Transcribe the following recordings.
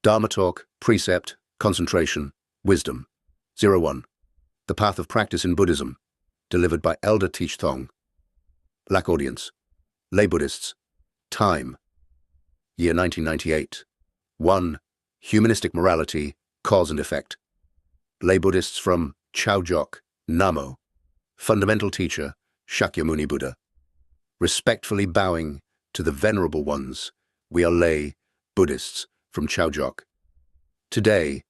Dharma talk, precept, concentration, wisdom. 01. The Path of Practice in Buddhism, delivered by Elder Thích Thông Lạc. Audience: lay Buddhists. Time: year 1998. 1. Humanistic morality, cause and effect. Lay Buddhists from Chaojok, Namo. Fundamental teacher, Shakyamuni Buddha. Respectfully bowing to the Venerable Ones, we are lay Buddhists from Chaojok. Today,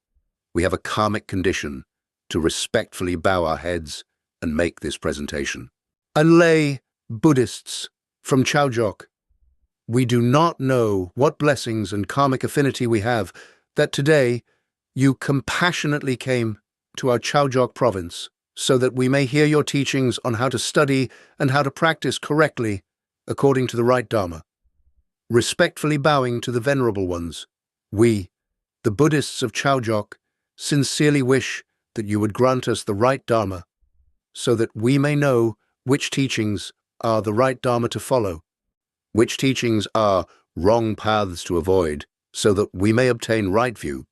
we have a karmic condition to respectfully bow our heads and make this presentation. A lay Buddhists from Chaojok. We do not know what blessings and karmic affinity we have that today you compassionately came to our Chaojok province so that we may hear your teachings on how to study and how to practice correctly according to the right Dharma. Respectfully bowing to the Venerable Ones, we, the Buddhists of Chaojok, sincerely wish that you would grant us the right Dharma so that we may know which teachings are the right Dharma to follow, which teachings are wrong paths to avoid, so that we may obtain right view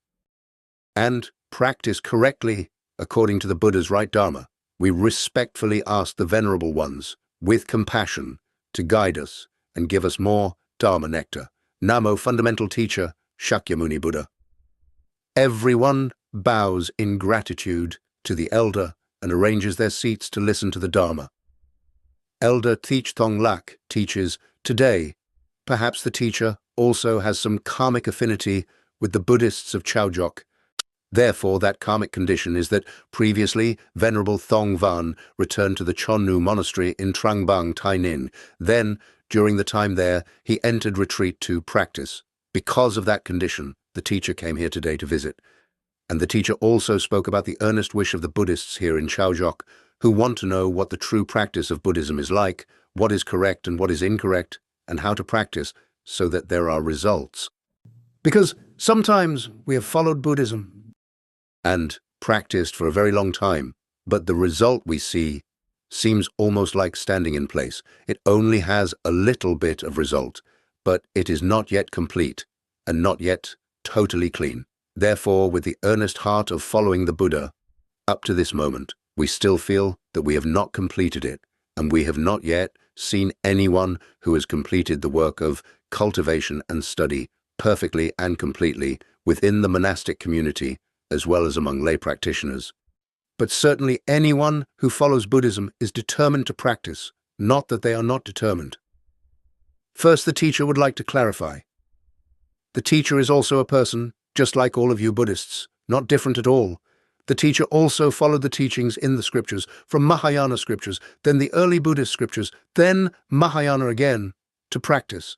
and practice correctly according to the Buddha's right Dharma. We respectfully ask the Venerable Ones, with compassion, to guide us and give us more Dharma nectar. Namo, fundamental teacher, Shakyamuni Buddha. Everyone bows in gratitude to the elder and arranges their seats to listen to the Dharma. Elder Thích Thông Lạc teaches today. Perhaps the teacher also has some karmic affinity with the Buddhists of Chaojok. Therefore, that karmic condition is that previously Venerable Thong Van returned to the Chonnu monastery in Trang Bang, Tai Ninh. Then, during the time there, he entered retreat to practice. Because of that condition, the teacher came here today to visit. And the teacher also spoke about the earnest wish of the Buddhists here in Chaojok, who want to know what the true practice of Buddhism is like, what is correct and what is incorrect, and how to practice so that there are results. Because sometimes we have followed Buddhism and practiced for a very long time, but the result we see seems almost like standing in place. It only has a little bit of result, but it is not yet complete and not yet totally clean. Therefore, with the earnest heart of following the Buddha, up to this moment, we still feel that we have not completed it, and we have not yet seen anyone who has completed the work of cultivation and study perfectly and completely within the monastic community as well as among lay practitioners. But certainly anyone who follows Buddhism is determined to practice, not that they are not determined. First, the teacher would like to clarify. The teacher is also a person, just like all of you Buddhists, not different at all. The teacher also followed the teachings in the scriptures, from Mahayana scriptures, then the early Buddhist scriptures, then Mahayana again, to practice.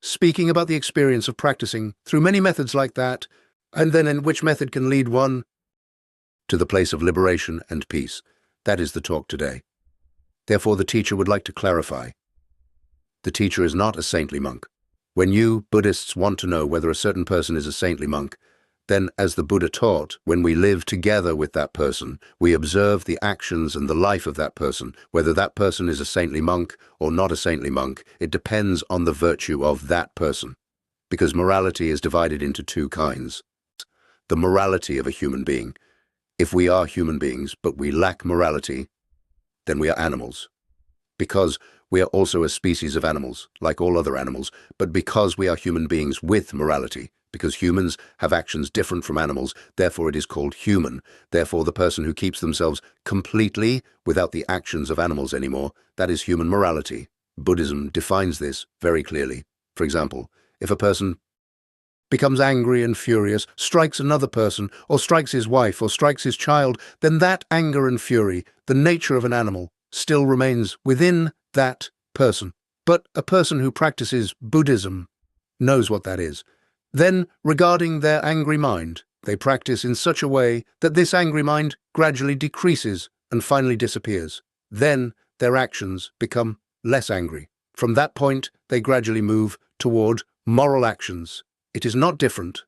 Speaking about the experience of practicing through many methods like that, and then in which method can lead one to the place of liberation and peace. That is the talk today. Therefore, the teacher would like to clarify. The teacher is not a saintly monk. When you, Buddhists, want to know whether a certain person is a saintly monk, then, as the Buddha taught, when we live together with that person, we observe the actions and the life of that person. Whether that person is a saintly monk or not a saintly monk, it depends on the virtue of that person. Because morality is divided into two kinds. The morality of a human being. If we are human beings, but we lack morality, then we are animals. Because we are also a species of animals, like all other animals, but because we are human beings with morality, because humans have actions different from animals, therefore it is called human. Therefore, the person who keeps themselves completely without the actions of animals anymore, that is human morality. Buddhism defines this very clearly. For example, if a person becomes angry and furious, strikes another person, or strikes his wife, or strikes his child, then that anger and fury, the nature of an animal, still remains within that person. But a person who practices Buddhism knows what that is. Then, regarding their angry mind, they practice in such a way that this angry mind gradually decreases and finally disappears. Then, their actions become less angry. From that point, they gradually move toward moral actions. It is not different.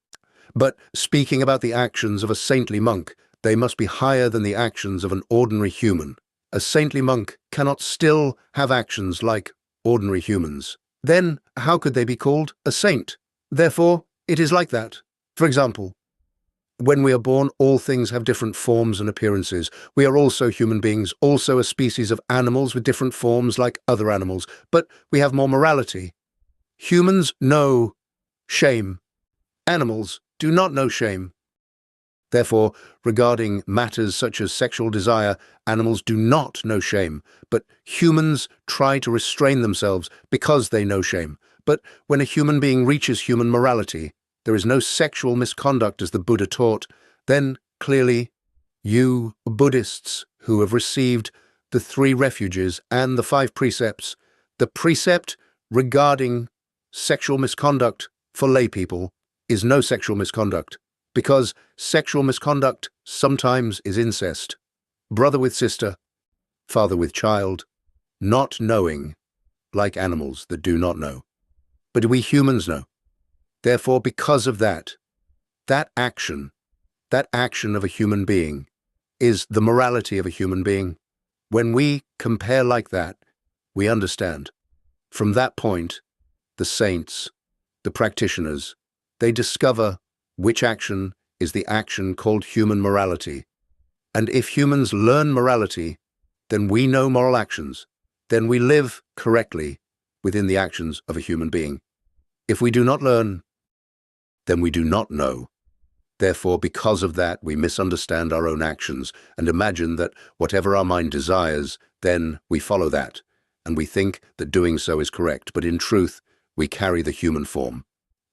But speaking about the actions of a saintly monk, they must be higher than the actions of an ordinary human. A saintly monk cannot still have actions like ordinary humans. Then, how could they be called a saint? Therefore, it is like that. For example, when we are born, all things have different forms and appearances. We are also human beings, also a species of animals with different forms like other animals, but we have more morality. Humans know shame. Animals do not know shame. Therefore, regarding matters such as sexual desire, animals do not know shame, but humans try to restrain themselves because they know shame. But when a human being reaches human morality, there is no sexual misconduct as the Buddha taught, then clearly you Buddhists who have received the 3 refuges and the 5 precepts, the precept regarding sexual misconduct for lay people is no sexual misconduct, because sexual misconduct sometimes is incest, brother with sister, father with child, not knowing, like animals that do not know. But we humans know. Therefore, because of that action of a human being is the morality of a human being. When we compare like that, we understand. From that point, the saints, the practitioners, they discover which action is the action called human morality. And if humans learn morality, then we know moral actions. Then we live correctly within the actions of a human being. If we do not learn, then we do not know. Therefore, because of that, we misunderstand our own actions and imagine that whatever our mind desires, then we follow that, and we think that doing so is correct. But in truth, we carry the human form.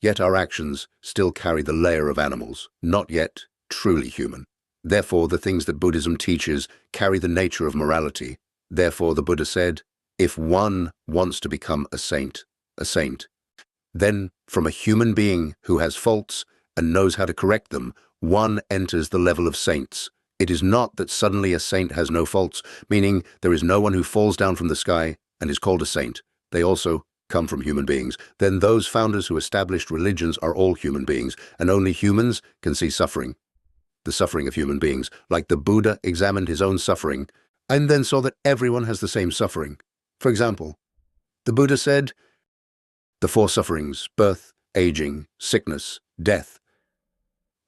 Yet our actions still carry the layer of animals, not yet truly human. Therefore, the things that Buddhism teaches carry the nature of morality. Therefore, the Buddha said, if one wants to become a saint, then from a human being who has faults and knows how to correct them, one enters the level of saints. It is not that suddenly a saint has no faults, meaning there is no one who falls down from the sky and is called a saint. They also come from human beings. Then those founders who established religions are all human beings, and only humans can see suffering. The suffering of human beings, like the Buddha examined his own suffering, and then saw that everyone has the same suffering. For example, the Buddha said, the 4 sufferings, birth, aging, sickness, death.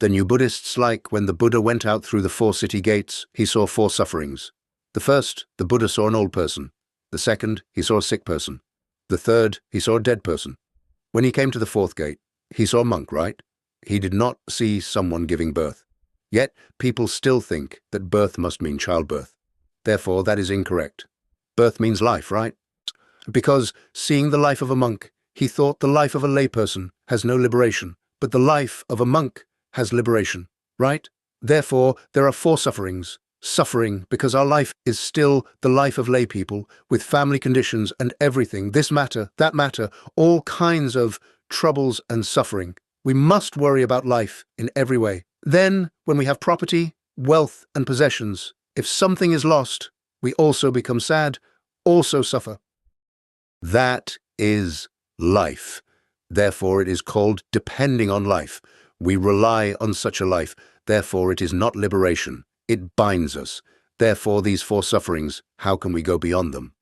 Then you Buddhists, like when the Buddha went out through the 4 city gates, he saw 4 sufferings. The first, the Buddha saw an old person. The second, he saw a sick person. The third, he saw a dead person. When he came to the 4th gate, he saw a monk, right? He did not see someone giving birth. Yet, people still think that birth must mean childbirth. Therefore, that is incorrect. Birth means life, right? Because seeing the life of a monk, he thought the life of a layperson has no liberation, but the life of a monk has liberation, right? Therefore, there are 4 sufferings. Suffering because our life is still the life of lay people, with family conditions and everything, this matter, that matter, all kinds of troubles and suffering. We must worry about life in every way. Then, when we have property, wealth, and possessions, if something is lost, we also become sad, also suffer. That is life. Therefore, it is called depending on life. We rely on such a life. Therefore, it is not liberation. It binds us. Therefore, these 4 sufferings, how can we go beyond them?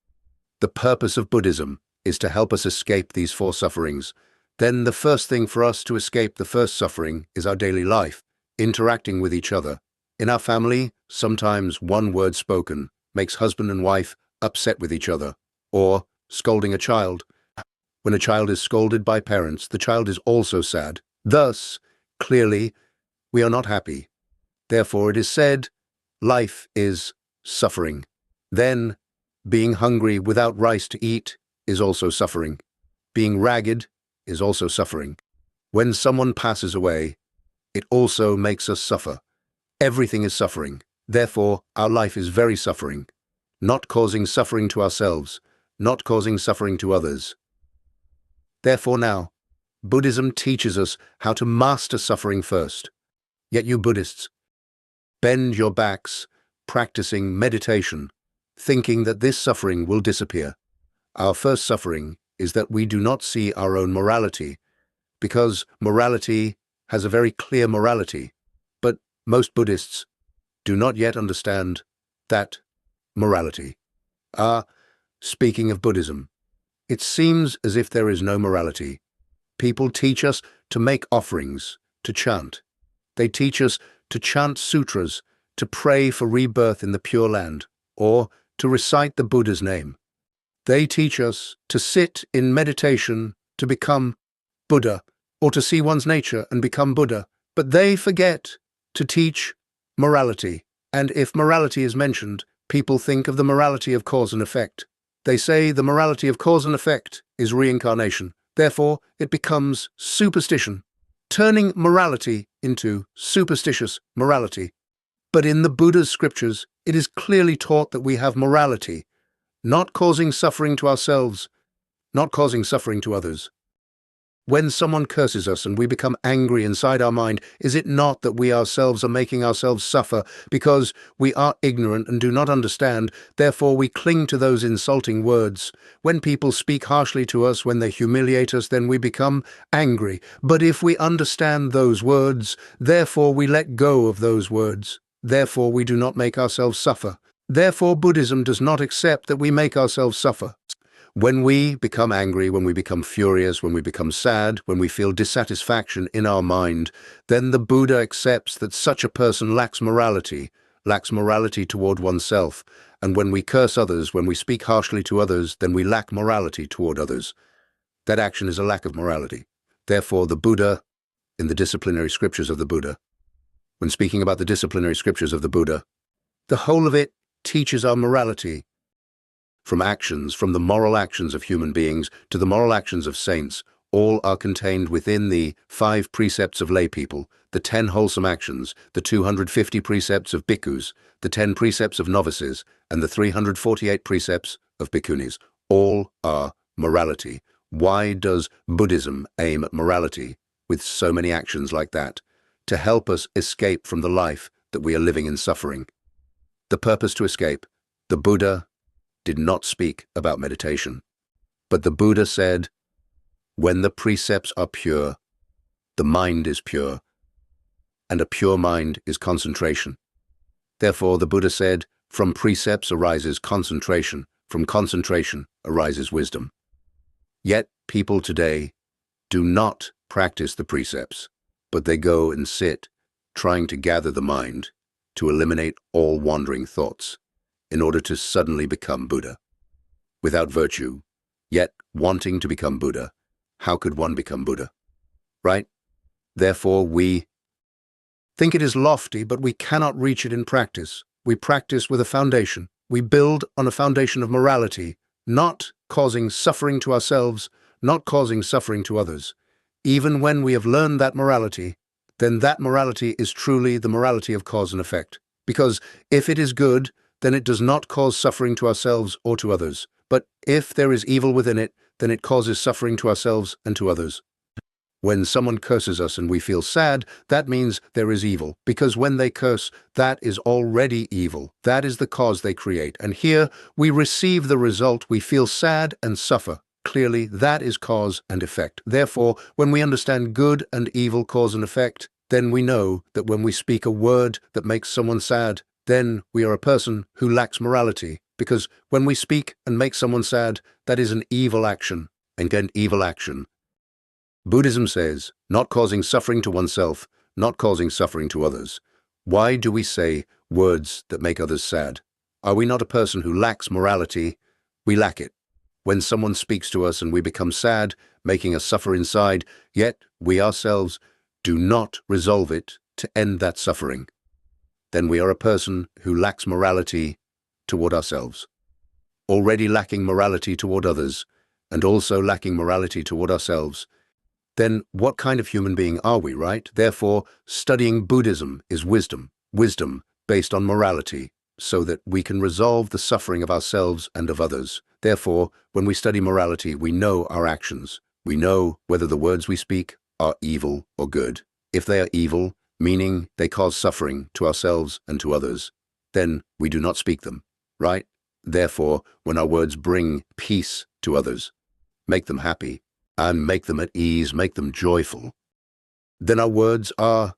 The purpose of Buddhism is to help us escape these 4 sufferings. Then the first thing for us to escape the first suffering is our daily life, interacting with each other. In our family, sometimes one word spoken makes husband and wife upset with each other, or scolding a child. When a child is scolded by parents, the child is also sad. Thus, clearly, we are not happy. Therefore, it is said, life is suffering. Then, being hungry without rice to eat is also suffering. Being ragged is also suffering. When someone passes away, it also makes us suffer. Everything is suffering. Therefore, our life is very suffering, not causing suffering to ourselves, not causing suffering to others. Therefore now, Buddhism teaches us how to master suffering first. Yet you Buddhists, bend your backs, practicing meditation, thinking that this suffering will disappear. Our first suffering is that we do not see our own morality, because morality has a very clear morality. But most Buddhists do not yet understand that morality. Speaking of Buddhism, it seems as if there is no morality. People teach us to make offerings, to chant. They teach us to chant sutras, to pray for rebirth in the Pure Land, or to recite the Buddha's name. They teach us to sit in meditation to become Buddha, or to see one's nature and become Buddha. But they forget to teach morality, and if morality is mentioned, people think of the morality of cause and effect. They say the morality of cause and effect is reincarnation. Therefore, it becomes superstition, turning morality into superstitious morality. But in the Buddha's scriptures, it is clearly taught that we have morality, not causing suffering to ourselves, not causing suffering to others. When someone curses us and we become angry inside our mind, is it not that we ourselves are making ourselves suffer because we are ignorant and do not understand, therefore we cling to those insulting words? When people speak harshly to us, when they humiliate us, then we become angry. But if we understand those words, therefore we let go of those words. Therefore we do not make ourselves suffer. Therefore Buddhism does not accept that we make ourselves suffer. When we become angry, when we become furious, when we become sad, when we feel dissatisfaction in our mind, then the Buddha accepts that such a person lacks morality toward oneself. And when we curse others, when we speak harshly to others, then we lack morality toward others. That action is a lack of morality. Therefore, the Buddha, in the disciplinary scriptures of the Buddha, when speaking about the disciplinary scriptures of the Buddha, the whole of it teaches our morality. From the moral actions of human beings to the moral actions of saints, all are contained within the 5 precepts of lay people, the 10 wholesome actions, the 250 precepts of bhikkhus, the 10 precepts of novices, and the 348 precepts of bhikkhunis. All are morality. Why does Buddhism aim at morality with so many actions like that? To help us escape from the life that we are living in suffering. The purpose to escape. The Buddha did not speak about meditation, but the Buddha said, when the precepts are pure, the mind is pure, and a pure mind is concentration. Therefore, the Buddha said, from precepts arises concentration, from concentration arises wisdom. Yet people today do not practice the precepts, but they go and sit, trying to gather the mind, to eliminate all wandering thoughts, in order to suddenly become Buddha. Without virtue, yet wanting to become Buddha, how could one become Buddha? Right? Therefore, we think it is lofty, but we cannot reach it in practice. We practice with a foundation. We build on a foundation of morality, not causing suffering to ourselves, not causing suffering to others. Even when we have learned that morality, then that morality is truly the morality of cause and effect. Because if it is good, then it does not cause suffering to ourselves or to others. But if there is evil within it, then it causes suffering to ourselves and to others. When someone curses us and we feel sad, that means there is evil, because when they curse, that is already evil. That is the cause they create. And here we receive the result. We feel sad and suffer. Clearly, that is cause and effect. Therefore, when we understand good and evil cause and effect, then we know that when we speak a word that makes someone sad, then we are a person who lacks morality, because when we speak and make someone sad, that is an evil action, and an evil action. Buddhism says, not causing suffering to oneself, not causing suffering to others. Why do we say words that make others sad? Are we not a person who lacks morality? We lack it. When someone speaks to us and we become sad, making us suffer inside, yet we ourselves do not resolve it to end that suffering, then we are a person who lacks morality toward ourselves, already lacking morality toward others, and also lacking morality toward ourselves. Then what kind of human being are we, right? Therefore, studying Buddhism is wisdom based on morality, so that we can resolve the suffering of ourselves and of others. Therefore, when we study morality, we know our actions. We know whether the words we speak are evil or good. If they are evil, meaning they cause suffering to ourselves and to others, then we do not speak them, right? Therefore, when our words bring peace to others, make them happy, and make them at ease, make them joyful, then our words are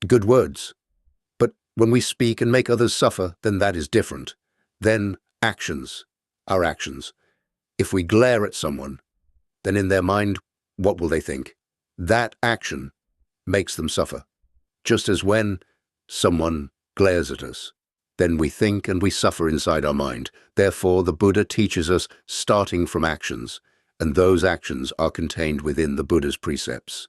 good words. But when we speak and make others suffer, then that is different. Then actions are actions. If we glare at someone, then in their mind, what will they think? That action makes them suffer. Just as when someone glares at us, then we think and we suffer inside our mind. Therefore, the Buddha teaches us starting from actions, and those actions are contained within the Buddha's precepts.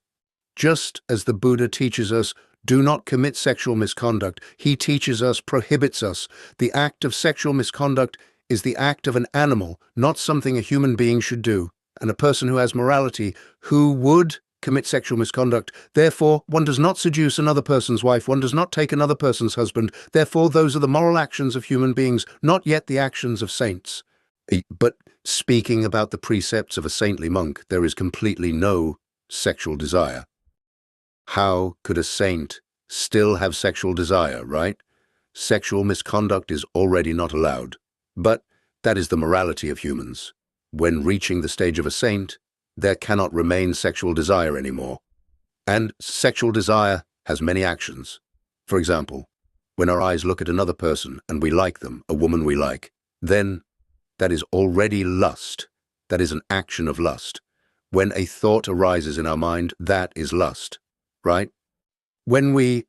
Just as the Buddha teaches us, do not commit sexual misconduct, he teaches us, prohibits us. The act of sexual misconduct is the act of an animal, not something a human being should do. And a person who has morality, who would commit sexual misconduct, therefore one does not seduce another person's wife, one does not take another person's husband, therefore those are the moral actions of human beings, not yet the actions of saints. But speaking about the precepts of a saintly monk, there is completely no sexual desire. How could a saint still have sexual desire, right? Sexual misconduct is already not allowed. But that is the morality of humans. When reaching the stage of a saint, there cannot remain sexual desire anymore. And sexual desire has many actions. For example, when our eyes look at another person and we like them, a woman we like, then that is already lust. That is an action of lust. When a thought arises in our mind, that is lust, right? When we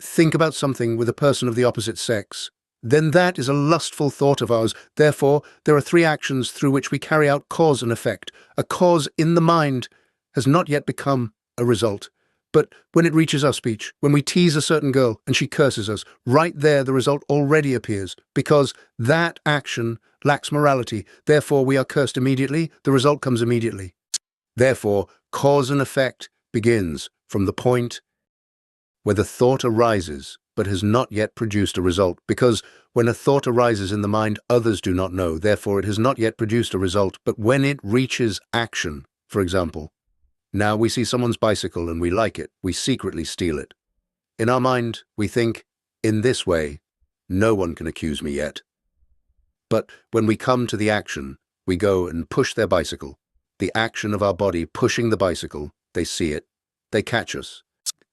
think about something with a person of the opposite sex, then that is a lustful thought of ours. Therefore, there are three actions through which we carry out cause and effect. A cause in the mind has not yet become a result. But when it reaches our speech, when we tease a certain girl and she curses us, right there the result already appears, because that action lacks morality. Therefore, we are cursed immediately, the result comes immediately. Therefore, cause and effect begins from the point where the thought arises but has not yet produced a result, because when a thought arises in the mind, others do not know, therefore it has not yet produced a result. But when it reaches action, for example, now we see someone's bicycle and we like it, we secretly steal it. In our mind, we think, in this way, no one can accuse me yet. But when we come to the action, we go and push their bicycle. The action of our body pushing the bicycle, they see it, they catch us.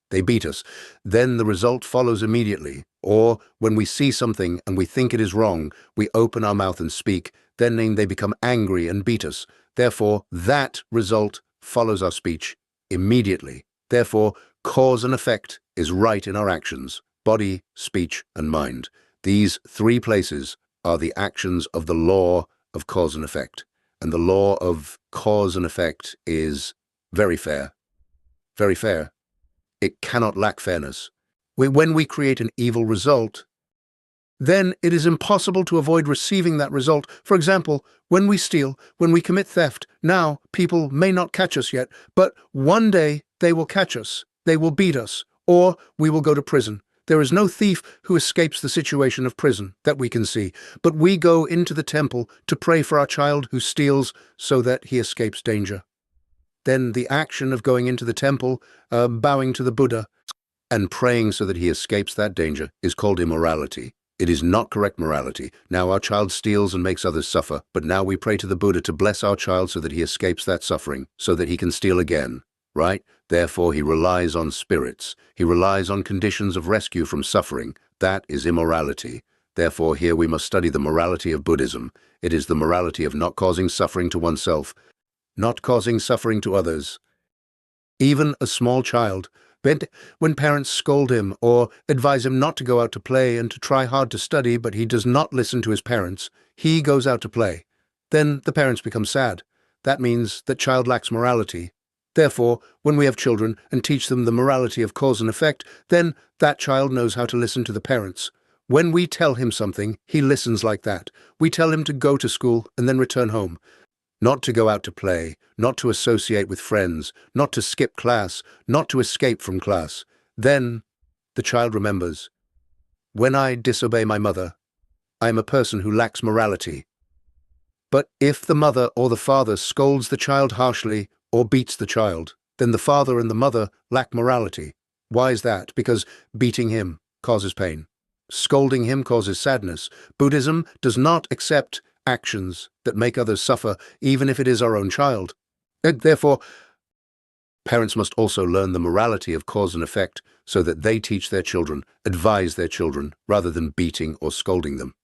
They beat us. Then the result follows immediately. Or when we see something and we think it is wrong, we open our mouth and speak. Then they become angry and beat us. Therefore, that result follows our speech immediately. Therefore, cause and effect is right in our actions, body, speech, and mind. These three places are the actions of the law of cause and effect. And the law of cause and effect is very fair. Very fair. It cannot lack fairness. When we create an evil result, then it is impossible to avoid receiving that result. For example, when we steal, when we commit theft, now people may not catch us yet, but one day they will catch us, they will beat us, or we will go to prison. There is no thief who escapes the situation of prison that we can see, but we go into the temple to pray for our child who steals so that he escapes danger. Then the action of going into the temple, bowing to the Buddha, and praying so that he escapes that danger is called immorality. It is not correct morality. Now our child steals and makes others suffer, but now we pray to the Buddha to bless our child so that he escapes that suffering, so that he can steal again, right? Therefore he relies on spirits. He relies on conditions of rescue from suffering. That is immorality. Therefore here we must study the morality of Buddhism. It is the morality of not causing suffering to oneself, not causing suffering to others. Even a small child, when parents scold him or advise him not to go out to play and to try hard to study, but he does not listen to his parents, he goes out to play. Then the parents become sad. That means that child lacks morality. Therefore, when we have children and teach them the morality of cause and effect, then that child knows how to listen to the parents. When we tell him something, he listens like that. We tell him to go to school and then return home. Not to go out to play, not to associate with friends, not to skip class, not to escape from class. Then the child remembers, when I disobey my mother, I am a person who lacks morality. But if the mother or the father scolds the child harshly or beats the child, then the father and the mother lack morality. Why is that? Because beating him causes pain. Scolding him causes sadness. Buddhism does not accept actions that make others suffer, even if it is our own child. And therefore, parents must also learn the morality of cause and effect so that they teach their children, advise their children, rather than beating or scolding them.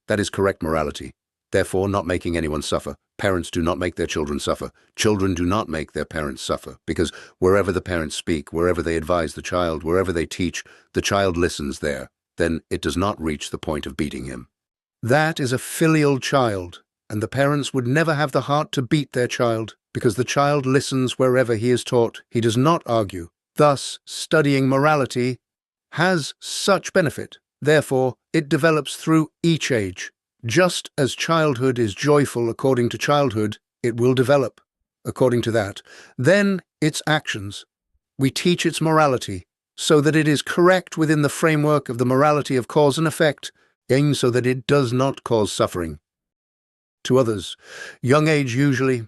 That is correct morality. Therefore, not making anyone suffer. Parents do not make their children suffer. Children do not make their parents suffer, because wherever the parents speak, wherever they advise the child, wherever they teach, the child listens there. Then it does not reach the point of beating him. That is a filial child, and the parents would never have the heart to beat their child, because the child listens wherever he is taught. He does not argue. Thus, studying morality has such benefit. Therefore, it develops through each age. Just as childhood is joyful according to childhood, it will develop according to that. Then, its actions. We teach its morality, so that it is correct within the framework of the morality of cause and effect, and so that it does not cause suffering to others. Young age usually,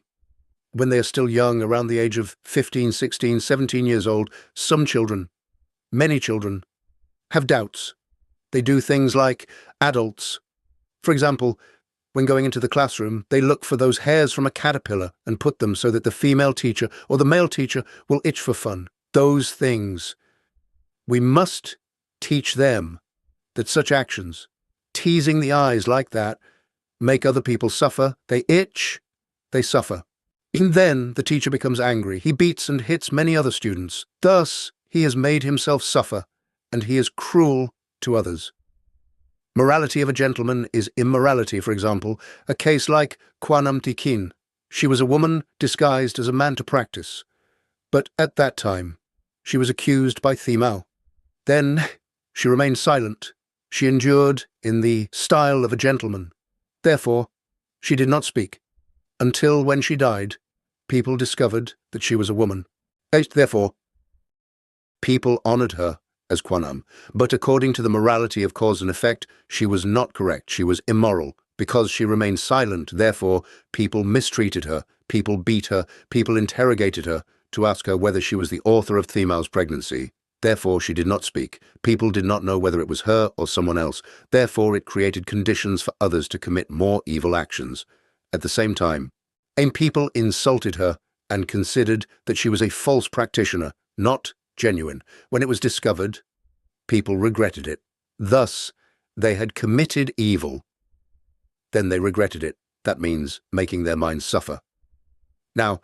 when they are still young, around the age of 15, 16, 17 years old, some children, many children, have doubts. They do things like adults. For example, when going into the classroom, they look for those hairs from a caterpillar and put them so that the female teacher or the male teacher will itch for fun. Those things. We must teach them that such actions, teasing the eyes like that, make other people suffer. They itch, they suffer. And then the teacher becomes angry. He beats and hits many other students. Thus, he has made himself suffer, and he is cruel to others. Morality of a gentleman is immorality, for example, a case like Kwanam Tikin. She was a woman disguised as a man to practice, but at that time she was accused by Thimao. Then she remained silent. She endured in the style of a gentleman. Therefore, she did not speak, until when she died, people discovered that she was a woman. Therefore, people honored her as Kwanam, but according to the morality of cause and effect, she was not correct. She was immoral. Because she remained silent, therefore, people mistreated her, people beat her, people interrogated her to ask her whether she was the author of Thimao's pregnancy. Therefore, she did not speak. People did not know whether it was her or someone else. Therefore, it created conditions for others to commit more evil actions. At the same time, people insulted her and considered that she was a false practitioner, not genuine. When it was discovered, people regretted it. Thus, they had committed evil. Then they regretted it. That means making their minds suffer. Now,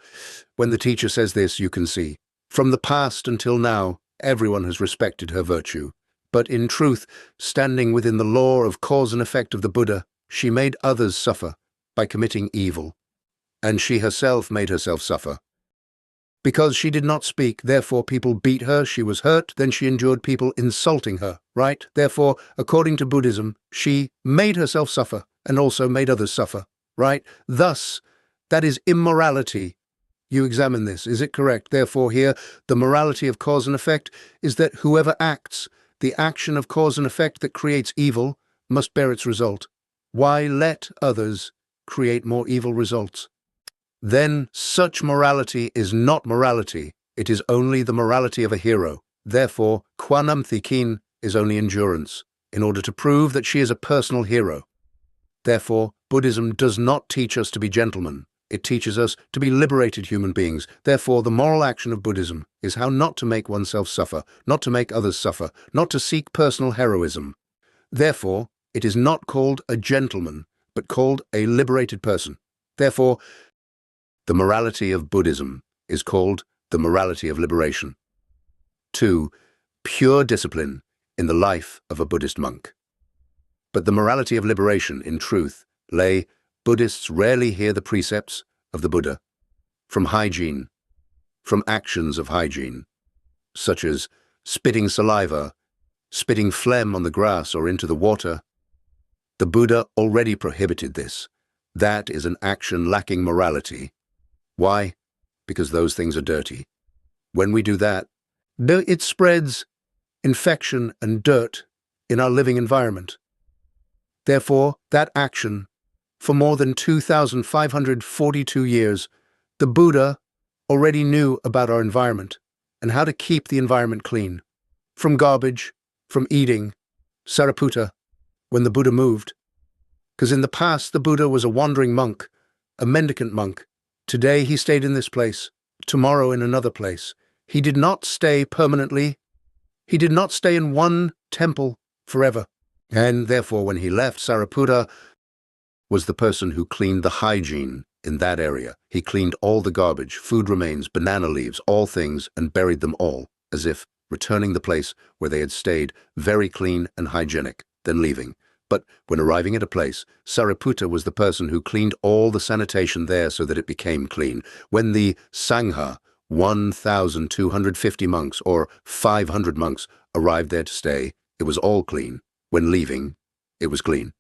when the teacher says this, you can see, from the past until now, everyone has respected her virtue. But in truth, standing within the law of cause and effect of the Buddha, she made others suffer by committing evil. And she herself made herself suffer. Because she did not speak, therefore people beat her, she was hurt, then she endured people insulting her, right? Therefore, according to Buddhism, she made herself suffer and also made others suffer, right? Thus, that is immorality. You examine this, is it correct? Therefore here, the morality of cause and effect is that whoever acts, the action of cause and effect that creates evil, must bear its result. Why let others create more evil results? Then such morality is not morality, it is only the morality of a hero. Therefore, Kwanam Thikin is only endurance, in order to prove that she is a personal hero. Therefore, Buddhism does not teach us to be gentlemen. It teaches us to be liberated human beings. Therefore, the moral action of Buddhism is how not to make oneself suffer, not to make others suffer, not to seek personal heroism. Therefore, it is not called a gentleman, but called a liberated person. Therefore, the morality of Buddhism is called the morality of liberation. 2. Pure discipline in the life of a Buddhist monk. But the morality of liberation, in truth, Buddhists rarely hear the precepts of the Buddha from hygiene, from actions of hygiene, such as spitting saliva, spitting phlegm on the grass or into the water. The Buddha already prohibited this. That is an action lacking morality. Why? Because those things are dirty. When we do that, it spreads infection and dirt in our living environment. Therefore, that action, for more than 2,542 years, the Buddha already knew about our environment and how to keep the environment clean. From garbage, from eating, Sariputta, when the Buddha moved. Because in the past, the Buddha was a wandering monk, a mendicant monk. Today he stayed in this place, tomorrow in another place. He did not stay permanently. He did not stay in one temple forever. And therefore, when he left, Sariputta was the person who cleaned the hygiene in that area. He cleaned all the garbage, food remains, banana leaves, all things, and buried them all, as if returning the place where they had stayed very clean and hygienic, then leaving. But when arriving at a place, Sariputta was the person who cleaned all the sanitation there so that it became clean. When the Sangha, 1,250 monks or 500 monks, arrived there to stay, it was all clean. When leaving, it was clean.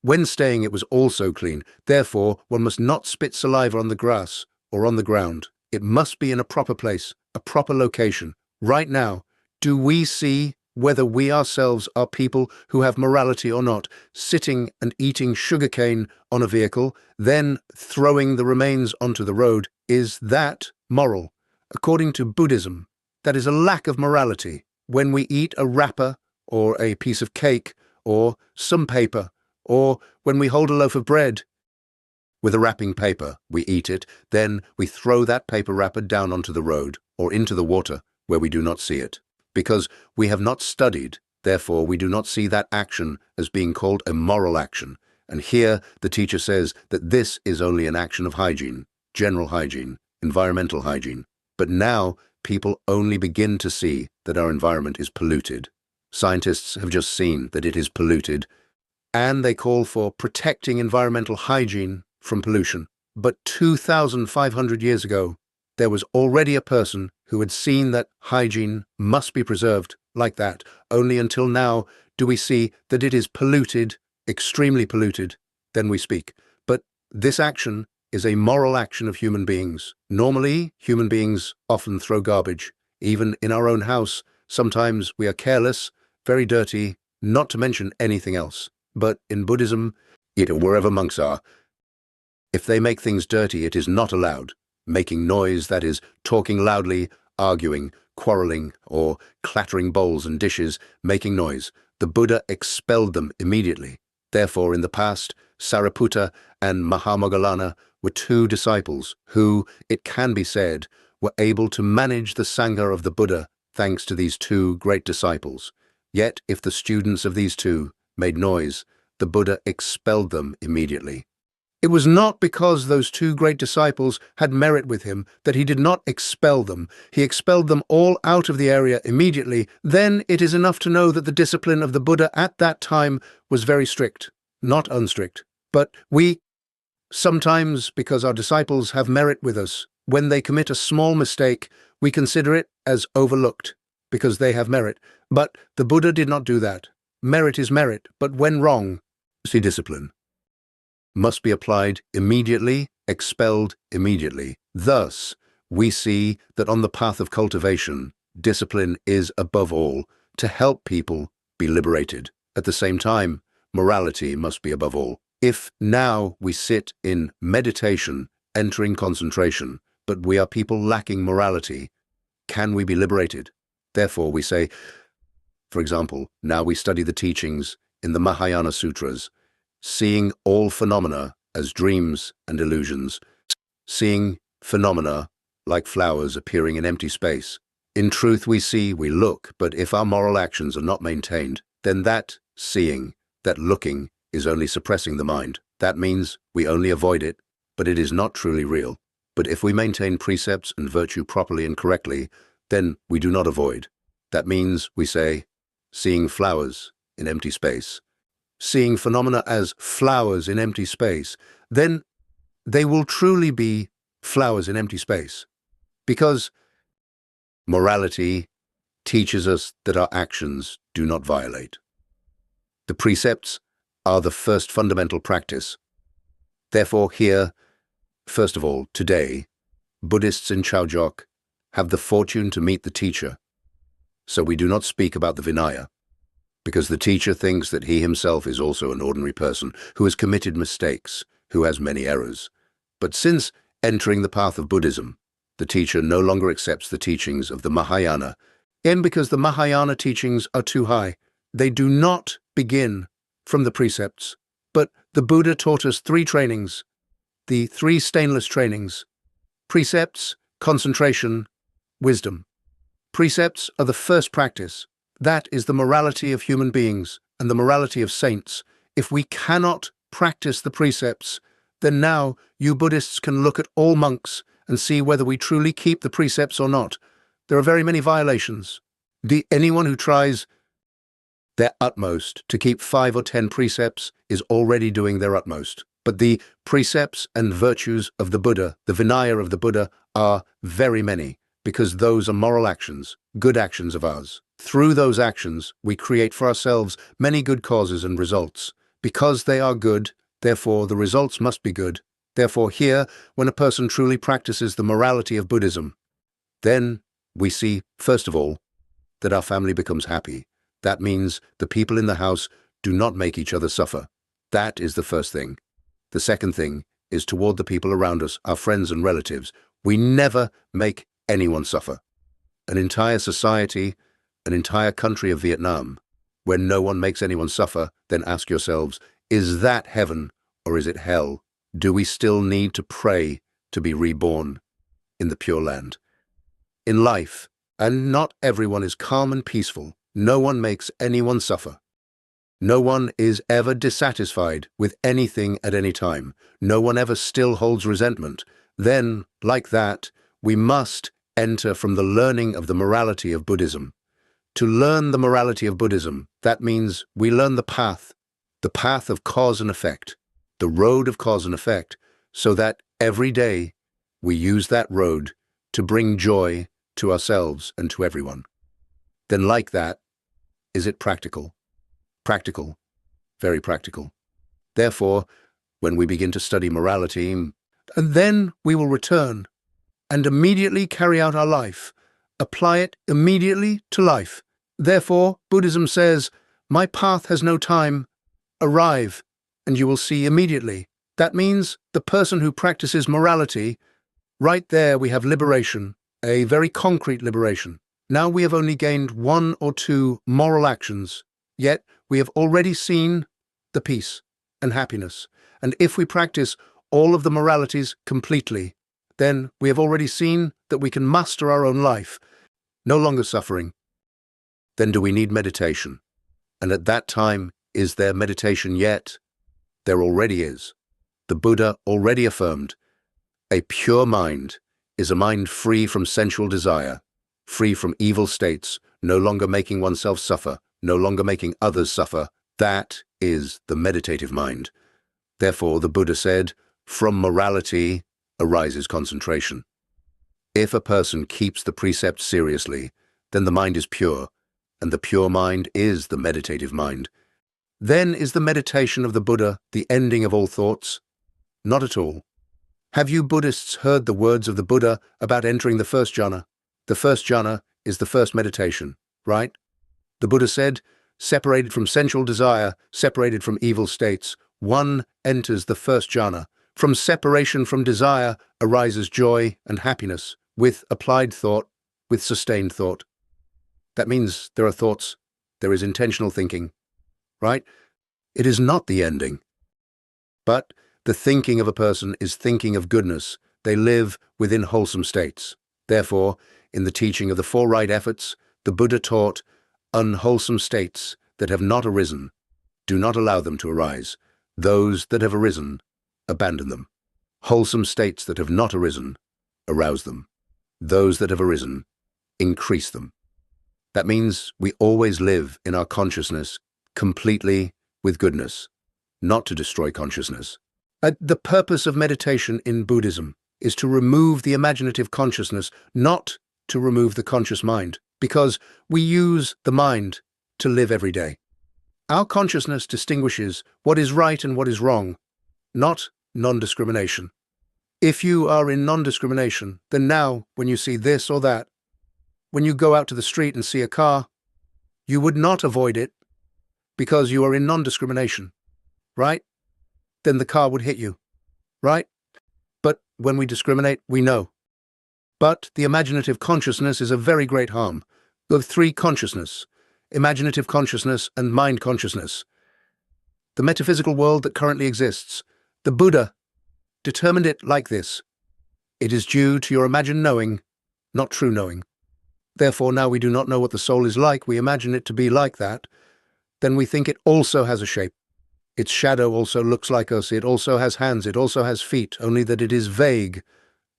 When staying, it was also clean. Therefore, one must not spit saliva on the grass or on the ground. It must be in a proper place, a proper location. Right now, do we see whether we ourselves are people who have morality or not, sitting and eating sugarcane on a vehicle, then throwing the remains onto the road? Is that moral? According to Buddhism, that is a lack of morality. When we eat a wrapper or a piece of cake or some paper, or when we hold a loaf of bread with a wrapping paper, we eat it, then we throw that paper wrapper down onto the road or into the water where we do not see it. Because we have not studied, therefore we do not see that action as being called a moral action. And here the teacher says that this is only an action of hygiene, general hygiene, environmental hygiene. But now people only begin to see that our environment is polluted. Scientists have just seen that it is polluted, and they call for protecting environmental hygiene from pollution. But 2,500 years ago, there was already a person who had seen that hygiene must be preserved like that. Only until now do we see that it is polluted, extremely polluted, then we speak. But this action is a moral action of human beings. Normally, human beings often throw garbage. Even in our own house, sometimes we are careless, very dirty, not to mention anything else. But in Buddhism, wherever monks are, if they make things dirty, it is not allowed. Making noise, that is, talking loudly, arguing, quarreling, or clattering bowls and dishes, making noise, the Buddha expelled them immediately. Therefore, in the past, Sariputta and Mahamoggallana were two disciples who, it can be said, were able to manage the Sangha of the Buddha thanks to these two great disciples. Yet, if the students of these two made noise, the Buddha expelled them immediately. It was not because those two great disciples had merit with him that he did not expel them. He expelled them all out of the area immediately. Then it is enough to know that the discipline of the Buddha at that time was very strict, not unstrict. But we, sometimes because our disciples have merit with us, when they commit a small mistake, we consider it as overlooked because they have merit. But the Buddha did not do that. Merit is merit, but when wrong, see discipline, must be applied immediately, expelled immediately. Thus, we see that on the path of cultivation, discipline is above all to help people be liberated. At the same time, morality must be above all. If now we sit in meditation, entering concentration, but we are people lacking morality, can we be liberated? Therefore, we say, for example, now we study the teachings in the Mahayana Sutras, seeing all phenomena as dreams and illusions, seeing phenomena like flowers appearing in empty space. In truth, we see, we look, but if our moral actions are not maintained, then that seeing, that looking, is only suppressing the mind. That means we only avoid it, but it is not truly real. But if we maintain precepts and virtue properly and correctly, then we do not avoid. That means we say, seeing flowers in empty space, seeing phenomena as flowers in empty space, then they will truly be flowers in empty space. Because morality teaches us that our actions do not violate. The precepts are the first fundamental practice. Therefore here, first of all, today, Buddhists in Chaojok have the fortune to meet the teacher. So we do not speak about the Vinaya, because the teacher thinks that he himself is also an ordinary person who has committed mistakes, who has many errors. But since entering the path of Buddhism, the teacher no longer accepts the teachings of the Mahayana, and because the Mahayana teachings are too high, they do not begin from the precepts. But the Buddha taught us three trainings, the three stainless trainings: precepts, concentration, wisdom. Precepts are the first practice. That is the morality of human beings and the morality of saints. If we cannot practice the precepts, Then now, you Buddhists can look at all monks and see whether we truly keep the precepts or not. There are very many violations. Anyone who tries their utmost to keep 5 or 10 precepts is already doing their utmost. But the precepts and virtues of the Buddha, the Vinaya of the Buddha, are very many, because those are moral actions, good actions of ours. Through those actions, we create for ourselves many good causes and results. Because they are good, therefore the results must be good. Therefore here, when a person truly practices the morality of Buddhism, then we see, first of all, that our family becomes happy. That means the people in the house do not make each other suffer. That is the first thing. The second thing is toward the people around us, our friends and relatives. We never make anyone suffer. An entire society, an entire country of Vietnam, where no one makes anyone suffer, then ask yourselves, is that heaven or is it hell? Do we still need to pray to be reborn in the Pure Land? In life, and not everyone is calm and peaceful. No one makes anyone suffer. No one is ever dissatisfied with anything at any time. No one ever still holds resentment. Then, like that, we must enter from the learning of the morality of Buddhism. To learn the morality of Buddhism, that means we learn the path of cause and effect, the road of cause and effect, so that every day we use that road to bring joy to ourselves and to everyone. Then like that, is it practical? Practical, very practical. Therefore, when we begin to study morality, and then we will return and immediately carry out our life, apply it immediately to life. Therefore, Buddhism says, my path has no time, arrive, and you will see immediately. That means the person who practices morality, right there we have liberation, a very concrete liberation. Now we have only gained 1 or 2 moral actions, yet we have already seen the peace and happiness. And if we practice all of the moralities completely, then we have already seen that we can master our own life, no longer suffering. Then do we need meditation? And at that time, is there meditation yet? There already is. The Buddha already affirmed, a pure mind is a mind free from sensual desire, free from evil states, no longer making oneself suffer, no longer making others suffer. That is the meditative mind. Therefore, the Buddha said, from morality arises concentration. If a person keeps the precepts seriously, then the mind is pure, and the pure mind is the meditative mind. Then is the meditation of the Buddha the ending of all thoughts? Not at all. Have you Buddhists heard the words of the Buddha about entering the first jhana? The first jhana is the first meditation, right? The Buddha said, separated from sensual desire, separated from evil states, one enters the first jhana. From separation from desire arises joy and happiness, with applied thought, with sustained thought. That means there are thoughts, there is intentional thinking, right? It is not the ending. But the thinking of a person is thinking of goodness. They live within wholesome states. Therefore, in the teaching of the 4 right efforts, the Buddha taught, unwholesome states that have not arisen, do not allow them to arise. Those that have arisen, abandon them. Wholesome states that have not arisen, arouse them. Those that have arisen, increase them. That means we always live in our consciousness completely with goodness, not to destroy consciousness. The purpose of meditation in Buddhism is to remove the imaginative consciousness, not to remove the conscious mind, because we use the mind to live every day. Our consciousness distinguishes what is right and what is wrong, not non-discrimination. If you are in non-discrimination, then now, when you see this or that, when you go out to the street and see a car, you would not avoid it because you are in non-discrimination, right? Then the car would hit you, right? But when we discriminate, we know. But the imaginative consciousness is a very great harm. You have 3 consciousness, imaginative consciousness and mind consciousness. The metaphysical world that currently exists, the Buddha determined it like this. It is due to your imagined knowing, not true knowing. Therefore, now we do not know what the soul is like, we imagine it to be like that, then we think it also has a shape. Its shadow also looks like us, it also has hands, it also has feet, only that it is vague,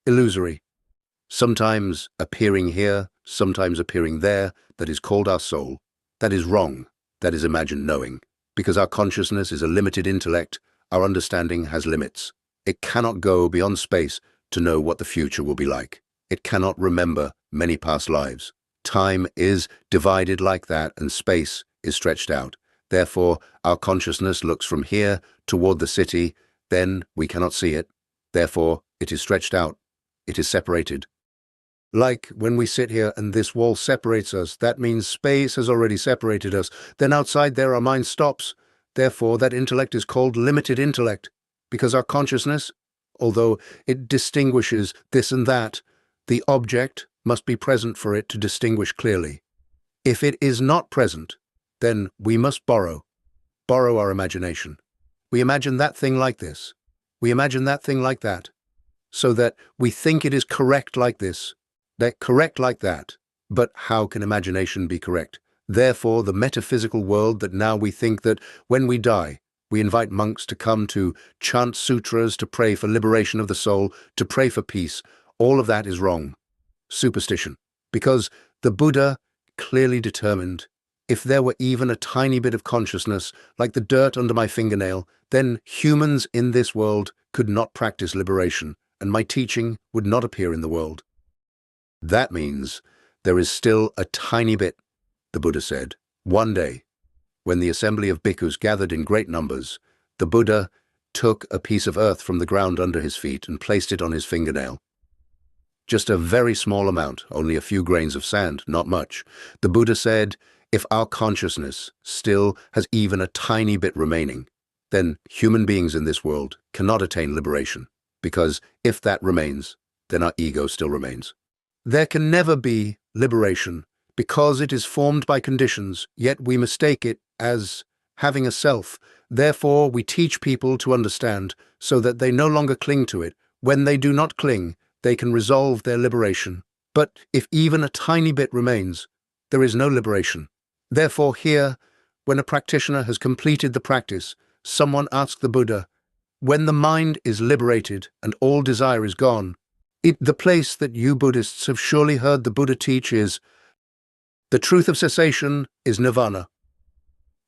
illusory. Sometimes appearing here, sometimes appearing there, that is called our soul. That is wrong, that is imagined knowing. Because our consciousness is a limited intellect, our understanding has limits. It cannot go beyond space to know what the future will be like. It cannot remember many past lives. Time is divided like that, and space is stretched out. Therefore, our consciousness looks from here toward the city, then we cannot see it. Therefore, it is stretched out. It is separated. Like when we sit here and this wall separates us, that means space has already separated us. Then outside there our mind stops. Therefore, that intellect is called limited intellect, because our consciousness, although it distinguishes this and that, the object must be present for it to distinguish clearly. If it is not present, then we must borrow our imagination. We imagine that thing like this. We imagine that thing like that, so that we think it is correct like this, that correct like that. But how can imagination be correct? Therefore, the metaphysical world that now we think that when we die, we invite monks to come to chant sutras, to pray for liberation of the soul, to pray for peace, all of that is wrong. Superstition. Because the Buddha clearly determined, if there were even a tiny bit of consciousness, like the dirt under my fingernail, then humans in this world could not practice liberation, and my teaching would not appear in the world. That means there is still a tiny bit, the Buddha said. One day, when the assembly of bhikkhus gathered in great numbers, the Buddha took a piece of earth from the ground under his feet and placed it on his fingernail. Just a very small amount, only a few grains of sand, not much. The Buddha said, if our consciousness still has even a tiny bit remaining, then human beings in this world cannot attain liberation, because if that remains, then our ego still remains. There can never be liberation, because it is formed by conditions, yet we mistake it as having a self. Therefore, we teach people to understand, so that they no longer cling to it. When they do not cling, they can resolve their liberation. But if even a tiny bit remains, there is no liberation. Therefore here, when a practitioner has completed the practice, someone asks the Buddha, when the mind is liberated and all desire is gone, the place that you Buddhists have surely heard the Buddha teach is, the truth of cessation is nirvana.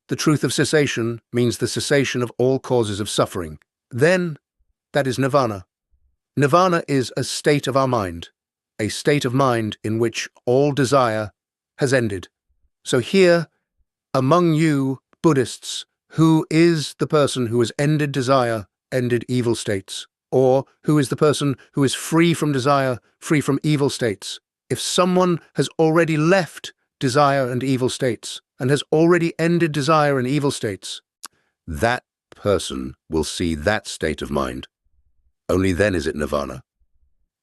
The truth of cessation means the cessation of all causes of suffering. Then, that is nirvana. Nirvana is a state of our mind, a state of mind in which all desire has ended. So here, among you Buddhists, who is the person who has ended desire, ended evil states? Or who is the person who is free from desire, free from evil states? If someone has already left desire and evil states, and has already ended desire and evil states, that person will see that state of mind. Only then is it nirvana.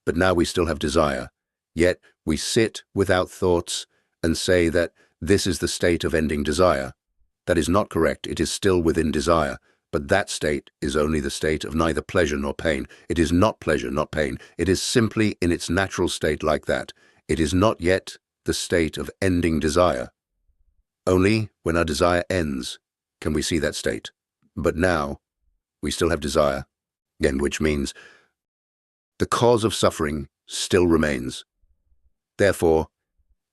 But now we still have desire, yet we sit without thoughts and say that this is the state of ending desire. That is not correct. It is still within desire, but that state is only the state of neither pleasure nor pain. It is not pleasure, not pain. It is simply in its natural state like that. It is not yet the state of ending desire. Only when our desire ends can we see that state. But now we still have desire, again, which means the cause of suffering still remains. Therefore,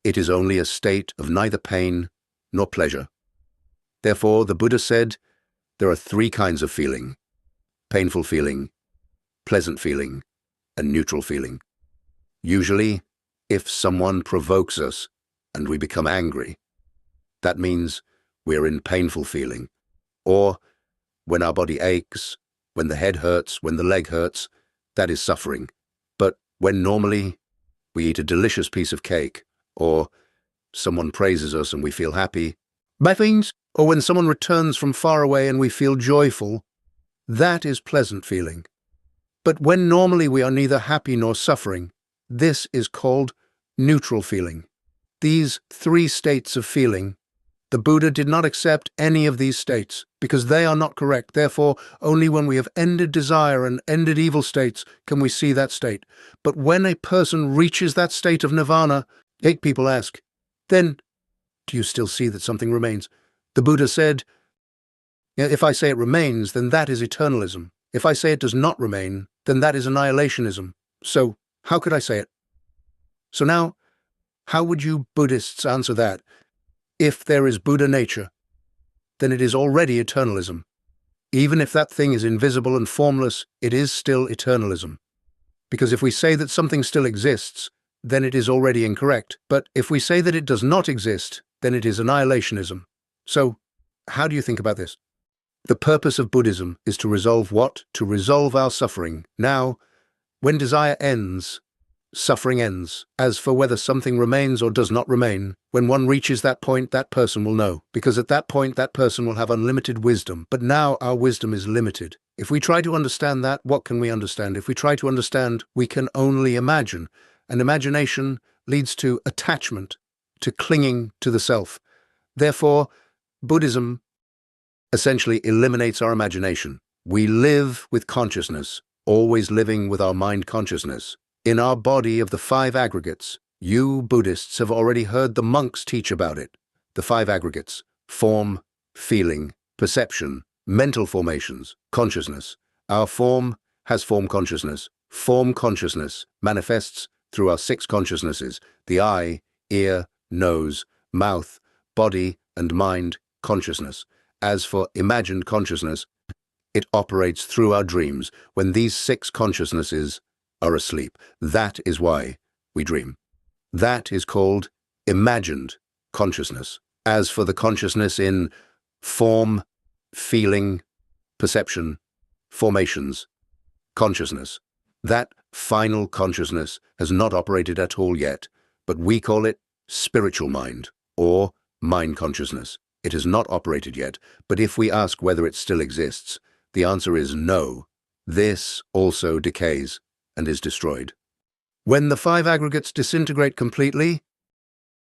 it is only a state of neither pain nor pleasure. Therefore, the Buddha said, there are three kinds of feeling: painful feeling, pleasant feeling, and neutral feeling. Usually, if someone provokes us and we become angry, that means we're in painful feeling. Or when our body aches, when the head hurts, when the leg hurts, that is suffering. But when normally we eat a delicious piece of cake, or someone praises us and we feel happy, my things, or when someone returns from far away and we feel joyful, that is pleasant feeling. But when normally we are neither happy nor suffering, this is called neutral feeling. These three states of feeling, the Buddha did not accept any of these states, because they are not correct. Therefore, only when we have ended desire and ended evil states can we see that state. But when a person reaches that state of nirvana, people ask, then, do you still see that something remains? The Buddha said, If I say it remains, then that is eternalism. If I say it does not remain, then that is annihilationism. So, how could I say it? So now, how would you Buddhists answer that? If there is Buddha nature, then it is already eternalism. Even if that thing is invisible and formless, it is still eternalism. Because if we say that something still exists, then it is already incorrect. But if we say that it does not exist, then it is annihilationism. So, how do you think about this? The purpose of Buddhism is to resolve what? To resolve our suffering. Now, when desire ends, suffering ends. As for whether something remains or does not remain, when one reaches that point, that person will know. Because at that point, that person will have unlimited wisdom. But now our wisdom is limited. If we try to understand that, what can we understand? If we try to understand, we can only imagine. And imagination leads to attachment, to clinging to the self. Therefore, Buddhism essentially eliminates our imagination. We live with consciousness, always living with our mind consciousness. In our body of the 5 aggregates, you Buddhists have already heard the monks teach about it. The 5 aggregates: form, feeling, perception, mental formations, consciousness. Our form has form consciousness. Form consciousness manifests through our 6 consciousnesses: the eye, ear, nose, mouth, body, and mind consciousness. As for imagined consciousness, it operates through our dreams when these 6 consciousnesses are asleep. That is why we dream. That is called imagined consciousness. As for the consciousness in form, feeling, perception, formations, consciousness, that final consciousness has not operated at all yet, but we call it spiritual mind or mind consciousness. It has not operated yet, but if we ask whether it still exists, the answer is no. This also decays and is destroyed. When the 5 aggregates disintegrate completely,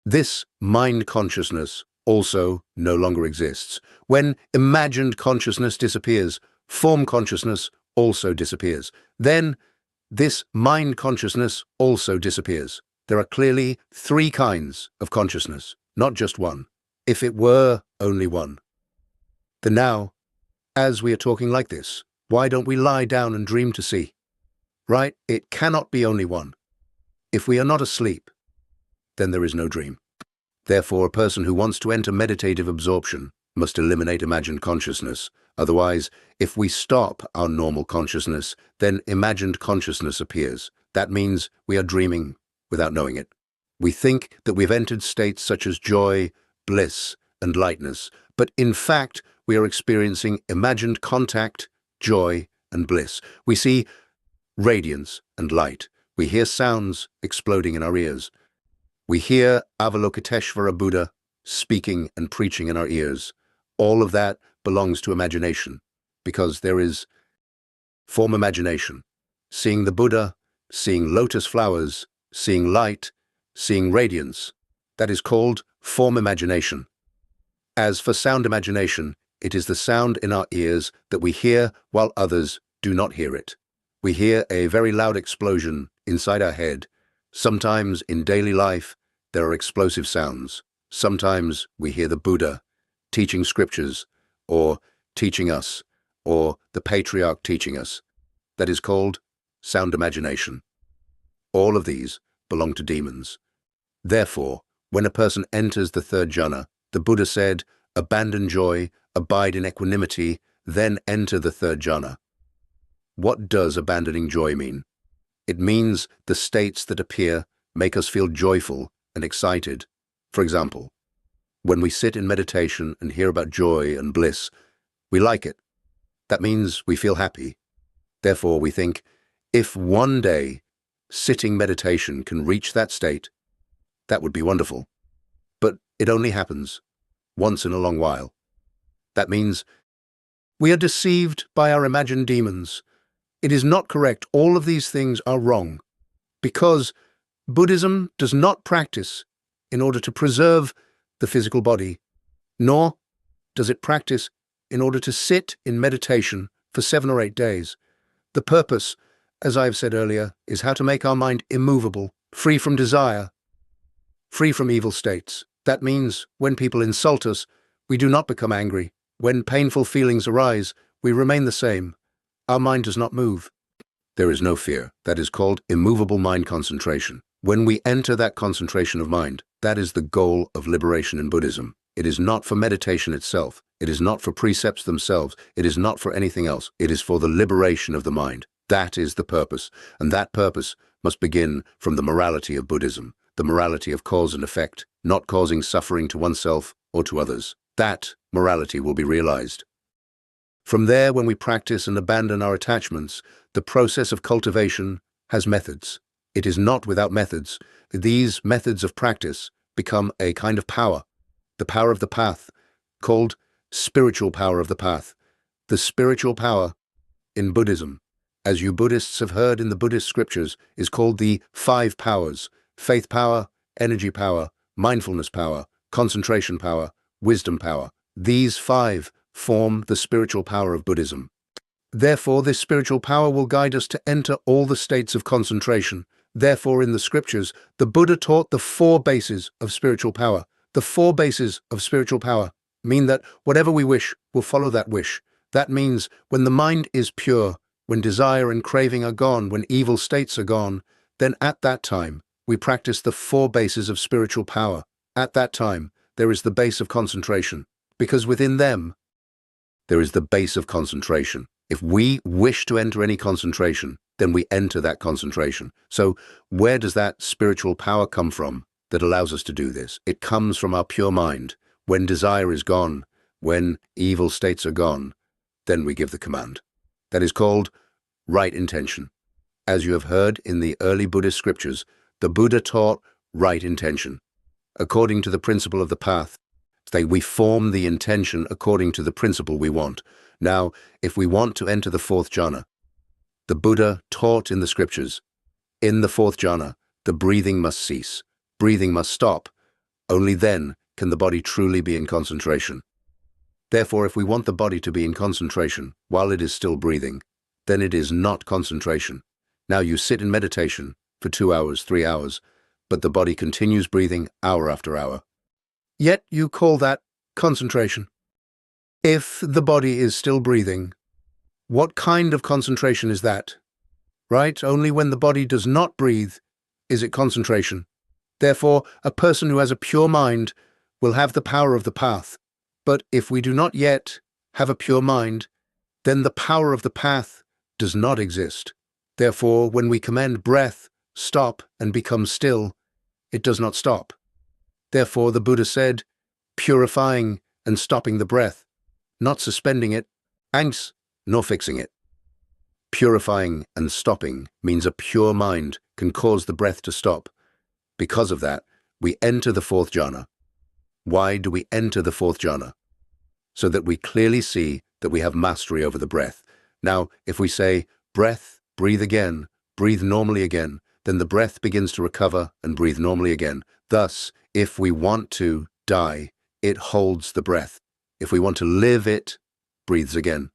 this mind consciousness also no longer exists. When imagined consciousness disappears, form consciousness also disappears. Then this mind consciousness also disappears. There are clearly 3 kinds of consciousness, not just one. If it were only one, then now, as we are talking like this, why don't we lie down and dream to see? Right? It cannot be only one. If we are not asleep, then there is no dream. Therefore, a person who wants to enter meditative absorption must eliminate imagined consciousness. Otherwise, if we stop our normal consciousness, then imagined consciousness appears. That means we are dreaming without knowing it. We think that we've entered states such as joy, bliss, and lightness, but in fact, we are experiencing imagined contact, joy, and bliss. We see radiance and light. We hear sounds exploding in our ears. We hear Avalokiteshvara Buddha speaking and preaching in our ears. All of that belongs to imagination, because there is form imagination. Seeing the Buddha, seeing lotus flowers, seeing light, seeing radiance. That is called form imagination. As for sound imagination, it is the sound in our ears that we hear while others do not hear it. We hear a very loud explosion inside our head. Sometimes in daily life, there are explosive sounds. Sometimes we hear the Buddha teaching scriptures, or teaching us, or the patriarch teaching us. That is called sound imagination. All of these belong to demons. Therefore, when a person enters the 3rd jhana, the Buddha said, abandon joy, abide in equanimity, then enter the 3rd jhana. What does abandoning joy mean? It means the states that appear make us feel joyful and excited. For example, when we sit in meditation and hear about joy and bliss, we like it. That means we feel happy. Therefore, we think, if one day sitting meditation can reach that state, that would be wonderful. But it only happens once in a long while. That means we are deceived by our imagined demons. It is not correct. All of these things are wrong, because Buddhism does not practice in order to preserve the physical body, nor does it practice in order to sit in meditation for 7 or 8 days. The purpose, as I have said earlier, is how to make our mind immovable, free from desire, free from evil states. That means when people insult us, we do not become angry. When painful feelings arise, we remain the same. Our mind does not move. There is no fear. That is called immovable mind concentration. When we enter that concentration of mind, that is the goal of liberation in Buddhism. It is not for meditation itself. It is not for precepts themselves. It is not for anything else. It is for the liberation of the mind. That is the purpose, and that purpose must begin from the morality of Buddhism, the morality of cause and effect, not causing suffering to oneself or to others. That morality will be realized. From there, when we practice and abandon our attachments, the process of cultivation has methods. It is not without methods. These methods of practice become a kind of power, the power of the path, called spiritual power of the path. The spiritual power in Buddhism, as you Buddhists have heard in the Buddhist scriptures, is called the 5 powers: faith power, energy power, mindfulness power, concentration power, wisdom power. These 5 form the spiritual power of Buddhism. Therefore, this spiritual power will guide us to enter all the states of concentration. Therefore, in the scriptures, the Buddha taught the 4 bases of spiritual power. The 4 bases of spiritual power mean that whatever we wish will follow that wish. That means when the mind is pure, when desire and craving are gone, when evil states are gone, then at that time we practice the 4 bases of spiritual power. At that time, there is the base of concentration, because within them, there is the base of concentration. If we wish to enter any concentration, then we enter that concentration. So where does that spiritual power come from that allows us to do this? It comes from our pure mind. When desire is gone, when evil states are gone, then we give the command. That is called right intention. As you have heard in the early Buddhist scriptures, the Buddha taught right intention. According to the principle of the path, we form the intention according to the principle we want. Now, if we want to enter the 4th jhana, the Buddha taught in the scriptures, in the 4th jhana, the breathing must cease. Breathing must stop. Only then can the body truly be in concentration. Therefore, if we want the body to be in concentration while it is still breathing, then it is not concentration. Now you sit in meditation for 2 hours, 3 hours, but the body continues breathing hour after hour. Yet you call that concentration. If the body is still breathing, what kind of concentration is that? Right? Only when the body does not breathe is it concentration. Therefore, a person who has a pure mind will have the power of the path. But if we do not yet have a pure mind, then the power of the path does not exist. Therefore, when we command breath, stop and become still, it does not stop. Therefore, the Buddha said, purifying and stopping the breath, not suspending it, angst, nor fixing it. Purifying and stopping means a pure mind can cause the breath to stop. Because of that, we enter the 4th jhana. Why do we enter the 4th jhana? So that we clearly see that we have mastery over the breath. Now, if we say, breath, breathe again, breathe normally again, then the breath begins to recover and breathe normally again. Thus, if we want to die, it holds the breath. If we want to live, it breathes again.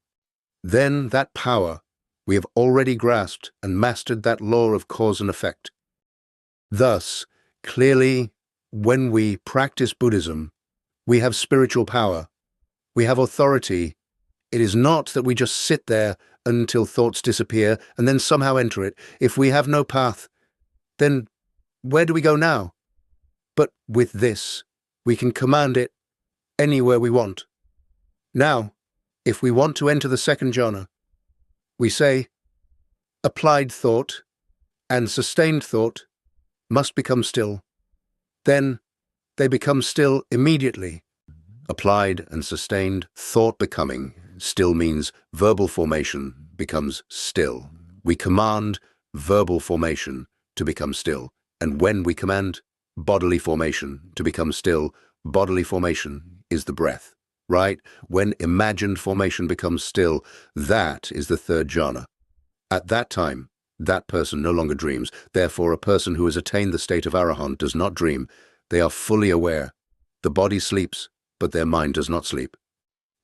Then that power, we have already grasped and mastered that law of cause and effect. Thus, clearly, when we practice Buddhism, we have spiritual power. We have authority. It is not that we just sit there until thoughts disappear and then somehow enter it. If we have no path, then where do we go now? But with this, we can command it anywhere we want. Now, if we want to enter the 2nd jhana, we say, applied thought and sustained thought must become still. Then they become still immediately. Applied and sustained thought becoming still means verbal formation becomes still. We command verbal formation to become still. And when we command bodily formation to become still, bodily formation is the breath, right? When imagined formation becomes still, that is the 3rd jhana. At that time, that person no longer dreams. Therefore, a person who has attained the state of arahant does not dream. They are fully aware. The body sleeps, but their mind does not sleep.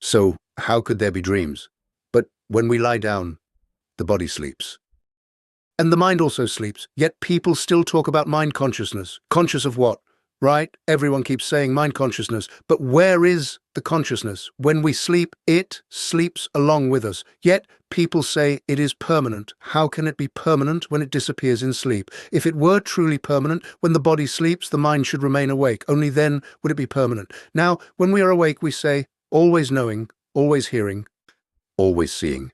So, how could there be dreams? But when we lie down, the body sleeps. And the mind also sleeps. Yet people still talk about mind consciousness. Conscious of what? right? Everyone keeps saying mind consciousness, but where is the consciousness? When we sleep, it sleeps along with us. Yet people say it is permanent. How can it be permanent when it disappears in sleep? If it were truly permanent, when the body sleeps, the mind should remain awake. Only then would it be permanent. Now, when we are awake, we say, always knowing, always hearing, always seeing.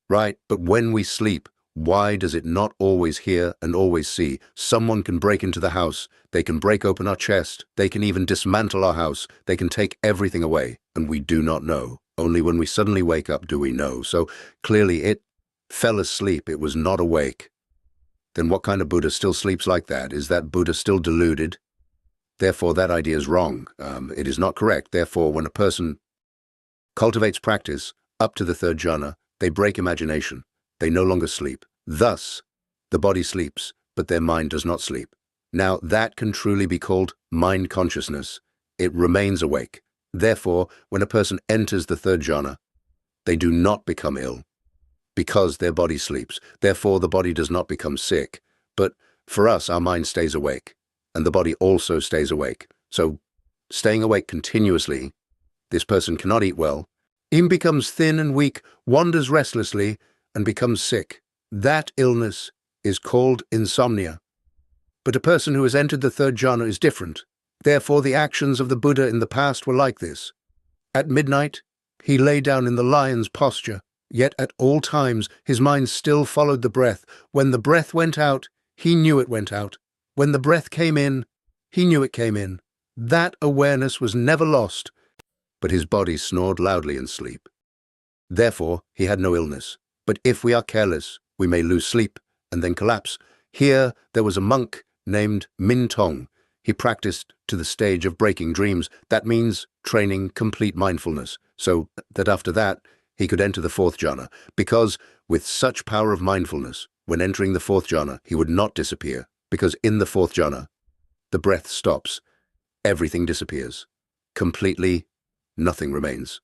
Right? But when we sleep, why does it not always hear and always see? Someone can break into the house, they can break open our chest, they can even dismantle our house, they can take everything away, and we do not know. Only when we suddenly wake up do we know. So clearly it fell asleep, it was not awake. Then what kind of Buddha still sleeps like that? Is that Buddha still deluded? Therefore that idea is wrong. It is not correct. Therefore, when a person cultivates practice up to the third jhana, they break imagination. They no longer sleep. Thus, the body sleeps, but their mind does not sleep. Now, that can truly be called mind consciousness. It remains awake. Therefore, when a person enters the third jhana, they do not become ill, because their body sleeps. Therefore, the body does not become sick. But for us, our mind stays awake, and the body also stays awake. So, staying awake continuously, this person cannot eat well, even becomes thin and weak, wanders restlessly, and becomes sick. That illness is called insomnia. But a person who has entered the third jhana is different. Therefore, the actions of the Buddha in the past were like this. At midnight, he lay down in the lion's posture, yet at all times his mind still followed the breath. When the breath went out, he knew it went out. When the breath came in, he knew it came in. That awareness was never lost, but his body snored loudly in sleep. Therefore, he had no illness. But if we are careless, we may lose sleep and then collapse. Here, there was a monk named Min Tong. He practiced to the stage of breaking dreams. That means training complete mindfulness, so that after that, he could enter the fourth jhana. Because with such power of mindfulness, when entering the fourth jhana, he would not disappear. Because in the fourth jhana, the breath stops. Everything disappears. Completely, nothing remains.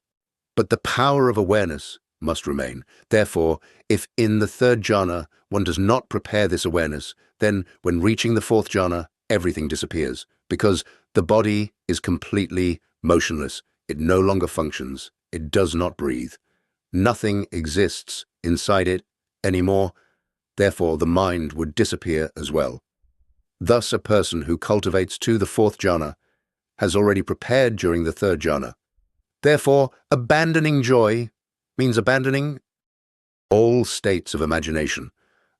But the power of awareness must remain. Therefore, if in the third jhana one does not prepare this awareness, then when reaching the fourth jhana, everything disappears, because the body is completely motionless. It no longer functions. It does not breathe. Nothing exists inside it anymore. Therefore, the mind would disappear as well. Thus, a person who cultivates to the fourth jhana has already prepared during the third jhana. Therefore, abandoning joy means abandoning all states of imagination.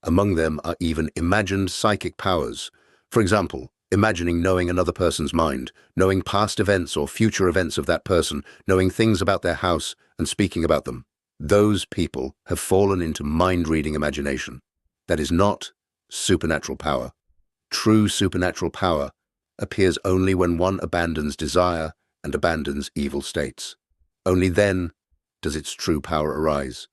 Among them are even imagined psychic powers. For example, imagining knowing another person's mind, knowing past events or future events of that person, knowing things about their house and speaking about them. Those people have fallen into mind-reading imagination. That is not supernatural power. True supernatural power appears only when one abandons desire and abandons evil states. Only then does its true power arise.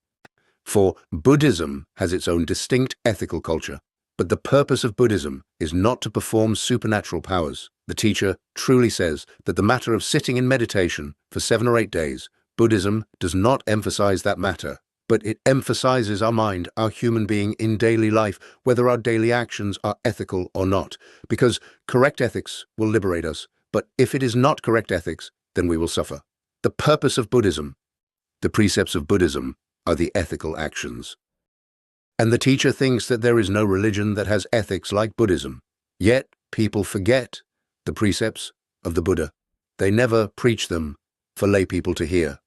For Buddhism has its own distinct ethical culture, but the purpose of Buddhism is not to perform supernatural powers. The teacher truly says that the matter of sitting in meditation for 7 or 8 days, Buddhism does not emphasize that matter, but it emphasizes our mind, our human being in daily life, whether our daily actions are ethical or not, because correct ethics will liberate us, but if it is not correct ethics, then we will suffer. The purpose of Buddhism, the precepts of Buddhism, are the ethical actions. And the teacher thinks that there is no religion that has ethics like Buddhism. Yet people forget the precepts of the Buddha. They never preach them for lay people to hear.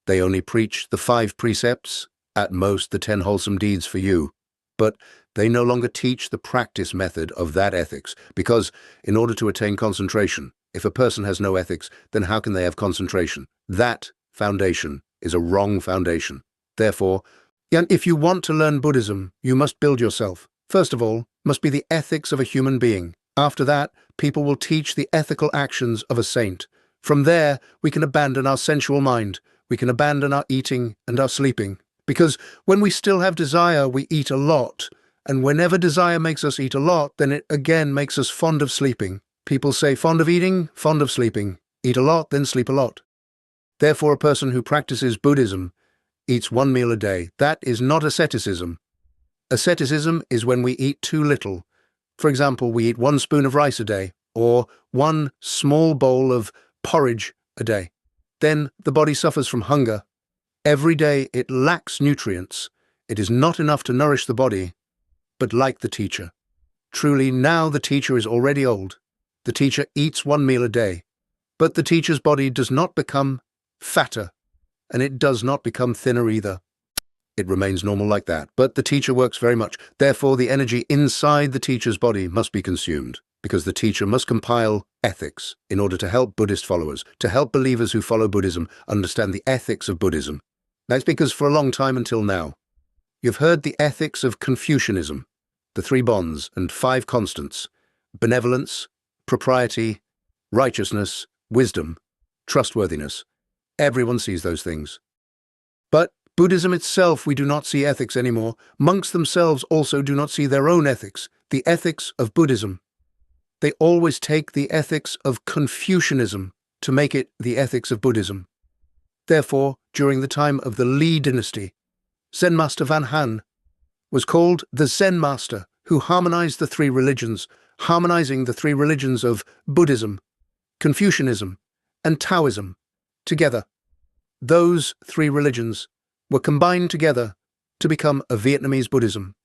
They only preach the 5 precepts, at most the 10 wholesome deeds for you. But they no longer teach the practice method of that ethics, because in order to attain concentration, if a person has no ethics, then how can they have concentration? That foundation is a wrong foundation. Therefore, if you want to learn Buddhism, you must build yourself. First of all, must be the ethics of a human being. After that, people will teach the ethical actions of a saint. From there, we can abandon our sensual mind. We can abandon our eating and our sleeping. Because when we still have desire, we eat a lot. And whenever desire makes us eat a lot, then it again makes us fond of sleeping. People say fond of eating, fond of sleeping. Eat a lot, then sleep a lot. Therefore, a person who practices Buddhism eats 1 meal a day. That is not asceticism. Asceticism is when we eat too little. For example, we eat 1 spoon of rice a day, or one small bowl of porridge a day. Then the body suffers from hunger. Every day it lacks nutrients. It is not enough to nourish the body, but like the teacher. Truly, now the teacher is already old. The teacher eats one meal a day, but the teacher's body does not become fatter, and it does not become thinner either. It remains normal like that, but the teacher works very much. Therefore, the energy inside the teacher's body must be consumed, because the teacher must compile ethics in order to help Buddhist followers, to help believers who follow Buddhism understand the ethics of Buddhism. That's because for a long time until now, you've heard the ethics of Confucianism, the 3 bonds and 5 constants: benevolence, propriety, righteousness, wisdom, trustworthiness. Everyone sees those things. But Buddhism itself, we do not see ethics anymore. Monks themselves also do not see their own ethics, the ethics of Buddhism. They always take the ethics of Confucianism to make it the ethics of Buddhism. Therefore, during the time of the Li dynasty, Zen Master Van Han was called the Zen Master, who harmonized the 3 religions, harmonizing the 3 religions of Buddhism, Confucianism, and Taoism together. Those 3 religions were combined together to become a Vietnamese Buddhism.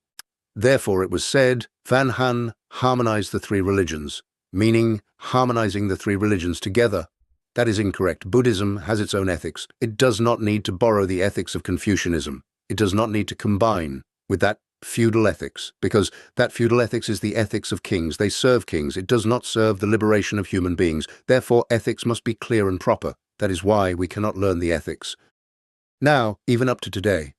Therefore, it was said Van Han harmonized the 3 religions, meaning harmonizing the 3 religions together. That is incorrect. Buddhism has its own ethics. It does not need to borrow the ethics of Confucianism. It does not need to combine with that feudal ethics, because that feudal ethics is the ethics of kings. They serve kings. It does not serve the liberation of human beings. Therefore, ethics must be clear and proper. That is why we cannot learn the ethics. Now, even up to today,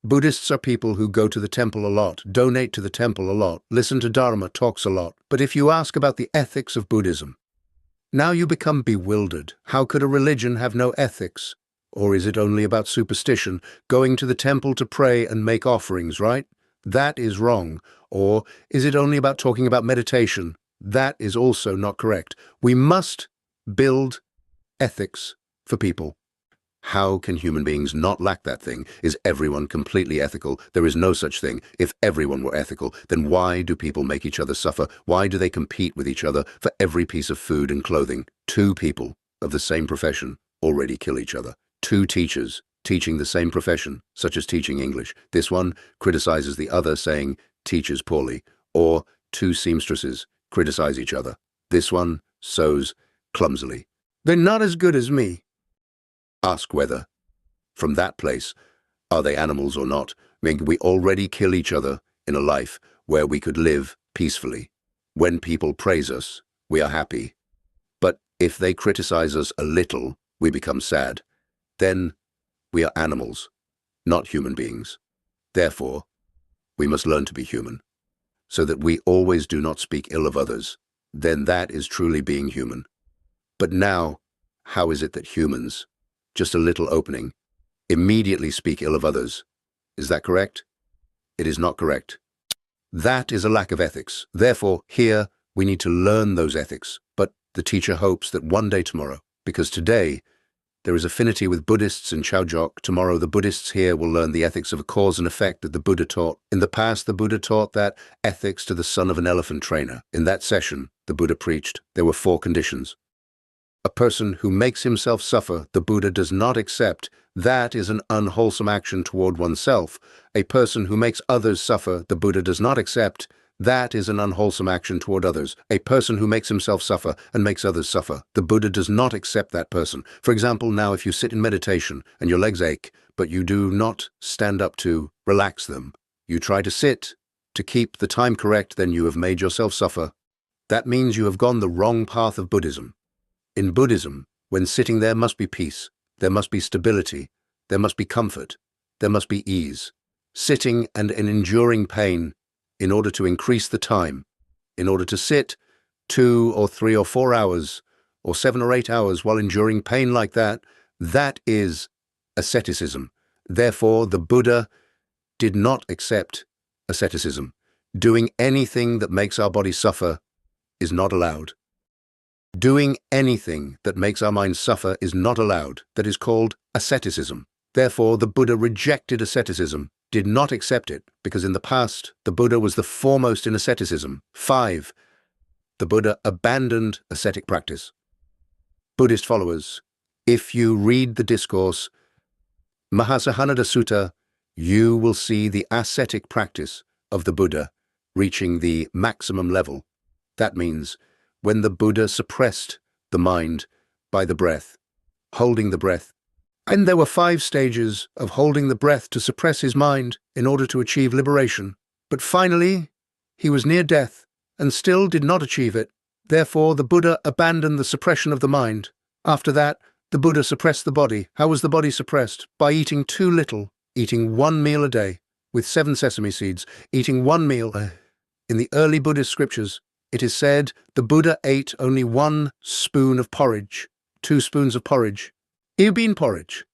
Buddhists are people who go to the temple a lot, donate to the temple a lot, listen to Dharma talks a lot. But if you ask about the ethics of Buddhism, now you become bewildered. How could a religion have no ethics? Or is it only about superstition, going to the temple to pray and make offerings, right? That is wrong. Or is it only about talking about meditation? That is also not correct. We must build ethics for people. How can human beings not lack that thing? Is everyone completely ethical? There is no such thing. If everyone were ethical, then why do people make each other suffer? Why do they compete with each other for every piece of food and clothing? 2 people of the same profession already kill each other. 2 teachers teaching the same profession, such as teaching English. This one criticizes the other, saying, teaches poorly. Or 2 seamstresses criticize each other. This one sews clumsily. They're not as good as me. Ask whether, from that place, are they animals or not? We already kill each other in a life where we could live peacefully. When people praise us, we are happy. But if they criticize us a little, we become sad. Then we are animals, not human beings. Therefore, we must learn to be human, so that we always do not speak ill of others. Then that is truly being human. But now, how is it that humans, just a little opening, immediately speak ill of others? Is that correct? It is not correct. That is a lack of ethics. Therefore, here, we need to learn those ethics. But the teacher hopes that one day tomorrow, because today, there is affinity with Buddhists in Chaojok. Tomorrow, the Buddhists here will learn the ethics of a cause and effect that the Buddha taught. In the past, the Buddha taught that ethics to the son of an elephant trainer. In that session, the Buddha preached, there were 4 conditions. A person who makes himself suffer, the Buddha does not accept. That is an unwholesome action toward oneself. A person who makes others suffer, the Buddha does not accept. That is an unwholesome action toward others. A person who makes himself suffer and makes others suffer, the Buddha does not accept that person. For example, now if you sit in meditation and your legs ache, but you do not stand up to relax them, you try to sit to keep the time correct, then you have made yourself suffer. That means you have gone the wrong path of Buddhism. In Buddhism, when sitting there must be peace, there must be stability, there must be comfort, there must be ease. Sitting and in enduring pain in order to increase the time, in order to sit 2 or 3 or 4 hours or 7 or 8 hours while enduring pain like that, that is asceticism. Therefore, the Buddha did not accept asceticism. Doing anything that makes our body suffer is not allowed. Doing anything that makes our mind suffer is not allowed. That is called asceticism. Therefore, the Buddha rejected asceticism, did not accept it, because in the past, the Buddha was the foremost in asceticism. 5. the Buddha abandoned ascetic practice. Buddhist followers, if you read the discourse Mahasahanada Sutta, you will see the ascetic practice of the Buddha reaching the maximum level. That means when the Buddha suppressed the mind by the breath, holding the breath. And there were 5 stages of holding the breath to suppress his mind in order to achieve liberation. But finally, he was near death and still did not achieve it. Therefore, the Buddha abandoned the suppression of the mind. After that, the Buddha suppressed the body. How was the body suppressed? By eating too little, eating 1 meal a day, with 7 sesame seeds, eating 1 meal. In the early Buddhist scriptures, it is said the Buddha ate only 1 spoon of porridge, 2 spoons of porridge, bean porridge.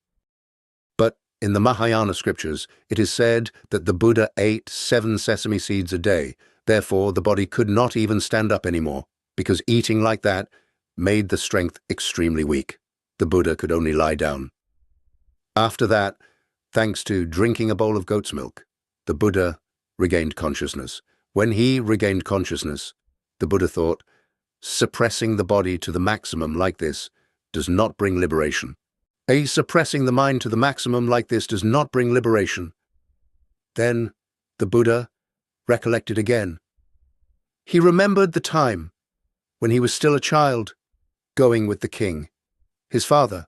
But in the Mahayana scriptures, it is said that the Buddha ate 7 sesame seeds a day. Therefore, the body could not even stand up anymore, because eating like that made the strength extremely weak. The Buddha could only lie down. After that, thanks to drinking a bowl of goat's milk, the Buddha regained consciousness. When he regained consciousness, the Buddha thought, suppressing the body to the maximum like this does not bring liberation. Suppressing the mind to the maximum like this does not bring liberation. Then the Buddha recollected again. He remembered the time when he was still a child, going with the king, his father.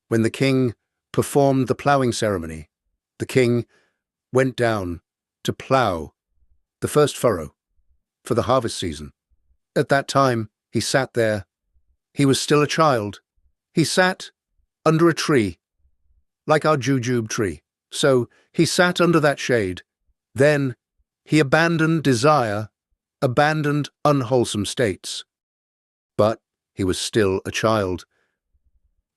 When the king performed the ploughing ceremony, the king went down to plough the first furrow for the harvest season. At that time, he sat there. He was still a child. He sat under a tree, like our jujube tree. So he sat under that shade. Then he abandoned desire, abandoned unwholesome states. But he was still a child.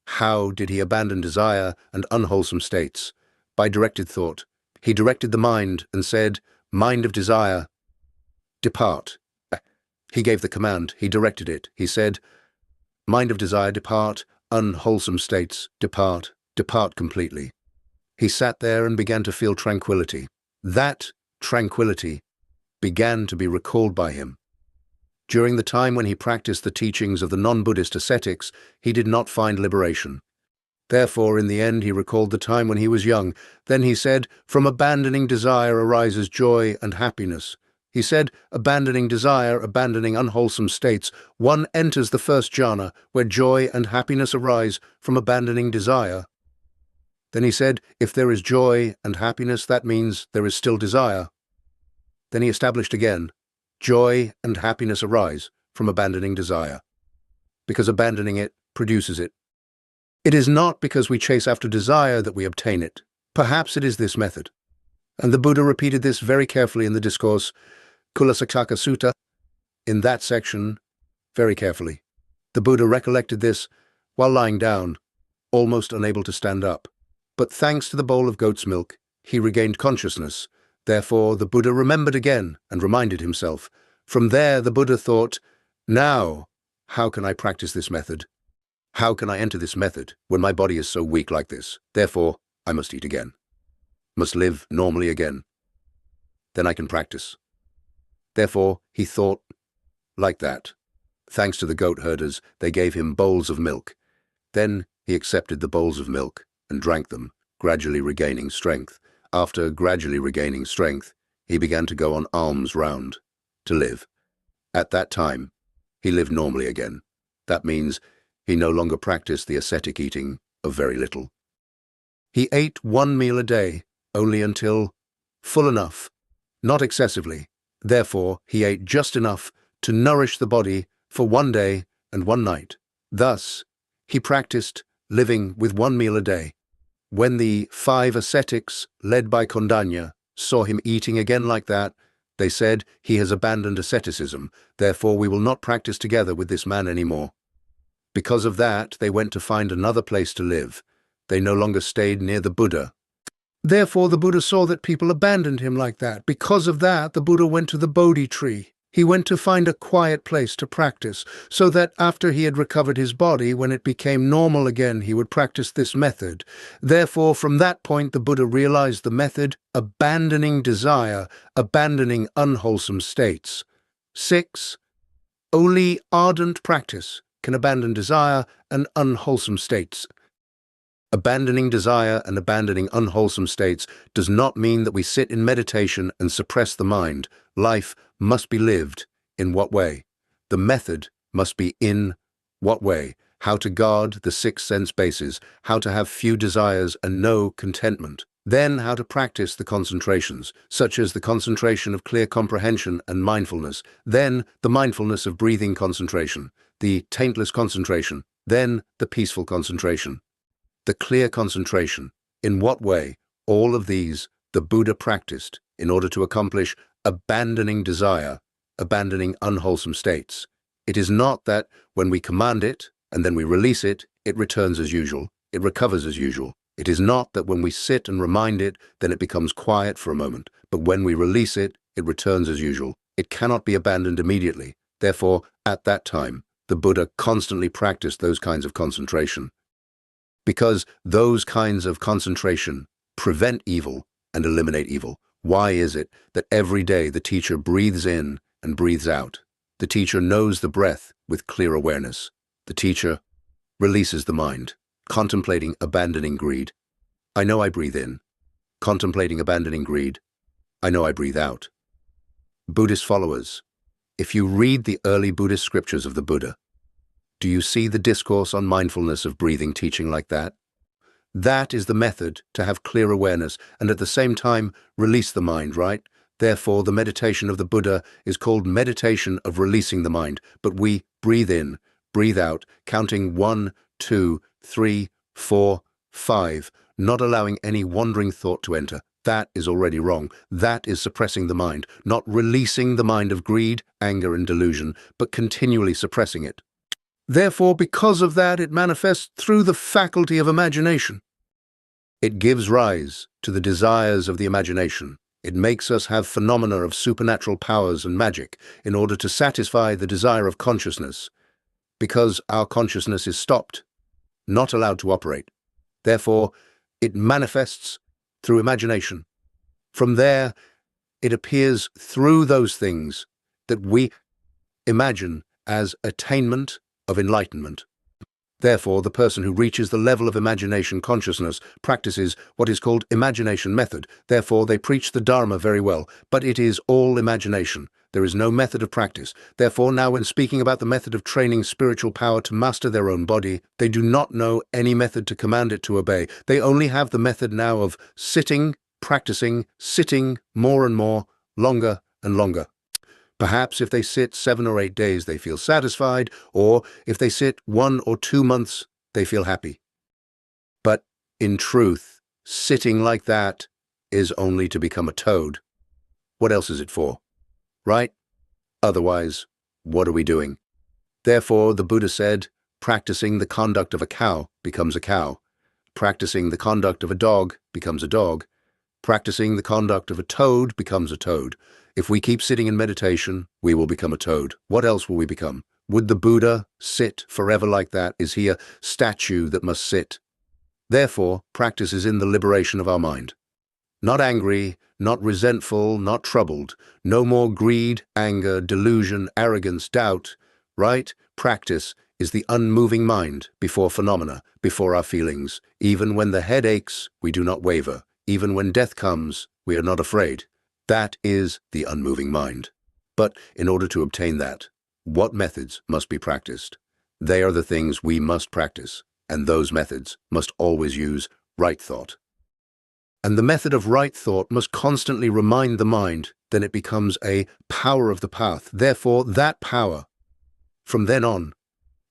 How did he abandon desire and unwholesome states? By directed thought. He directed the mind and said, "Mind of desire, depart." He gave the command. He directed it. He said, "Mind of desire, depart. Unwholesome states, depart. Depart completely." He sat there and began to feel tranquility. That tranquility began to be recalled by him. During the time when he practiced the teachings of the non-Buddhist ascetics, he did not find liberation. Therefore, in the end, he recalled the time when he was young. Then he said, "From abandoning desire arises joy and happiness." He said, abandoning desire, abandoning unwholesome states, one enters the first jhana, where joy and happiness arise from abandoning desire. Then he said, if there is joy and happiness, that means there is still desire. Then he established again, joy and happiness arise from abandoning desire, because abandoning it produces it. It is not because we chase after desire that we obtain it. Perhaps it is this method. And the Buddha repeated this very carefully in the discourse Kulasataka Sutta. In that section, very carefully, the Buddha recollected this while lying down, almost unable to stand up. But thanks to the bowl of goat's milk, he regained consciousness. Therefore, the Buddha remembered again and reminded himself. From there, the Buddha thought, now, how can I practice this method? How can I enter this method when my body is so weak like this? Therefore, I must eat again, must live normally again. Then I can practice. Therefore, he thought like that. Thanks to the goat herders, they gave him bowls of milk. Then he accepted the bowls of milk and drank them, gradually regaining strength. After gradually regaining strength, he began to go on alms round to live. At that time, he lived normally again. That means he no longer practiced the ascetic eating of very little. He ate 1 meal a day, only until full enough, not excessively. Therefore, he ate just enough to nourish the body for 1 day and 1 night. Thus, he practiced living with 1 meal a day. When the 5 ascetics, led by Kondanya, saw him eating again like that, they said, he has abandoned asceticism, therefore we will not practice together with this man anymore. Because of that, they went to find another place to live. They no longer stayed near the Buddha. Therefore, the Buddha saw that people abandoned him like that. Because of that, the Buddha went to the Bodhi tree. He went to find a quiet place to practice, so that after he had recovered his body, when it became normal again, he would practice this method. Therefore, from that point, the Buddha realized the method, abandoning desire, abandoning unwholesome states. 6. Only ardent practice can abandon desire and unwholesome states. Abandoning desire and abandoning unwholesome states does not mean that we sit in meditation and suppress the mind. Life must be lived. In what way? The method must be in what way? How to guard the 6 sense bases, how to have few desires and no contentment. Then how to practice the concentrations, such as the concentration of clear comprehension and mindfulness. Then the mindfulness of breathing concentration, the taintless concentration. Then the peaceful concentration. The clear concentration. In what way? All of these the Buddha practiced in order to accomplish abandoning desire, abandoning unwholesome states. It is not that when we command it and then we release it, it returns as usual, it recovers as usual. It is not that when we sit and remind it, then it becomes quiet for a moment, but when we release it, it returns as usual. It cannot be abandoned immediately. Therefore, at that time, the Buddha constantly practiced those kinds of concentration, because those kinds of concentration prevent evil and eliminate evil. Why is it that every day the teacher breathes in and breathes out? The teacher knows the breath with clear awareness. The teacher releases the mind, contemplating abandoning greed. I know I breathe in. Contemplating abandoning greed. I know I breathe out. Buddhist followers, if you read the early Buddhist scriptures of the Buddha, do you see the discourse on mindfulness of breathing teaching like that? That is the method to have clear awareness and at the same time release the mind, right? Therefore, the meditation of the Buddha is called meditation of releasing the mind, but we breathe in, breathe out, counting 1, 2, 3, 4, 5, not allowing any wandering thought to enter. That is already wrong. That is suppressing the mind, not releasing the mind of greed, anger, and delusion, but continually suppressing it. Therefore, because of that, it manifests through the faculty of imagination. It gives rise to the desires of the imagination. It makes us have phenomena of supernatural powers and magic in order to satisfy the desire of consciousness, because our consciousness is stopped, not allowed to operate. Therefore, it manifests through imagination. From there, it appears through those things that we imagine as attainment of enlightenment. Therefore, the person who reaches the level of imagination consciousness practices what is called imagination method. Therefore, they preach the Dharma very well, but it is all imagination. There is no method of practice. Therefore, now when speaking about the method of training spiritual power to master their own body, they do not know any method to command it to obey. They only have the method now of sitting, practicing, sitting more and more, longer and longer. Perhaps if they sit 7 or 8 days, they feel satisfied, or if they sit 1 or 2 months, they feel happy. But in truth, sitting like that is only to become a toad. What else is it for? Right? Otherwise, what are we doing? Therefore, the Buddha said, practicing the conduct of a cow becomes a cow. Practicing the conduct of a dog becomes a dog. Practicing the conduct of a toad becomes a toad. If we keep sitting in meditation, we will become a toad. What else will we become? Would the Buddha sit forever like that? Is he a statue that must sit? Therefore, practice is in the liberation of our mind. Not angry, not resentful, not troubled. No more greed, anger, delusion, arrogance, doubt. Right? Practice is the unmoving mind before phenomena, before our feelings. Even when the head aches, we do not waver. Even when death comes, we are not afraid. That is the unmoving mind. But in order to obtain that, what methods must be practiced? They are the things we must practice, and those methods must always use right thought. And the method of right thought must constantly remind the mind, then it becomes a power of the path. Therefore, that power, from then on,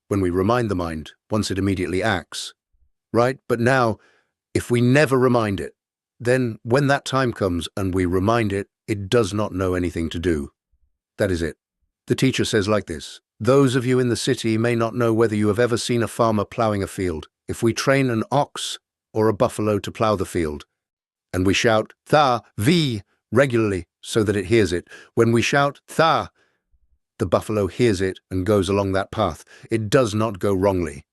when we remind the mind, once it immediately acts, right? But now, if we never remind it, then when that time comes and we remind it, it does not know anything to do. That is it. The teacher says like this, those of you in the city may not know whether you have ever seen a farmer plowing a field. If we train an ox or a buffalo to plow the field, and we shout tha, vi regularly so that it hears it, when we shout tha, the buffalo hears it and goes along that path. It does not go wrongly.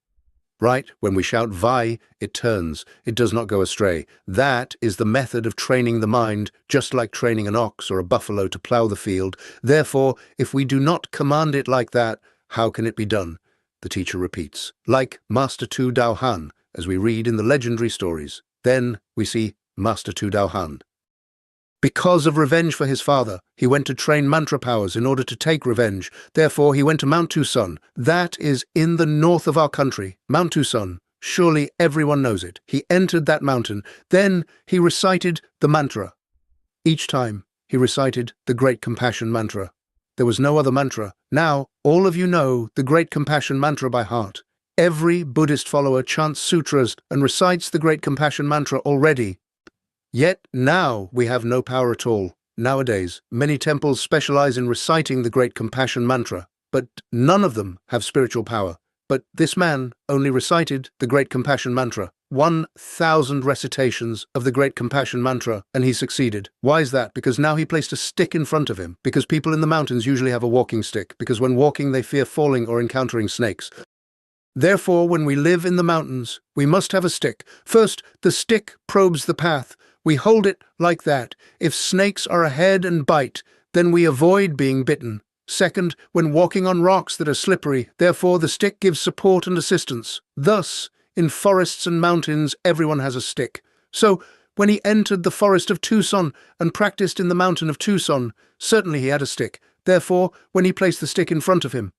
Right? When we shout Vai, it turns. It does not go astray. That is the method of training the mind, just like training an ox or a buffalo to plow the field. Therefore, if we do not command it like that, how can it be done? The teacher repeats. Like Master Tu Dao Han, as we read in the legendary stories. Then we see Master Tu Dao Han. Because of revenge for his father, he went to train mantra powers in order to take revenge. Therefore, he went to Mount Tucson. That is in the north of our country. Mount Tucson. Surely everyone knows it. He entered that mountain. Then he recited the mantra. Each time, he recited the Great Compassion Mantra. There was no other mantra. Now, all of you know the Great Compassion Mantra by heart. Every Buddhist follower chants sutras and recites the Great Compassion Mantra already. Yet now we have no power at all. Nowadays, many temples specialize in reciting the Great Compassion Mantra, but none of them have spiritual power. But this man only recited the Great Compassion Mantra. 1,000 recitations of the Great Compassion Mantra, and he succeeded. Why is that? Because now he placed a stick in front of him. Because people in the mountains usually have a walking stick. Because when walking, they fear falling or encountering snakes. Therefore, when we live in the mountains, we must have a stick. First, the stick probes the path. We hold it like that. If snakes are ahead and bite, then we avoid being bitten. Second, when walking on rocks that are slippery, therefore the stick gives support and assistance. Thus, in forests and mountains, everyone has a stick. So, when he entered the forest of Tucson and practiced in the mountain of Tucson, certainly he had a stick. Therefore, when he placed the stick in front of him,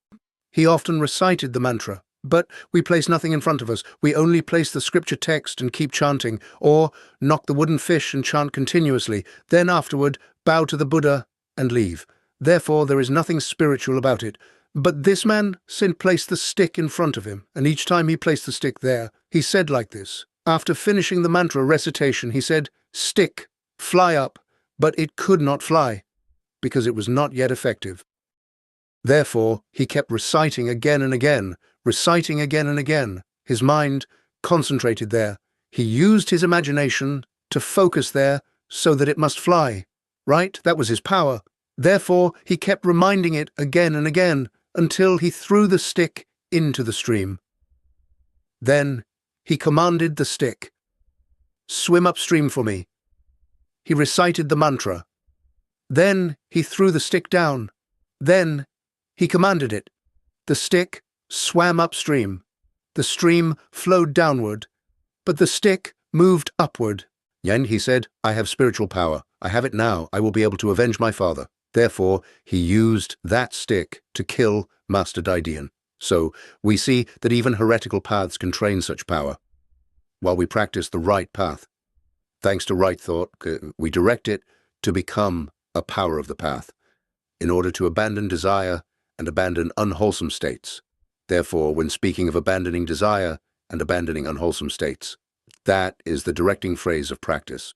he often recited the mantra. But we place nothing in front of us. We only place the scripture text and keep chanting, or knock the wooden fish and chant continuously, then afterward bow to the Buddha and leave. Therefore there is nothing spiritual about it. But this man placed the stick in front of him, and each time he placed the stick there, he said like this. After finishing the mantra recitation, he said, "Stick, fly up," but it could not fly, because it was not yet effective. Therefore, he kept reciting again and again, reciting again and again. His mind concentrated there. He used his imagination to focus there so that it must fly. Right? That was his power. Therefore, he kept reminding it again and again until he threw the stick into the stream. Then he commanded the stick, "Swim upstream for me." He recited the mantra. Then he threw the stick down. Then he commanded it. The stick swam upstream. The stream flowed downward, but the stick moved upward. Then he said, "I have spiritual power. I have it now. I will be able to avenge my father." Therefore, he used that stick to kill Master Daidian. So, we see that even heretical paths can train such power, while we practice the right path. Thanks to right thought, we direct it to become a power of the path, in order to abandon desire and abandon unwholesome states. Therefore, when speaking of abandoning desire and abandoning unwholesome states, that is the directing phrase of practice.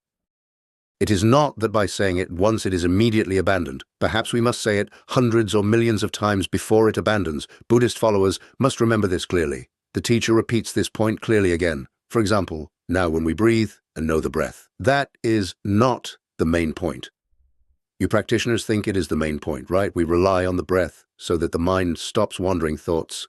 It is not that by saying it once it is immediately abandoned. Perhaps we must say it hundreds or millions of times before it abandons. Buddhist followers must remember this clearly. The teacher repeats this point clearly again. For example, now when we breathe and know the breath. That is not the main point. You practitioners think it is the main point, right? We rely on the breath so that the mind stops wandering thoughts.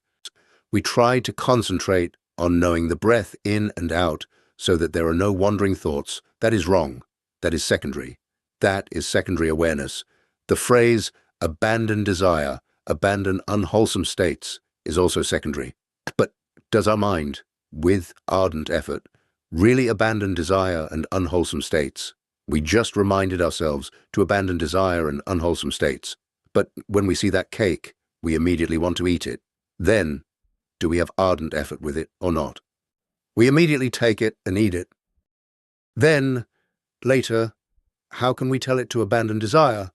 We try to concentrate on knowing the breath in and out so that there are no wandering thoughts. That is wrong. That is secondary. That is secondary awareness. The phrase, abandon desire, abandon unwholesome states, is also secondary. But does our mind, with ardent effort, really abandon desire and unwholesome states? We just reminded ourselves to abandon desire and unwholesome states. But when we see that cake, we immediately want to eat it. Then, do we have ardent effort with it or not? We immediately take it and eat it. Then, later, how can we tell it to abandon desire?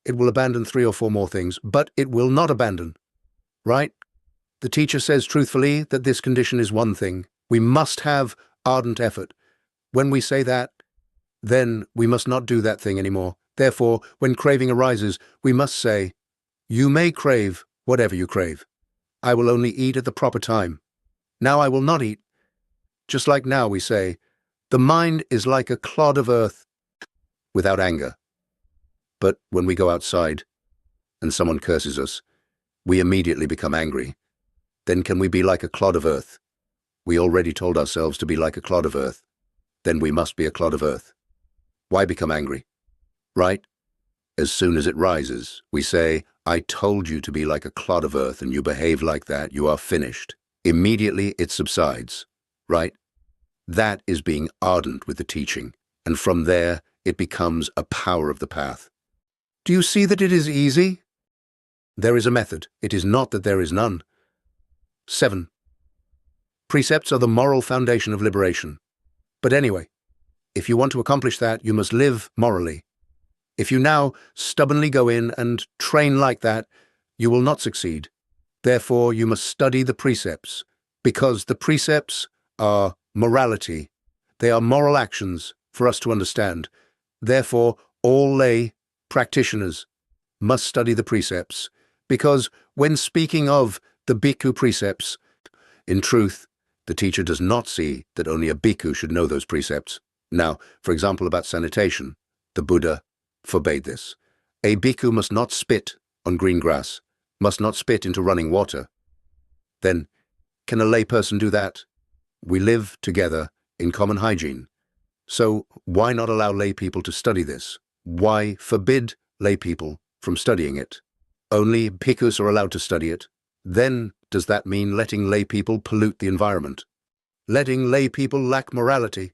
It will abandon 3 or 4 more things, but it will not abandon. Right? The teacher says truthfully that this condition is one thing. We must have ardent effort. When we say that, then we must not do that thing anymore. Therefore, when craving arises, we must say, "You may crave whatever you crave. I will only eat at the proper time. Now I will not eat." Just like now we say, the mind is like a clod of earth without anger. But when we go outside and someone curses us, we immediately become angry. Then can we be like a clod of earth We already told ourselves to be like a clod of earth. Then we must be a clod of earth. Why become angry? Right? As soon as it rises, we say, I told you to be like a clod of earth and you behave like that, you are finished. Immediately it subsides. Right? That is being ardent with the teaching, and from there it becomes a power of the path. Do you see that it is easy? There is a method. It is not that there is none. 7. Precepts are the moral foundation of liberation. But anyway, if you want to accomplish that, you must live morally. If you now stubbornly go in and train like that, you will not succeed. Therefore, you must study the precepts, because the precepts are morality. They are moral actions for us to understand. Therefore, all lay practitioners must study the precepts, because when speaking of the bhikkhu precepts, in truth, the teacher does not see that only a bhikkhu should know those precepts. Now, for example, about sanitation, the Buddha forbade this. A bhikkhu must not spit on green grass, must not spit into running water. Then, can a lay person do that? We live together in common hygiene. So why not allow lay people to study this? Why forbid lay people from studying it? Only bhikkhus are allowed to study it. Then does that mean letting lay people pollute the environment? Letting lay people lack morality?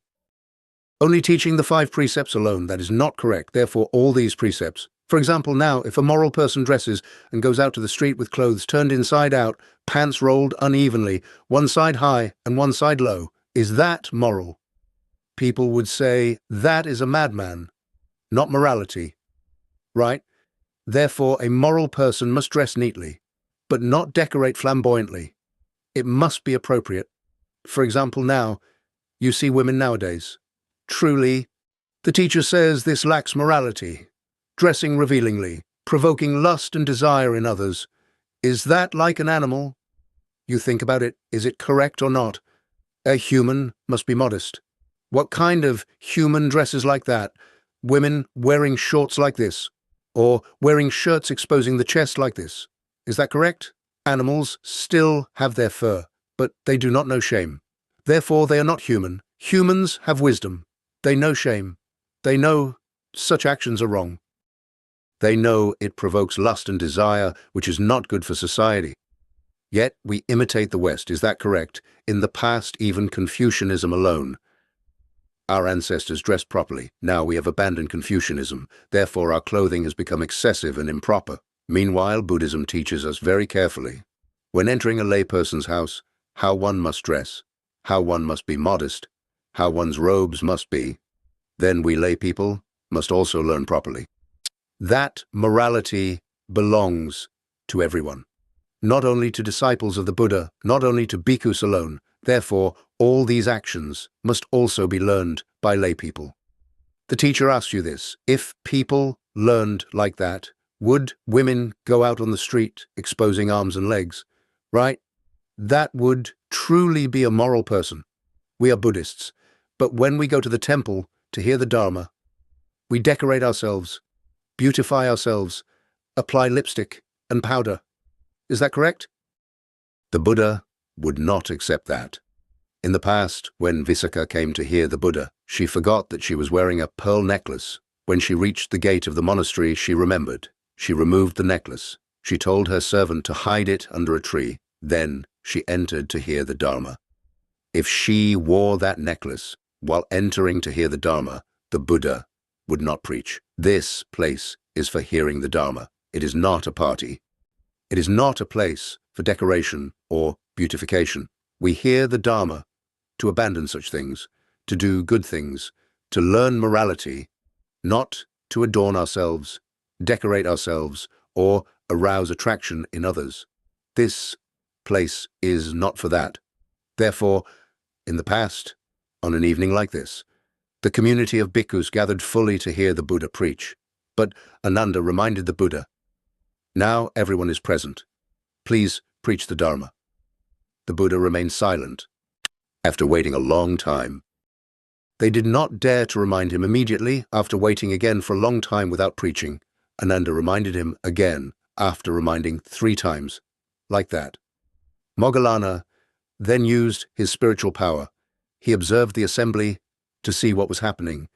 Only teaching the 5 precepts alone, that is not correct. Therefore, all these precepts. For example, now, if a moral person dresses and goes out to the street with clothes turned inside out, pants rolled unevenly, one side high and one side low, is that moral? People would say, that is a madman, not morality. Right? Therefore, a moral person must dress neatly, but not decorate flamboyantly. It must be appropriate. For example, now, you see women nowadays. Truly, the teacher says this lacks morality, dressing revealingly, provoking lust and desire in others. Is that like an animal? You think about it, is it correct or not? A human must be modest. What kind of human dresses like that? Women wearing shorts like this, or wearing shirts exposing the chest like this. Is that correct? Animals still have their fur, but they do not know shame. Therefore, they are not human. Humans have wisdom. They know shame. They know such actions are wrong. They know it provokes lust and desire, which is not good for society. Yet we imitate the West, is that correct? In the past, even Confucianism alone. Our ancestors dressed properly. Now we have abandoned Confucianism. Therefore, our clothing has become excessive and improper. Meanwhile, Buddhism teaches us very carefully, when entering a layperson's house, how one must dress, how one must be modest, how one's robes must be. Then we lay people must also learn properly. That morality belongs to everyone, not only to disciples of the Buddha, not only to bhikkhus alone. Therefore, all these actions must also be learned by lay people. The teacher asks you this: if people learned like that, would women go out on the street exposing arms and legs? Right? That would truly be a moral person. We are Buddhists, but when we go to the temple to hear the Dharma, we decorate ourselves, beautify ourselves, apply lipstick and powder. Is that correct? The Buddha would not accept that. In the past, when Visakha came to hear the Buddha, she forgot that she was wearing a pearl necklace. When she reached the gate of the monastery, she remembered. She removed the necklace. She told her servant to hide it under a tree. Then she entered to hear the Dharma. If she wore that necklace while entering to hear the Dharma, the Buddha would not preach. This place is for hearing the Dharma. It is not a party. It is not a place for decoration or beautification. We hear the Dharma to abandon such things, to do good things, to learn morality, not to adorn ourselves, decorate ourselves, or arouse attraction in others. This place is not for that. Therefore, in the past, on an evening like this, the community of bhikkhus gathered fully to hear the Buddha preach. But Ananda reminded the Buddha, "Now everyone is present. Please preach the Dharma." The Buddha remained silent. After waiting a long time, they did not dare to remind him immediately. After waiting again for a long time without preaching, Ananda reminded him again, after reminding 3 times, like that. Moggallana then used his spiritual power. He observed the assembly to see what was happening.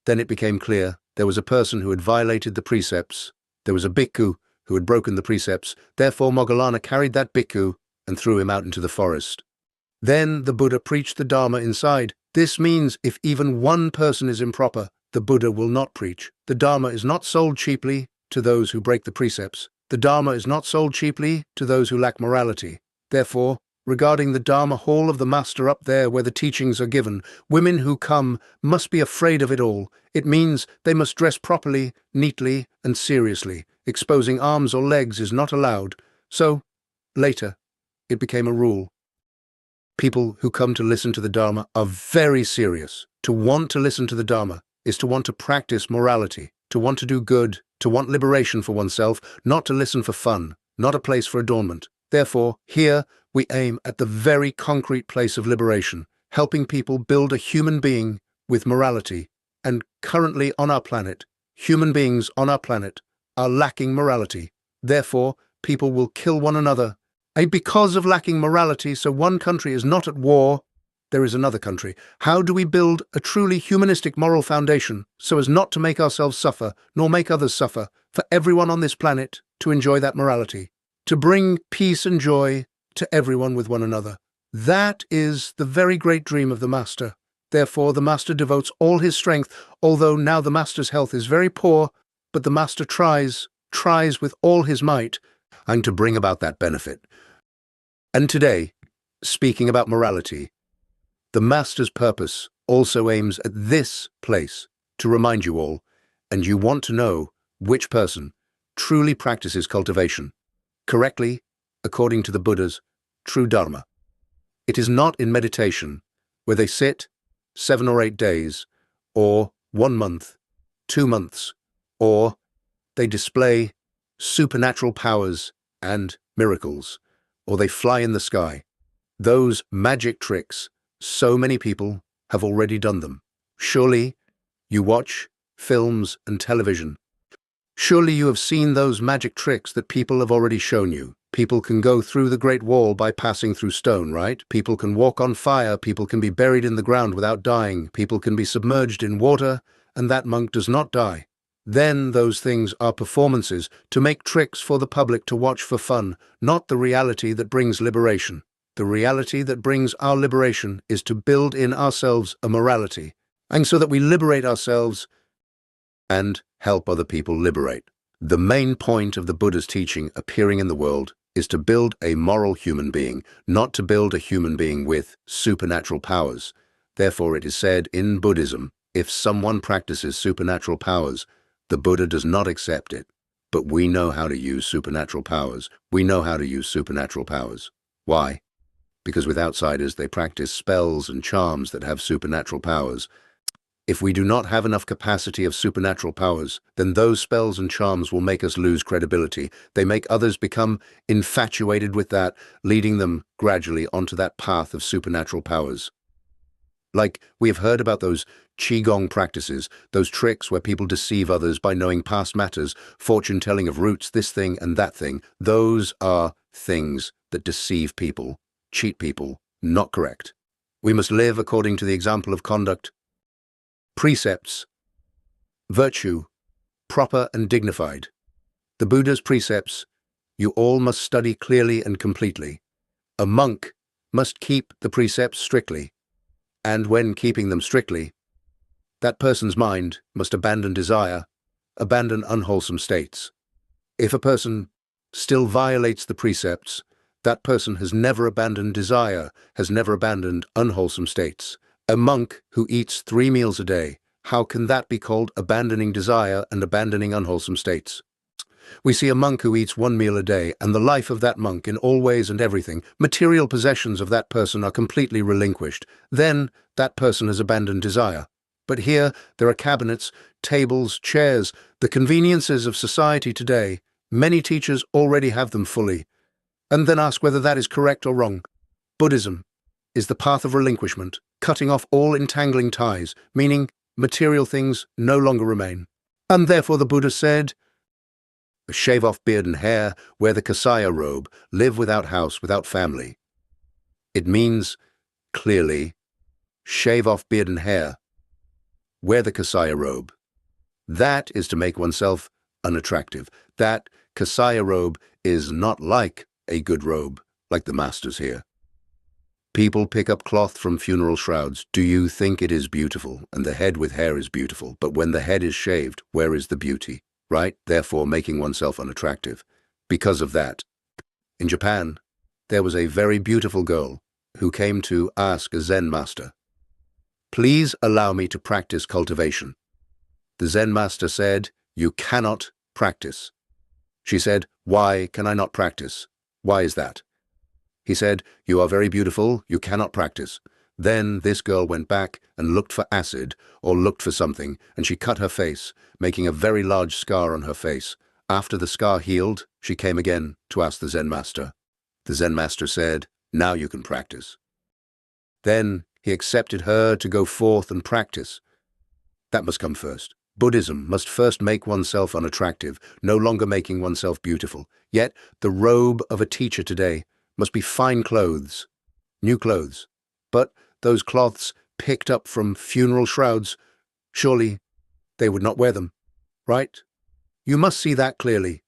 Then it became clear there was a person who had violated the precepts. There was a bhikkhu who had broken the precepts. Therefore Moggallana carried that bhikkhu and threw him out into the forest. Then the Buddha preached the Dharma inside. This means if even one person is improper, the Buddha will not preach. The Dharma is not sold cheaply to those who break the precepts. The Dharma is not sold cheaply to those who lack morality. Therefore, regarding the Dharma hall of the Master up there where the teachings are given, women who come must be afraid of it all. It means they must dress properly, neatly, and seriously. Exposing arms or legs is not allowed. So, later, it became a rule. People who come to listen to the Dharma are very serious. To want to listen to the Dharma is to want to practice morality, to want to do good, to want liberation for oneself, not to listen for fun, not a place for adornment. Therefore, here we aim at the very concrete place of liberation, helping people build a human being with morality. And currently on our planet, human beings on our planet are lacking morality. Therefore, people will kill one another. And because of lacking morality, so one country is not at war, there is another country. How do we build a truly humanistic moral foundation so as not to make ourselves suffer, nor make others suffer, for everyone on this planet to enjoy that morality, to bring peace and joy to everyone with one another? That is the very great dream of the Master. Therefore, the Master devotes all his strength, although now the Master's health is very poor, but the Master tries with all his might, and to bring about that benefit. And today, speaking about morality, the Master's purpose also aims at this place to remind you all, and you want to know which person truly practices cultivation correctly according to the Buddha's true Dharma. It is not in meditation, where they sit 7 or 8 days, or 1 month, 2 months, or they display supernatural powers and miracles, or they fly in the sky. Those magic tricks, so many people have already done them. Surely you watch films and television. Surely you have seen those magic tricks that people have already shown you. People can go through the Great Wall by passing through stone, right? People can walk on fire. People can be buried in the ground without dying. People can be submerged in water, and that monk does not die. Then those things are performances to make tricks for the public to watch for fun, not the reality that brings liberation. The reality that brings our liberation is to build in ourselves a morality, and so that we liberate ourselves and help other people liberate. The main point of the Buddha's teaching appearing in the world is to build a moral human being, not to build a human being with supernatural powers. Therefore, it is said in Buddhism, if someone practices supernatural powers, the Buddha does not accept it. But we know how to use supernatural powers. We know how to use supernatural powers. Why? Because with outsiders they practice spells and charms that have supernatural powers. If we do not have enough capacity of supernatural powers, then those spells and charms will make us lose credibility. They make others become infatuated with that, leading them gradually onto that path of supernatural powers. Like we have heard about those qigong practices, those tricks where people deceive others by knowing past matters, fortune-telling of roots, this thing and that thing. Those are things that deceive people, cheat people, not correct. We must live according to the example of conduct, precepts, virtue, proper and dignified. The Buddha's precepts, you all must study clearly and completely. A monk must keep the precepts strictly, and when keeping them strictly, that person's mind must abandon desire, abandon unwholesome states. If a person still violates the precepts, that person has never abandoned desire, has never abandoned unwholesome states. A monk who eats 3 meals a day, how can that be called abandoning desire and abandoning unwholesome states? We see a monk who eats 1 meal a day, and the life of that monk in all ways and everything, material possessions of that person are completely relinquished. Then that person has abandoned desire. But here there are cabinets, tables, chairs, the conveniences of society today. Many teachers already have them fully, and then ask whether that is correct or wrong. Buddhism is the path of relinquishment, cutting off all entangling ties, meaning material things no longer remain. And therefore the Buddha said, shave off beard and hair, wear the kasaya robe, live without house, without family. It means, clearly, shave off beard and hair, wear the kasaya robe. That is to make oneself unattractive. That kasaya robe is not like a good robe, like the masters here. People pick up cloth from funeral shrouds. Do you think it is beautiful? And the head with hair is beautiful. But when the head is shaved, where is the beauty? Right? Therefore, making oneself unattractive. Because of that, in Japan, there was a very beautiful girl who came to ask a Zen master, "Please allow me to practice cultivation." The Zen master said, "You cannot practice." She said, "Why can I not practice? Why is that?" He said, "You are very beautiful, you cannot practice." Then this girl went back and looked for acid or looked for something, and she cut her face, making a very large scar on her face. After the scar healed, she came again to ask the Zen master. The Zen master said, "Now you can practice." Then he accepted her to go forth and practice. That must come first. Buddhism must first make oneself unattractive, no longer making oneself beautiful. Yet the robe of a teacher today must be fine clothes, new clothes. But those cloths picked up from funeral shrouds, surely they would not wear them, right? You must see that clearly.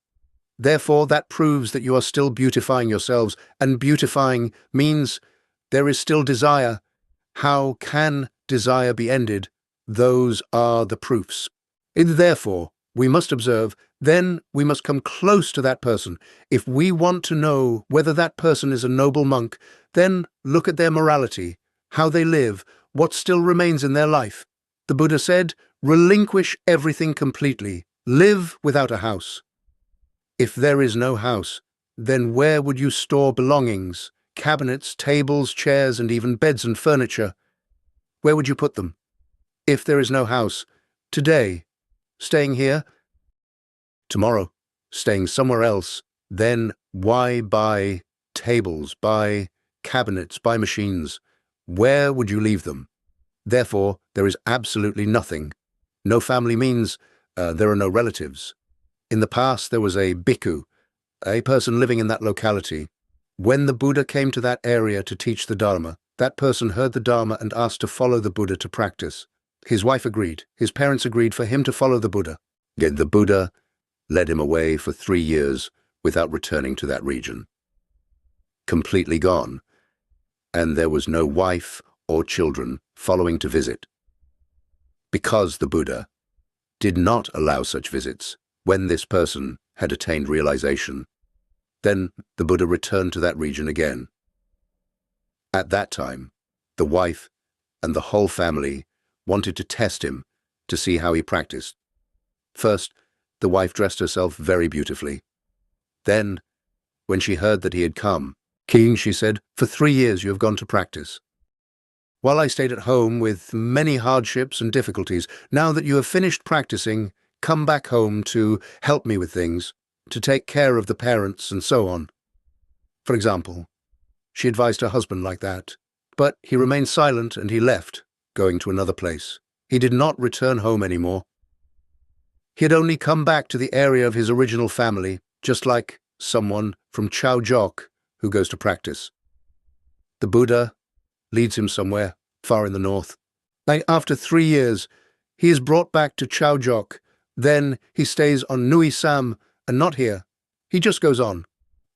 Therefore, that proves that you are still beautifying yourselves, and beautifying means there is still desire. How can desire be ended? Those are the proofs. Therefore, we must observe, then we must come close to that person. If we want to know whether that person is a noble monk, then look at their morality, how they live, what still remains in their life. The Buddha said, "Relinquish everything completely. Live without a house." If there is no house, then where would you store belongings, cabinets, tables, chairs, and even beds and furniture? Where would you put them? If there is no house, today, staying here, tomorrow, staying somewhere else, then why buy tables, buy cabinets, buy machines? Where would you leave them? Therefore, there is absolutely nothing. No family means there are no relatives. In the past, there was a bhikkhu, a person living in that locality. When the Buddha came to that area to teach the Dharma, that person heard the Dharma and asked to follow the Buddha to practice. His wife agreed. His parents agreed for him to follow the Buddha. Yet the Buddha led him away for 3 years without returning to that region. Completely gone. And there was no wife or children following to visit. Because the Buddha did not allow such visits when this person had attained realization, then the Buddha returned to that region again. At that time, the wife and the whole family wanted to test him to see how he practiced. First, the wife dressed herself very beautifully. Then, when she heard that he had come, "King," she said, "for 3 years you have gone to practice. While I stayed at home with many hardships and difficulties, now that you have finished practicing, come back home to help me with things, to take care of the parents and so on." For example, she advised her husband like that, but he remained silent and he left, going to another place. He did not return home anymore. He had only come back to the area of his original family, just like someone from Chao Jok who goes to practice. The Buddha leads him somewhere far in the north. After 3 years, he is brought back to Chao Jok. Then he stays on Nui Sam and not here. He just goes on.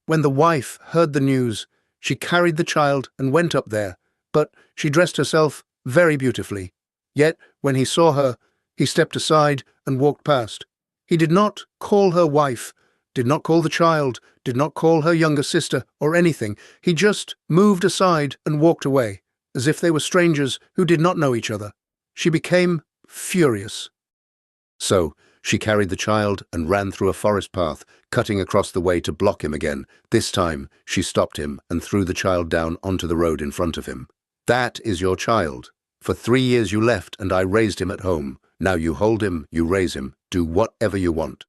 When the wife heard the news, she carried the child and went up there, but she dressed herself very beautifully. Yet, when he saw her, he stepped aside and walked past. He did not call her wife, did not call the child, did not call her younger sister or anything. He just moved aside and walked away, as if they were strangers who did not know each other. She became furious. So, she carried the child and ran through a forest path, cutting across the way to block him again. This time, she stopped him and threw the child down onto the road in front of him. "That is your child. For 3 years you left and I raised him at home. Now you hold him, you raise him, do whatever you want."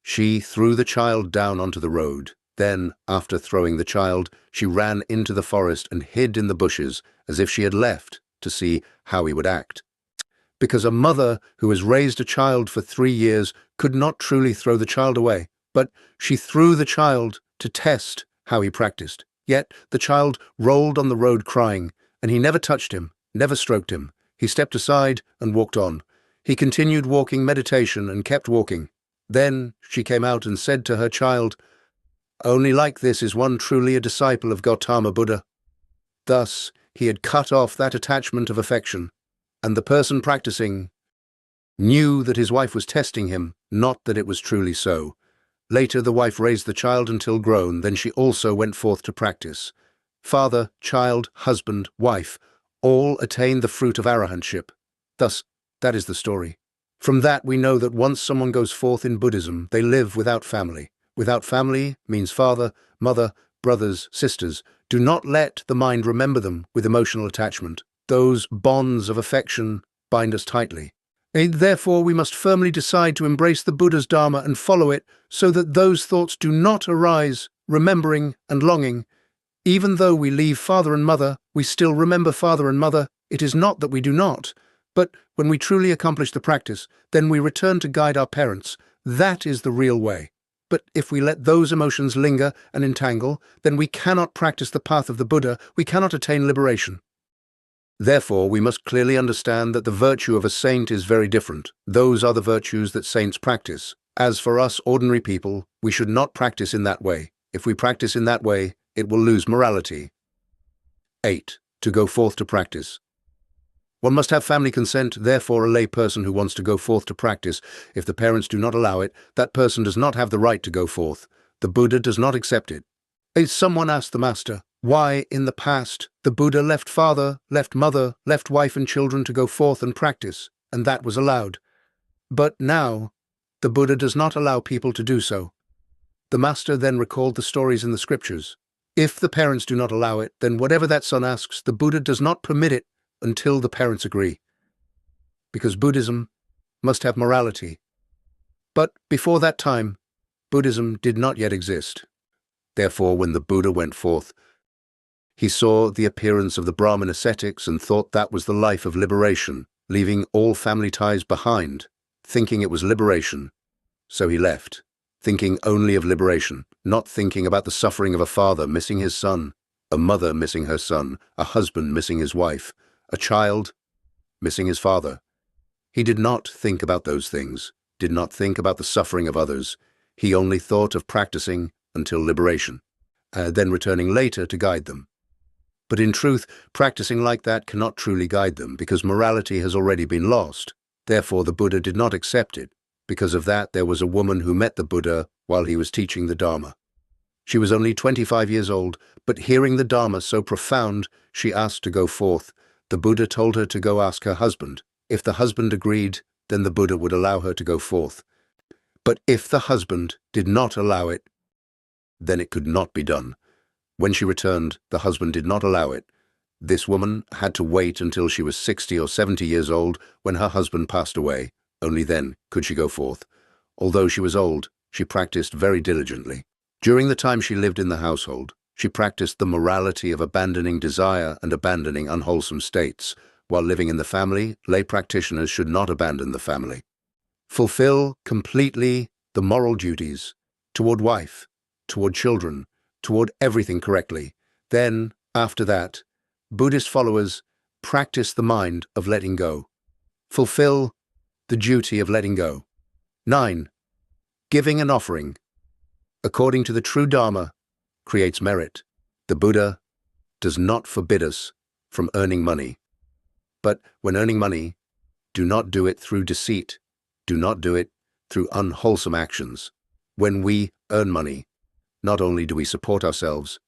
She threw the child down onto the road. Then, after throwing the child, she ran into the forest and hid in the bushes as if she had left to see how he would act. Because a mother who has raised a child for 3 years could not truly throw the child away, but she threw the child to test how he practiced. Yet the child rolled on the road crying, and he never touched him, never stroked him. He stepped aside and walked on. He continued walking meditation and kept walking. Then she came out and said to her child, "Only like this is one truly a disciple of Gautama Buddha." Thus, he had cut off that attachment of affection, and the person practicing knew that his wife was testing him, not that it was truly so. Later, the wife raised the child until grown, then she also went forth to practice. Father, child, husband, wife, all attained the fruit of arahantship. Thus, that is the story. From that we know that once someone goes forth in Buddhism, they live without family. Without family means father, mother, brothers, sisters. Do not let the mind remember them with emotional attachment. Those bonds of affection bind us tightly. Therefore, we must firmly decide to embrace the Buddha's Dharma and follow it so that those thoughts do not arise, remembering and longing. Even though we leave father and mother, we still remember father and mother. It is not that we do not, but when we truly accomplish the practice, then we return to guide our parents. That is the real way. But if we let those emotions linger and entangle, then we cannot practice the path of the Buddha, we cannot attain liberation. Therefore, we must clearly understand that the virtue of a saint is very different. Those are the virtues that saints practice. As for us ordinary people, we should not practice in that way. If we practice in that way, it will lose morality. 8. To go forth to practice. One must have family consent, therefore a lay person who wants to go forth to practice, if the parents do not allow it, that person does not have the right to go forth. The Buddha does not accept it. Someone asked the Master, why, in the past, the Buddha left father, left mother, left wife and children to go forth and practice, and that was allowed. But now, the Buddha does not allow people to do so. The Master then recalled the stories in the scriptures. If the parents do not allow it, then whatever that son asks, the Buddha does not permit it until the parents agree. Because Buddhism must have morality. But before that time, Buddhism did not yet exist. Therefore, when the Buddha went forth, he saw the appearance of the Brahmin ascetics and thought that was the life of liberation, leaving all family ties behind, thinking it was liberation. So he left, thinking only of liberation, not thinking about the suffering of a father missing his son, a mother missing her son, a husband missing his wife, a child missing his father. He did not think about those things, did not think about the suffering of others. He only thought of practicing until liberation, then returning later to guide them. But in truth, practicing like that cannot truly guide them, because morality has already been lost. Therefore, the Buddha did not accept it. Because of that, there was a woman who met the Buddha while he was teaching the Dharma. She was only 25 years old, but hearing the Dharma so profound, she asked to go forth. The Buddha told her to go ask her husband. If the husband agreed, then the Buddha would allow her to go forth. But if the husband did not allow it, then it could not be done. When she returned, the husband did not allow it. This woman had to wait until she was 60 or 70 years old when her husband passed away. Only then could she go forth. Although she was old, she practiced very diligently. During the time she lived in the household, she practiced the morality of abandoning desire and abandoning unwholesome states. While living in the family, lay practitioners should not abandon the family. Fulfill completely the moral duties toward wife, toward children, toward everything correctly. Then, after that, Buddhist followers practice the mind of letting go. Fulfill the duty of letting go. 9. Giving an offering, according to the true Dharma, creates merit. The Buddha does not forbid us from earning money. But when earning money, do not do it through deceit. Do not do it through unwholesome actions. When we earn money, not only do we support ourselves,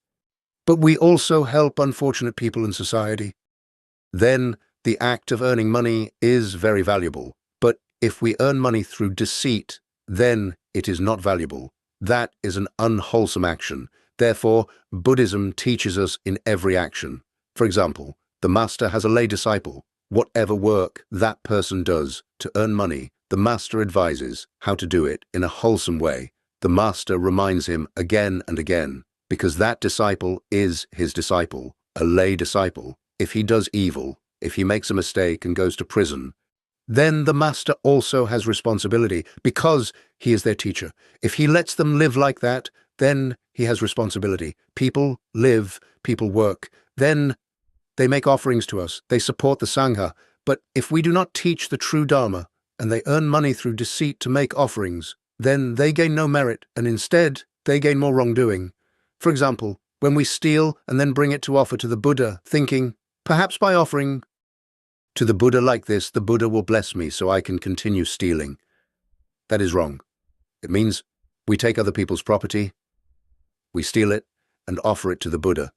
but we also help unfortunate people in society. Then the act of earning money is very valuable. But if we earn money through deceit, then it is not valuable. That is an unwholesome action. Therefore, Buddhism teaches us in every action. For example, the master has a lay disciple. Whatever work that person does to earn money, the master advises how to do it in a wholesome way. The master reminds him again and again, because that disciple is his disciple, a lay disciple. If he does evil, if he makes a mistake and goes to prison, then the master also has responsibility because he is their teacher. If he lets them live like that, then he has responsibility. People live, people work. Then they make offerings to us. They support the Sangha. But if we do not teach the true Dharma, and they earn money through deceit to make offerings, then they gain no merit, and instead they gain more wrongdoing. For example, when we steal and then bring it to offer to the Buddha, thinking, perhaps by offering to the Buddha like this, the Buddha will bless me so I can continue stealing. That is wrong. It means we take other people's property, we steal it, and offer it to the Buddha.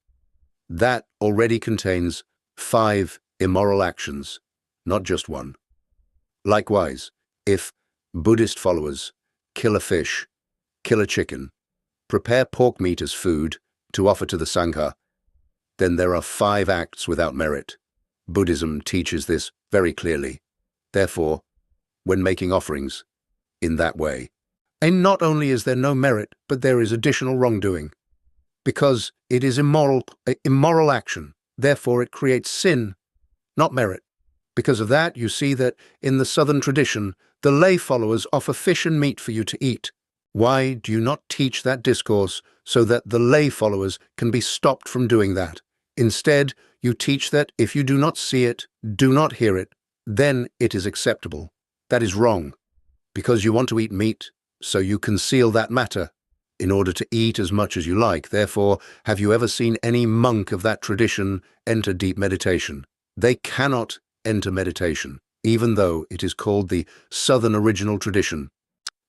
That already contains 5 immoral actions, not just one. Likewise, if Buddhist followers kill a fish, kill a chicken, prepare pork meat as food to offer to the Sangha, then there are 5 acts without merit. Buddhism teaches this very clearly. Therefore, when making offerings in that way, and not only is there no merit, but there is additional wrongdoing. Because it is immoral action, therefore it creates sin, not merit. Because of that, you see that in the southern tradition, the lay followers offer fish and meat for you to eat. Why do you not teach that discourse so that the lay followers can be stopped from doing that? Instead, you teach that if you do not see it, do not hear it, then it is acceptable. That is wrong. Because you want to eat meat, so you conceal that matter in order to eat as much as you like. Therefore, have you ever seen any monk of that tradition enter deep meditation? They cannot enter meditation, even though it is called the Southern Original Tradition.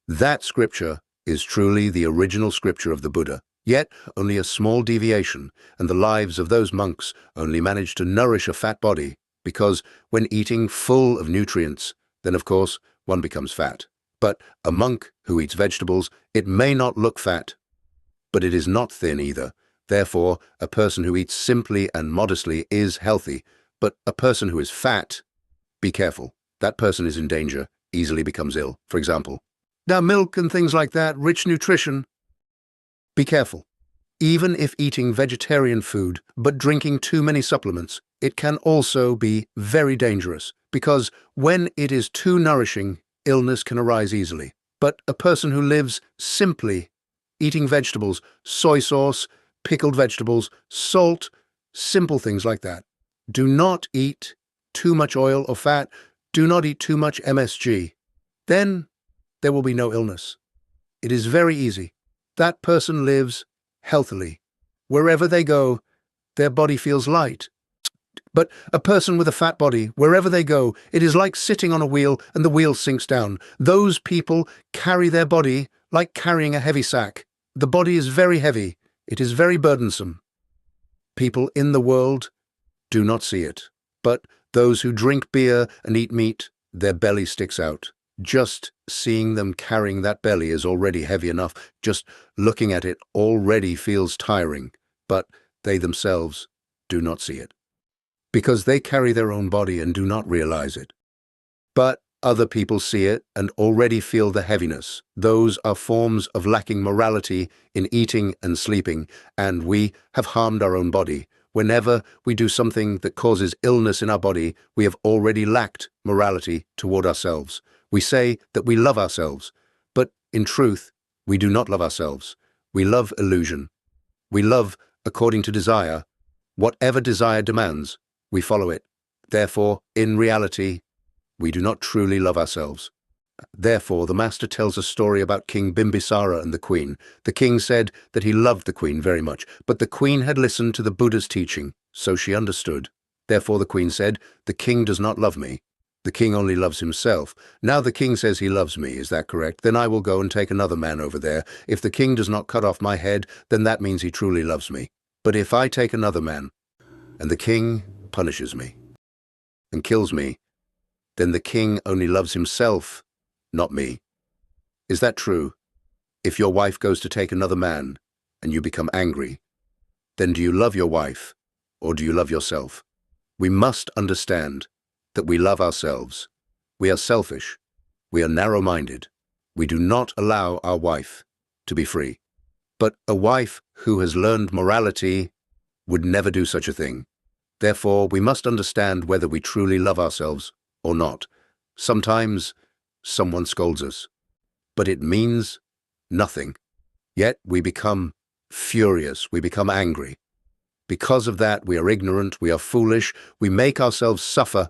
That scripture is truly the original scripture of the Buddha, yet only a small deviation, and the lives of those monks only manage to nourish a fat body, because when eating full of nutrients, then of course one becomes fat. But a monk who eats vegetables, it may not look fat, but it is not thin either. Therefore, a person who eats simply and modestly is healthy, but a person who is fat, be careful. That person is in danger, easily becomes ill, for example. Now, milk and things like that, rich nutrition, be careful. Even if eating vegetarian food, but drinking too many supplements, it can also be very dangerous, because when it is too nourishing, illness can arise easily. But a person who lives simply, eating vegetables, soy sauce, pickled vegetables, salt, simple things like that. Do not eat too much oil or fat. Do not eat too much MSG. Then there will be no illness. It is very easy. That person lives healthily. Wherever they go, their body feels light. But a person with a fat body, wherever they go, it is like sitting on a wheel and the wheel sinks down. Those people carry their body like carrying a heavy sack. The body is very heavy. It is very burdensome. People in the world do not see it. But those who drink beer and eat meat, their belly sticks out. Just seeing them carrying that belly is already heavy enough. Just looking at it already feels tiring. But they themselves do not see it, because they carry their own body and do not realize it. But other people see it and already feel the heaviness. Those are forms of lacking morality in eating and sleeping, and we have harmed our own body. Whenever we do something that causes illness in our body, we have already lacked morality toward ourselves. We say that we love ourselves, but in truth, we do not love ourselves. We love illusion. We love according to desire. Whatever desire demands, we follow it. Therefore, in reality, we do not truly love ourselves. Therefore, the Master tells a story about King Bimbisara and the Queen. The king said that he loved the Queen very much, but the Queen had listened to the Buddha's teaching, so she understood. Therefore, the Queen said, "The king does not love me. The king only loves himself. Now the king says he loves me, is that correct? Then I will go and take another man over there. If the king does not cut off my head, then that means he truly loves me. But if I take another man, and the king punishes me and kills me, then the king only loves himself, not me. Is that true? If your wife goes to take another man and you become angry, then do you love your wife or do you love yourself? We must understand that we love ourselves. We are selfish. We are narrow-minded. We do not allow our wife to be free. But a wife who has learned morality would never do such a thing. Therefore, we must understand whether we truly love ourselves or not. Sometimes someone scolds us, but it means nothing. Yet we become furious, we become angry. Because of that, we are ignorant, we are foolish, we make ourselves suffer,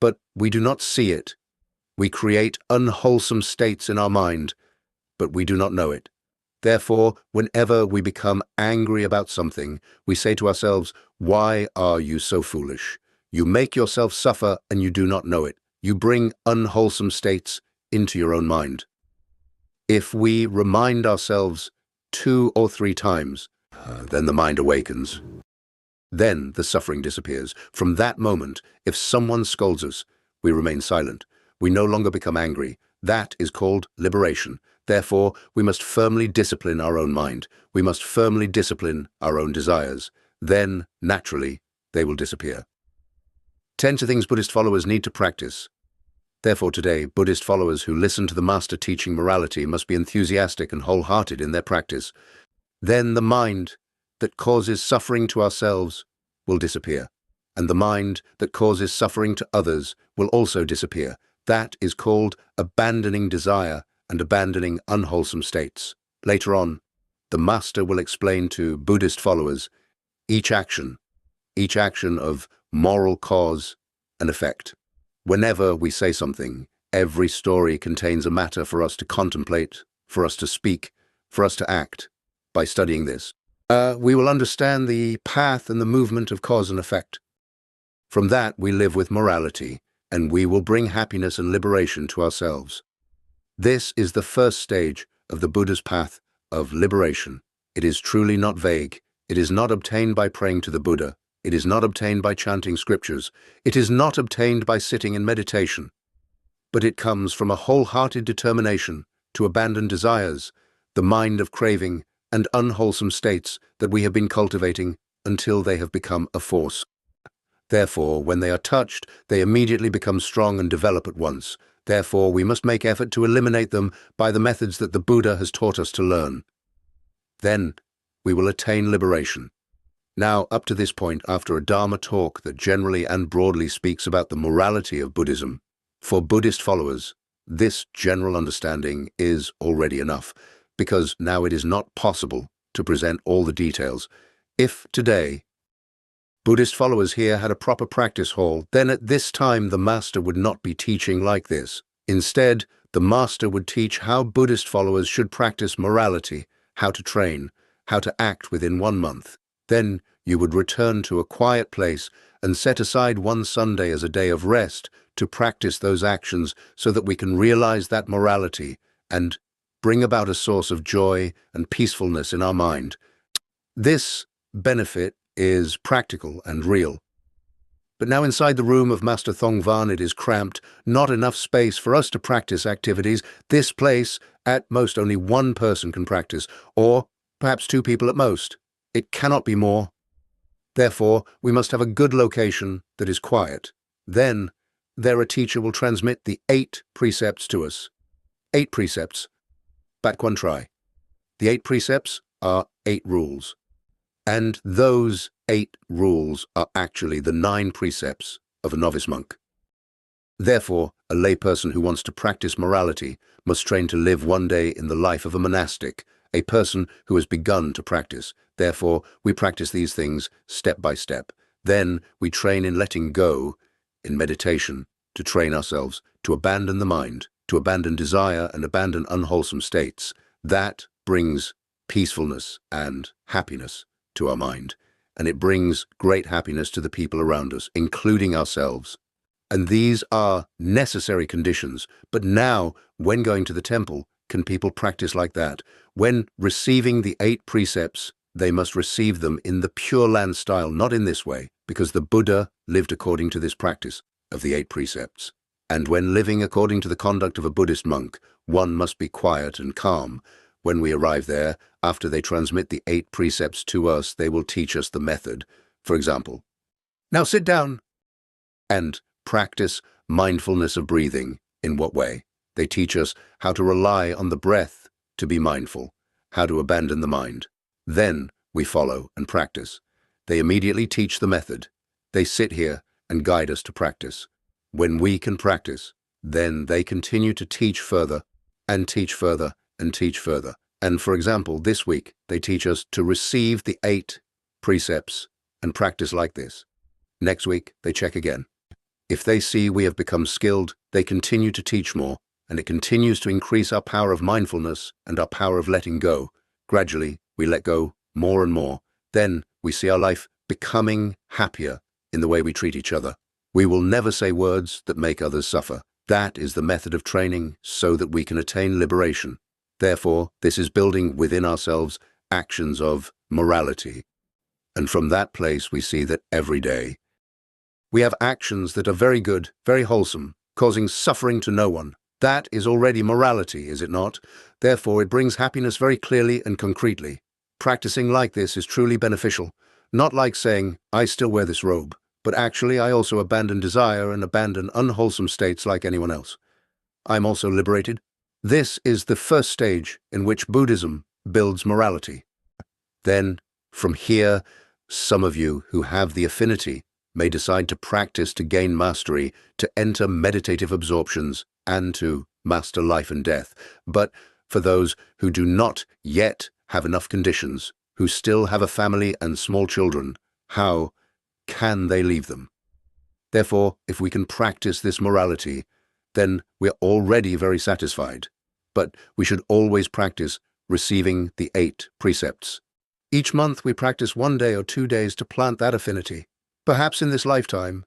but we do not see it. We create unwholesome states in our mind, but we do not know it. Therefore, whenever we become angry about something, we say to ourselves, "Why are you so foolish? You make yourself suffer and you do not know it. You bring unwholesome states into your own mind." If we remind ourselves 2 or 3 times, then the mind awakens. Then the suffering disappears. From that moment, if someone scolds us, we remain silent. We no longer become angry. That is called liberation. Therefore, we must firmly discipline our own mind. We must firmly discipline our own desires. Then, naturally, they will disappear. 10 things Buddhist followers need to practice. Therefore, today, Buddhist followers who listen to the Master teaching morality must be enthusiastic and wholehearted in their practice. Then the mind that causes suffering to ourselves will disappear, and the mind that causes suffering to others will also disappear. That is called abandoning desire and abandoning unwholesome states. Later on, the Master will explain to Buddhist followers each action of moral cause and effect. Whenever we say something, every story contains a matter for us to contemplate, for us to speak, for us to act. By studying this, we will understand the path and the movement of cause and effect. From that, we live with morality, and we will bring happiness and liberation to ourselves. This is the first stage of the Buddha's path of liberation. It is truly not vague. It is not obtained by praying to the Buddha. It is not obtained by chanting scriptures. It is not obtained by sitting in meditation. But it comes from a wholehearted determination to abandon desires, the mind of craving, and unwholesome states that we have been cultivating until they have become a force. Therefore, when they are touched, they immediately become strong and develop at once. Therefore, we must make effort to eliminate them by the methods that the Buddha has taught us to learn. Then, we will attain liberation. Now, up to this point, after a Dharma talk that generally and broadly speaks about the morality of Buddhism, for Buddhist followers, this general understanding is already enough, because now it is not possible to present all the details. If today Buddhist followers here had a proper practice hall, then at this time the Master would not be teaching like this. Instead, the Master would teach how Buddhist followers should practice morality, how to train, how to act within 1 month. Then you would return to a quiet place and set aside one Sunday as a day of rest to practice those actions so that we can realize that morality and bring about a source of joy and peacefulness in our mind. This benefit is practical and real. But now inside the room of Master Thongvan it is cramped, not enough space for us to practice activities. This place, at most only 1 person can practice, or perhaps 2 people at most. It cannot be more. Therefore, we must have a good location that is quiet. Then, there a teacher will transmit the 8 precepts to us. 8 precepts. Back one try. The 8 precepts are 8 rules. And those 8 rules are actually the 9 precepts of a novice monk. Therefore, a layperson who wants to practice morality must train to live one day in the life of a monastic, a person who has begun to practice. Therefore, we practice these things step by step. Then we train in letting go, in meditation, to train ourselves to abandon the mind, to abandon desire and abandon unwholesome states. That brings peacefulness and happiness to our mind, and it brings great happiness to the people around us, including ourselves. And these are necessary conditions. But now, when going to the temple, can people practice like that? When receiving the 8 precepts, they must receive them in the Pure Land style, not in this way, because the Buddha lived according to this practice of the 8 precepts. And when living according to the conduct of a Buddhist monk, one must be quiet and calm. When we arrive there, after they transmit the 8 precepts to us, they will teach us the method. For example, now sit down and practice mindfulness of breathing. In what way? They teach us how to rely on the breath to be mindful, how to abandon the mind. Then we follow and practice. They immediately teach the method. They sit here and guide us to practice. When we can practice, then they continue to teach further and teach further and teach further. And for example, this week, they teach us to receive the 8 precepts and practice like this. Next week, they check again. If they see we have become skilled, they continue to teach more, and it continues to increase our power of mindfulness and our power of letting go. Gradually, we let go more and more. Then we see our life becoming happier in the way we treat each other. We will never say words that make others suffer. That is the method of training so that we can attain liberation. Therefore, this is building within ourselves actions of morality. And from that place, we see that every day we have actions that are very good, very wholesome, causing suffering to no one. That is already morality, is it not? Therefore, it brings happiness very clearly and concretely. Practicing like this is truly beneficial, not like saying, I still wear this robe, but actually I also abandon desire and abandon unwholesome states like anyone else. I'm also liberated. This is the first stage in which Buddhism builds morality. Then, from here, some of you who have the affinity may decide to practice to gain mastery, to enter meditative absorptions, and to master life and death. But for those who do not yet have enough conditions, who still have a family and small children, how can they leave them? Therefore, if we can practice this morality, then we're already very satisfied. But we should always practice receiving the 8 precepts. Each month we practice 1 day or 2 days to plant that affinity. Perhaps in this lifetime,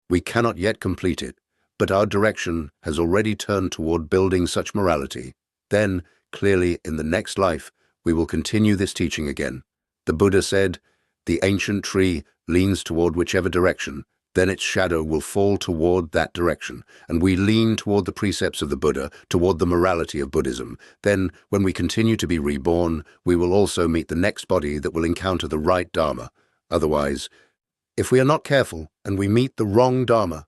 we cannot yet complete it, but our direction has already turned toward building such morality. Then, clearly, in the next life, we will continue this teaching again. The Buddha said, the ancient tree leans toward whichever direction, then its shadow will fall toward that direction, and we lean toward the precepts of the Buddha, toward the morality of Buddhism. Then, when we continue to be reborn, we will also meet the next body that will encounter the right Dharma. Otherwise, if we are not careful and we meet the wrong Dharma,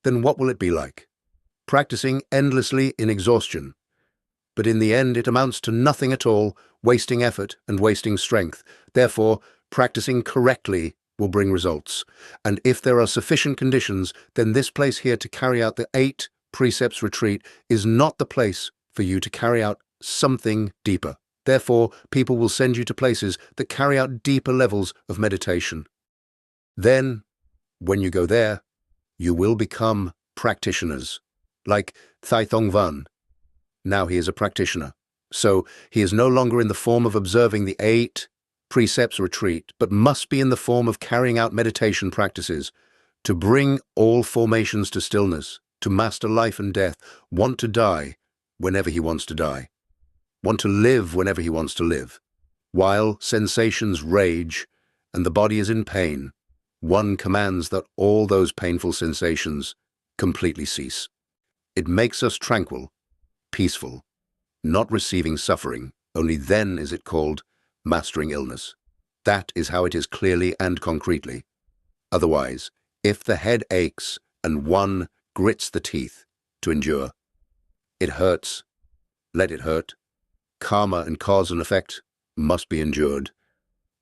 then what will it be like? Practicing endlessly in exhaustion. But in the end, it amounts to nothing at all, wasting effort and wasting strength. Therefore, practicing correctly will bring results. And if there are sufficient conditions, then this place here to carry out the 8 precepts retreat is not the place for you to carry out something deeper. Therefore, people will send you to places that carry out deeper levels of meditation. Then, when you go there, you will become practitioners, like Thai Thong Van. Now he is a practitioner. So he is no longer in the form of observing the 8 precepts retreat, but must be in the form of carrying out meditation practices, to bring all formations to stillness, to master life and death, want to die whenever he wants to die, want to live whenever he wants to live. While sensations rage and the body is in pain, one commands that all those painful sensations completely cease. It makes us tranquil, peaceful, not receiving suffering. Only then is it called mastering illness. That is how it is clearly and concretely. Otherwise, if the head aches and one grits the teeth to endure, it hurts, let it hurt. Karma and cause and effect must be endured.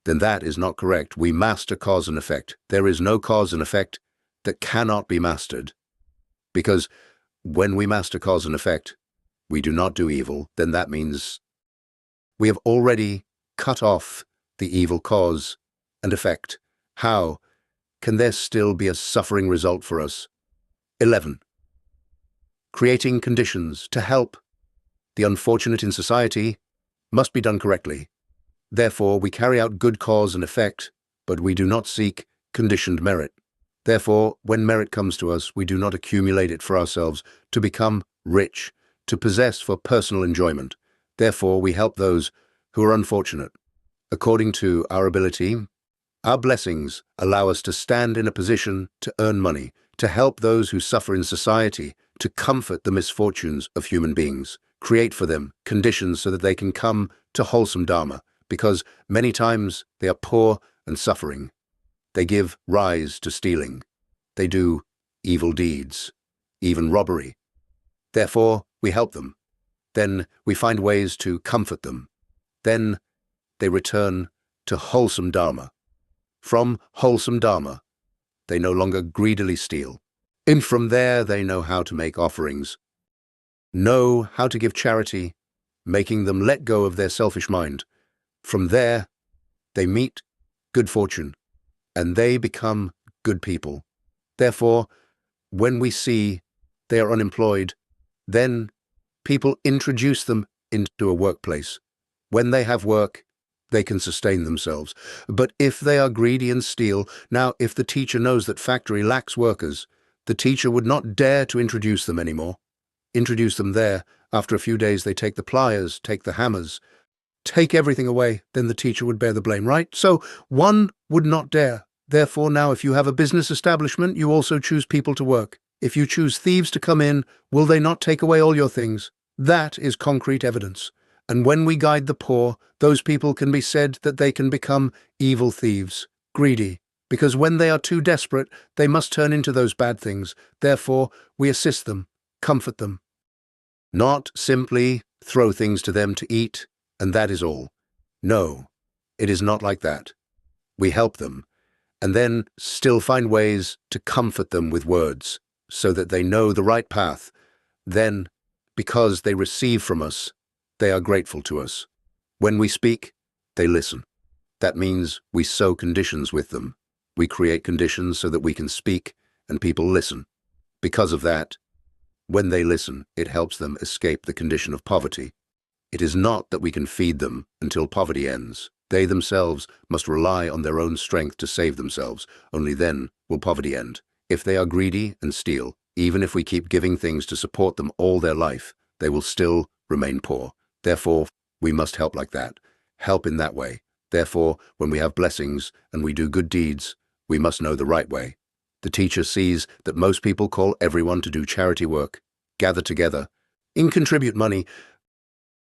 Then that is not correct. We master cause and effect. There is no cause and effect that cannot be mastered. Because when we master cause and effect, we do not do evil, then that means we have already cut off the evil cause and effect. How can there still be a suffering result for us? 11. Creating conditions to help the unfortunate in society must be done correctly. Therefore, we carry out good cause and effect, but we do not seek conditioned merit. Therefore, when merit comes to us, we do not accumulate it for ourselves to become rich, to possess for personal enjoyment. Therefore, we help those who are unfortunate. According to our ability, our blessings allow us to stand in a position to earn money, to help those who suffer in society, to comfort the misfortunes of human beings, create for them conditions so that they can come to wholesome Dharma, because many times they are poor and suffering. They give rise to stealing. They do evil deeds, even robbery. Therefore, we help them. Then we find ways to comfort them. Then they return to wholesome Dharma. From wholesome Dharma, they no longer greedily steal. And from there, they know how to make offerings, know how to give charity, making them let go of their selfish mind. From there, they meet good fortune, and they become good people. Therefore, when we see they are unemployed, then people introduce them into a workplace. When they have work, they can sustain themselves. But if they are greedy and steal, now if the teacher knows that factory lacks workers, the teacher would not dare to introduce them anymore. Introduce them there. After a few days, they take the pliers, take the hammers, take everything away, then the teacher would bear the blame, right? So one would not dare. Therefore, now if you have a business establishment, you also choose people to work. If you choose thieves to come in, will they not take away all your things? That is concrete evidence. And when we guide the poor, those people can be said that they can become evil thieves, greedy, because when they are too desperate, they must turn into those bad things. Therefore, we assist them, comfort them. Not simply throw things to them to eat, and that is all. No, it is not like that. We help them, and then still find ways to comfort them with words, so that they know the right path. Then, because they receive from us, they are grateful to us. When we speak, they listen. That means we sow conditions with them. We create conditions so that we can speak, and people listen. Because of that, when they listen, it helps them escape the condition of poverty. It is not that we can feed them until poverty ends. They themselves must rely on their own strength to save themselves. Only then will poverty end. If they are greedy and steal, even if we keep giving things to support them all their life, they will still remain poor. Therefore, we must help like that. Help in that way. Therefore, when we have blessings and we do good deeds, we must know the right way. The teacher sees that most people call everyone to do charity work, gather together, contribute money,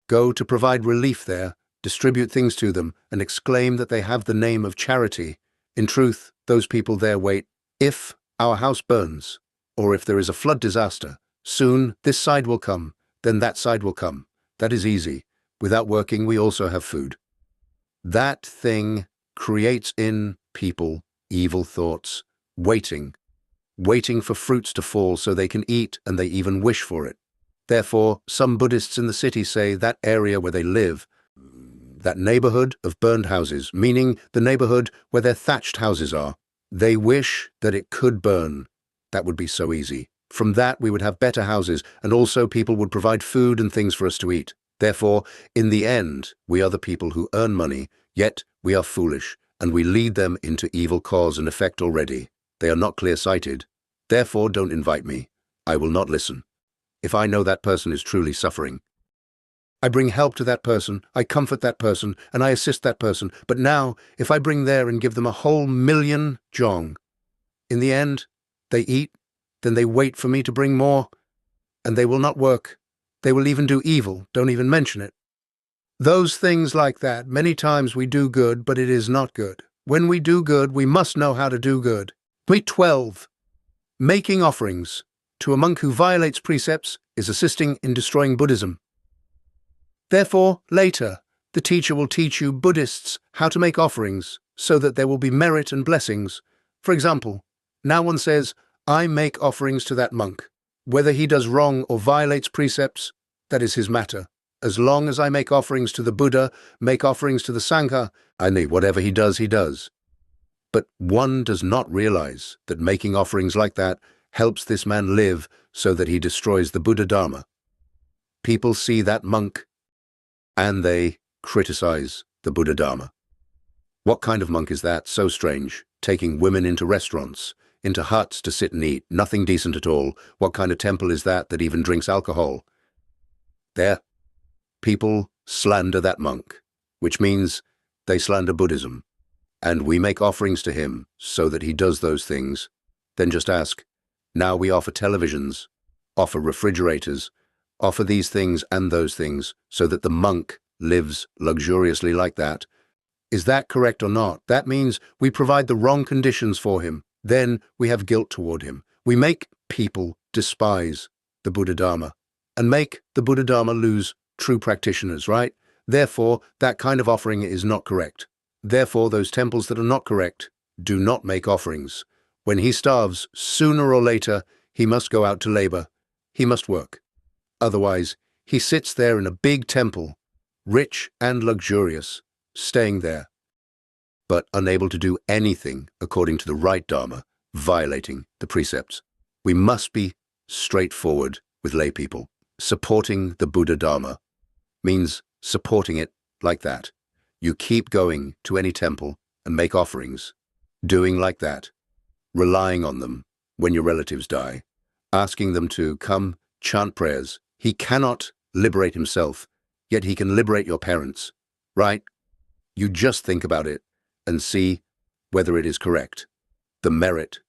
go to provide relief there, distribute things to them, and exclaim that they have the name of charity. In truth, those people there wait. If our house burns, or if there is a flood disaster, soon this side will come, then that side will come. That is easy. Without working, we also have food. That thing creates in people evil thoughts, waiting for fruits to fall so they can eat, and they even wish for it. Therefore, some Buddhists in the city say that area where they live, that neighborhood of burned houses, meaning the neighborhood where their thatched houses are, they wish that it could burn. That would be so easy. From that, we would have better houses, and also people would provide food and things for us to eat. Therefore, in the end, we are the people who earn money, yet we are foolish, and we lead them into evil cause and effect already. They are not clear-sighted. Therefore, don't invite me. I will not listen. If I know that person is truly suffering, I bring help to that person, I comfort that person, and I assist that person. But now, if I bring there and give them a whole million jong, in the end, they eat, then they wait for me to bring more, and they will not work. They will even do evil, don't even mention it. Those things like that, many times we do good, but it is not good. When we do good, we must know how to do good. 12. Making offerings to a monk who violates precepts is assisting in destroying Buddhism. Therefore, later, the teacher will teach you Buddhists how to make offerings so that there will be merit and blessings. For example, now one says, I make offerings to that monk. Whether he does wrong or violates precepts, that is his matter. As long as I make offerings to the Buddha, make offerings to the Sangha, I need whatever he does, he does. But one does not realize that making offerings like that helps this man live so that he destroys the Buddha Dharma. People see that monk and they criticize the Buddha Dharma. What kind of monk is that? So strange. Taking women into restaurants, into huts to sit and eat, nothing decent at all. What kind of temple is that that even drinks alcohol? There, people slander that monk, which means they slander Buddhism. And we make offerings to him so that he does those things. Then just ask, now we offer televisions, offer refrigerators, offer these things and those things so that the monk lives luxuriously like that. Is that correct or not? That means we provide the wrong conditions for him. Then we have guilt toward him. We make people despise the Buddha Dharma and make the Buddha Dharma lose true practitioners, right? Therefore, that kind of offering is not correct. Therefore, those temples that are not correct do not make offerings. When he starves, sooner or later, he must go out to labor. He must work. Otherwise, He sits there in a big temple, rich and luxurious, staying there, but unable to do anything according to the right Dharma, violating the precepts. We must be straightforward with lay people. Supporting the Buddha Dharma means supporting it like that. You keep going to any temple and make offerings, doing like that, relying on them when your relatives die, asking them to come chant prayers. He cannot liberate himself, yet he can liberate your parents, right? You just think about it and see whether it is correct. The merit.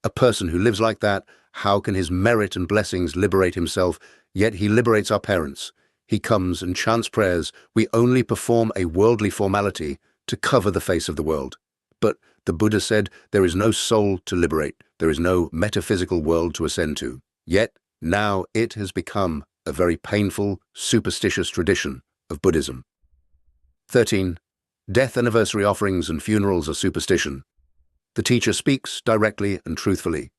A person who lives like that, how can his merit and blessings liberate himself, yet he liberates our parents? He comes and chants prayers. We only perform a worldly formality to cover the face of the world. But the Buddha said there is no soul to liberate. There is no metaphysical world to ascend to. Yet now it has become a very painful, superstitious tradition of Buddhism. 13. Death anniversary offerings and funerals are superstition. The teacher speaks directly and truthfully,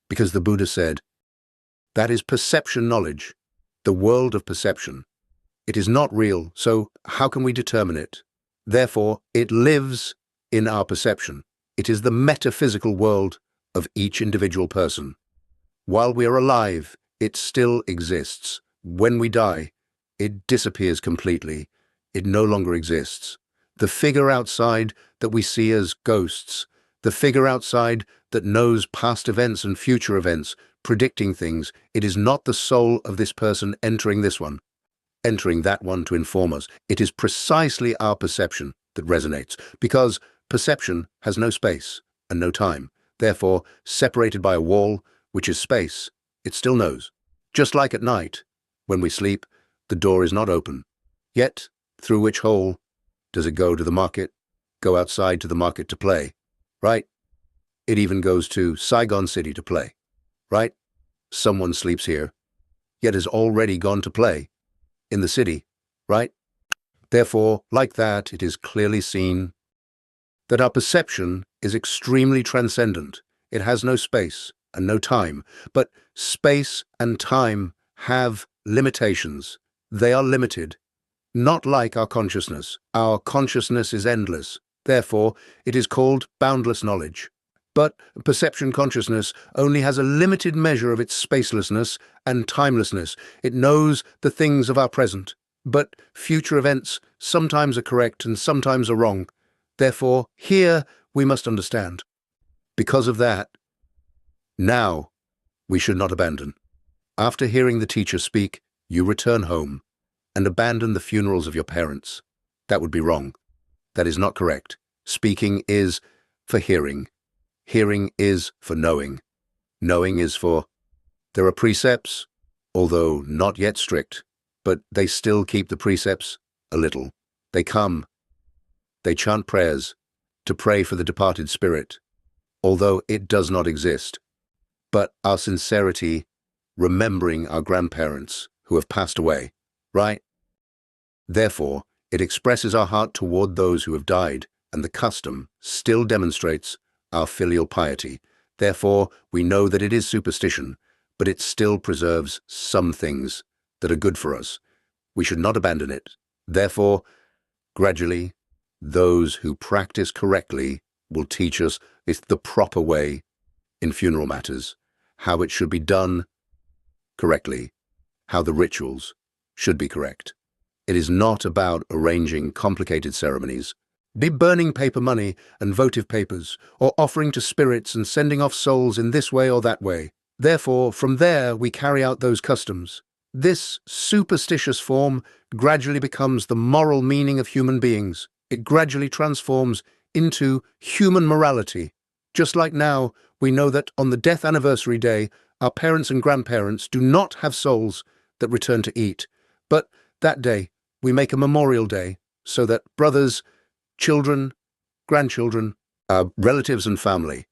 because the Buddha said, that is perception knowledge, the world of perception. It is not real, so how can we determine it? Therefore, it lives in our perception. It is the metaphysical world of each individual person. While we are alive, it still exists. When we die, it disappears completely. It no longer exists. The figure outside that we see as ghosts, the figure outside that knows past events and future events, predicting things, it is not the soul of this person entering this one, entering that one to inform us. It is precisely our perception that resonates, because perception has no space and no time. Therefore, separated by a wall, which is space, it still knows. Just like at night, when we sleep, the door is not open. Yet, through which hole does it go to the market, go outside to the market to play, right? It even goes to Saigon City to play, right? Someone sleeps here, yet has already gone to play in the city, right? Therefore, like that, it is clearly seen that our perception is extremely transcendent. It has no space and no time, but space and time have limitations. They are limited. Not like our consciousness. Our consciousness is endless. Therefore, it is called boundless knowledge. But perception consciousness only has a limited measure of its spacelessness and timelessness. It knows the things of our present. But future events sometimes are correct and sometimes are wrong. Therefore, here we must understand. Because of that, now we should not abandon. After hearing the teacher speak, you return home and abandon the funerals of your parents. That would be wrong. That is not correct. Speaking is for hearing. Hearing is for knowing. Knowing is for... There are precepts, although not yet strict, but they still keep the precepts a little. They come. They chant prayers to pray for the departed spirit, although it does not exist. But our sincerity, remembering our grandparents who have passed away, right? Therefore, it expresses our heart toward those who have died, and the custom still demonstrates our filial piety. Therefore, we know that it is superstition, but it still preserves some things that are good for us. We should not abandon it. Therefore, gradually, those who practice correctly will teach us the proper way in funeral matters, how it should be done correctly, how the rituals should be correct. It is not about arranging complicated ceremonies, be burning paper money and votive papers, or offering to spirits and sending off souls in this way or that way. Therefore, from there we carry out those customs. This superstitious form gradually becomes the moral meaning of human beings. It gradually transforms into human morality. Just like now, we know that on the death anniversary day, our parents and grandparents do not have souls that return to eat. But that day, we make a memorial day so that brothers, children, grandchildren, our relatives and family,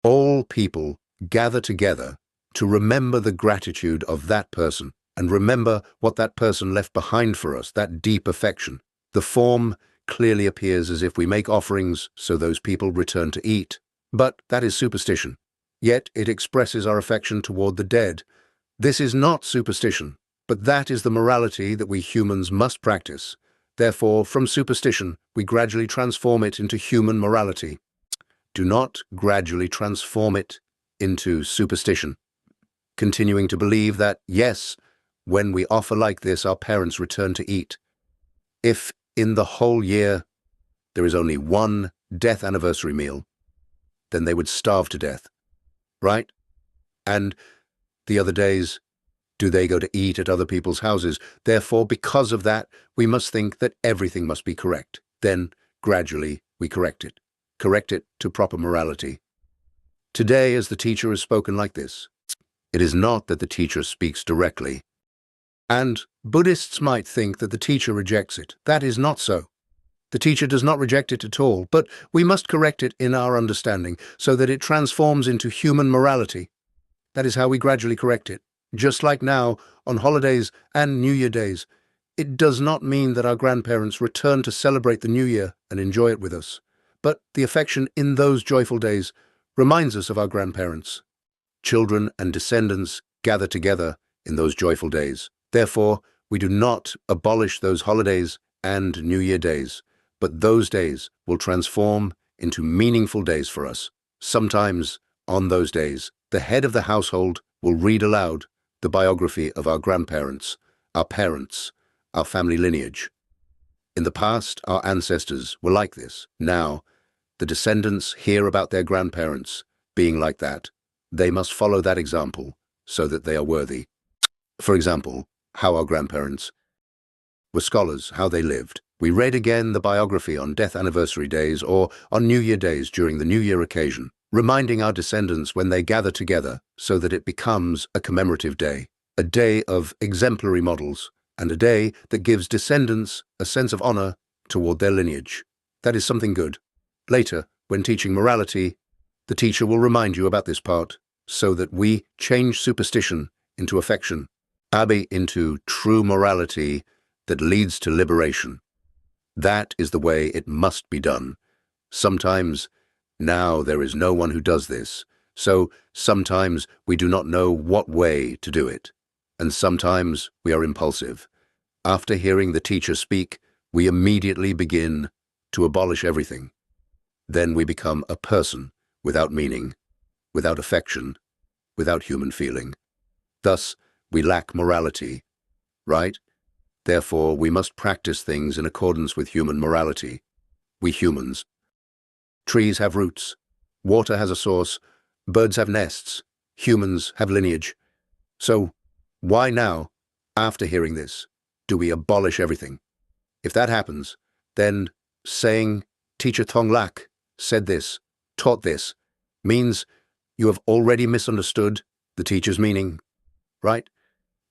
all people gather together to remember the gratitude of that person and remember what that person left behind for us, that deep affection. The form clearly appears as if we make offerings so those people return to eat. But that is superstition. Yet it expresses our affection toward the dead. This is not superstition. But that is the morality that we humans must practice. Therefore, from superstition, we gradually transform it into human morality. Do not gradually transform it into superstition, continuing to believe that, yes, when we offer like this, our parents return to eat. If in the whole year there is only one death anniversary meal, then they would starve to death, right? And the other days, do they go to eat at other people's houses? Therefore, because of that, we must think that everything must be correct. Then, gradually, we correct it to proper morality. Today, as the teacher has spoken like this, it is not that the teacher speaks directly. And Buddhists might think that the teacher rejects it. That is not so. The teacher does not reject it at all, but we must correct it in our understanding so that it transforms into human morality. That is how we gradually correct it. Just like now, on holidays and New Year days, it does not mean that our grandparents return to celebrate the New Year and enjoy it with us, but the affection in those joyful days reminds us of our grandparents. Children and descendants gather together in those joyful days. Therefore, we do not abolish those holidays and New Year days, but those days will transform into meaningful days for us. Sometimes, on those days, the head of the household will read aloud the biography of our grandparents, our parents, our family lineage. In the past, our ancestors were like this. Now, the descendants hear about their grandparents being like that. They must follow that example so that they are worthy. For example, how our grandparents were scholars, how they lived. We read again the biography on death anniversary days or on New Year days during the New Year occasion, reminding our descendants when they gather together so that it becomes a commemorative day, a day of exemplary models, and a day that gives descendants a sense of honor toward their lineage. That is something good. Later, when teaching morality, the teacher will remind you about this part so that we change superstition into affection, abe into true morality that leads to liberation. That is the way it must be done. Sometimes, now there is no one who does this, so sometimes we do not know what way to do it, and sometimes we are impulsive. After hearing the teacher speak, we immediately begin to abolish everything. Then we become a person without meaning, without affection, without human feeling. Thus, we lack morality, right? Therefore, we must practice things in accordance with human morality. We humans. Trees have roots, water has a source, birds have nests, humans have lineage. So, why now, after hearing this, do we abolish everything? If that happens, then saying, Teacher Thông Lạc said this, taught this, means you have already misunderstood the teacher's meaning, right?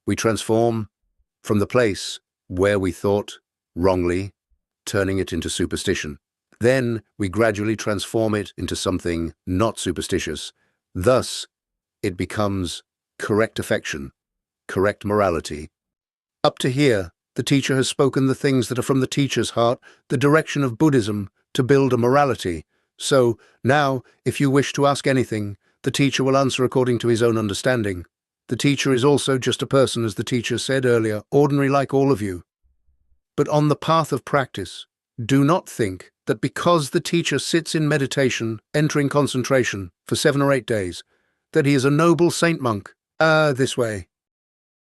We transform from the place where we thought wrongly, turning it into superstition. Then we gradually transform it into something not superstitious. Thus, it becomes correct affection, correct morality. Up to here, the teacher has spoken the things that are from the teacher's heart, the direction of Buddhism to build a morality. So, now, if you wish to ask anything, the teacher will answer according to his own understanding. The teacher is also just a person, as the teacher said earlier, ordinary like all of you. But on the path of practice, do not think that because the teacher sits in meditation, entering concentration, for 7 or 8 days, that he is a noble saint monk, this way,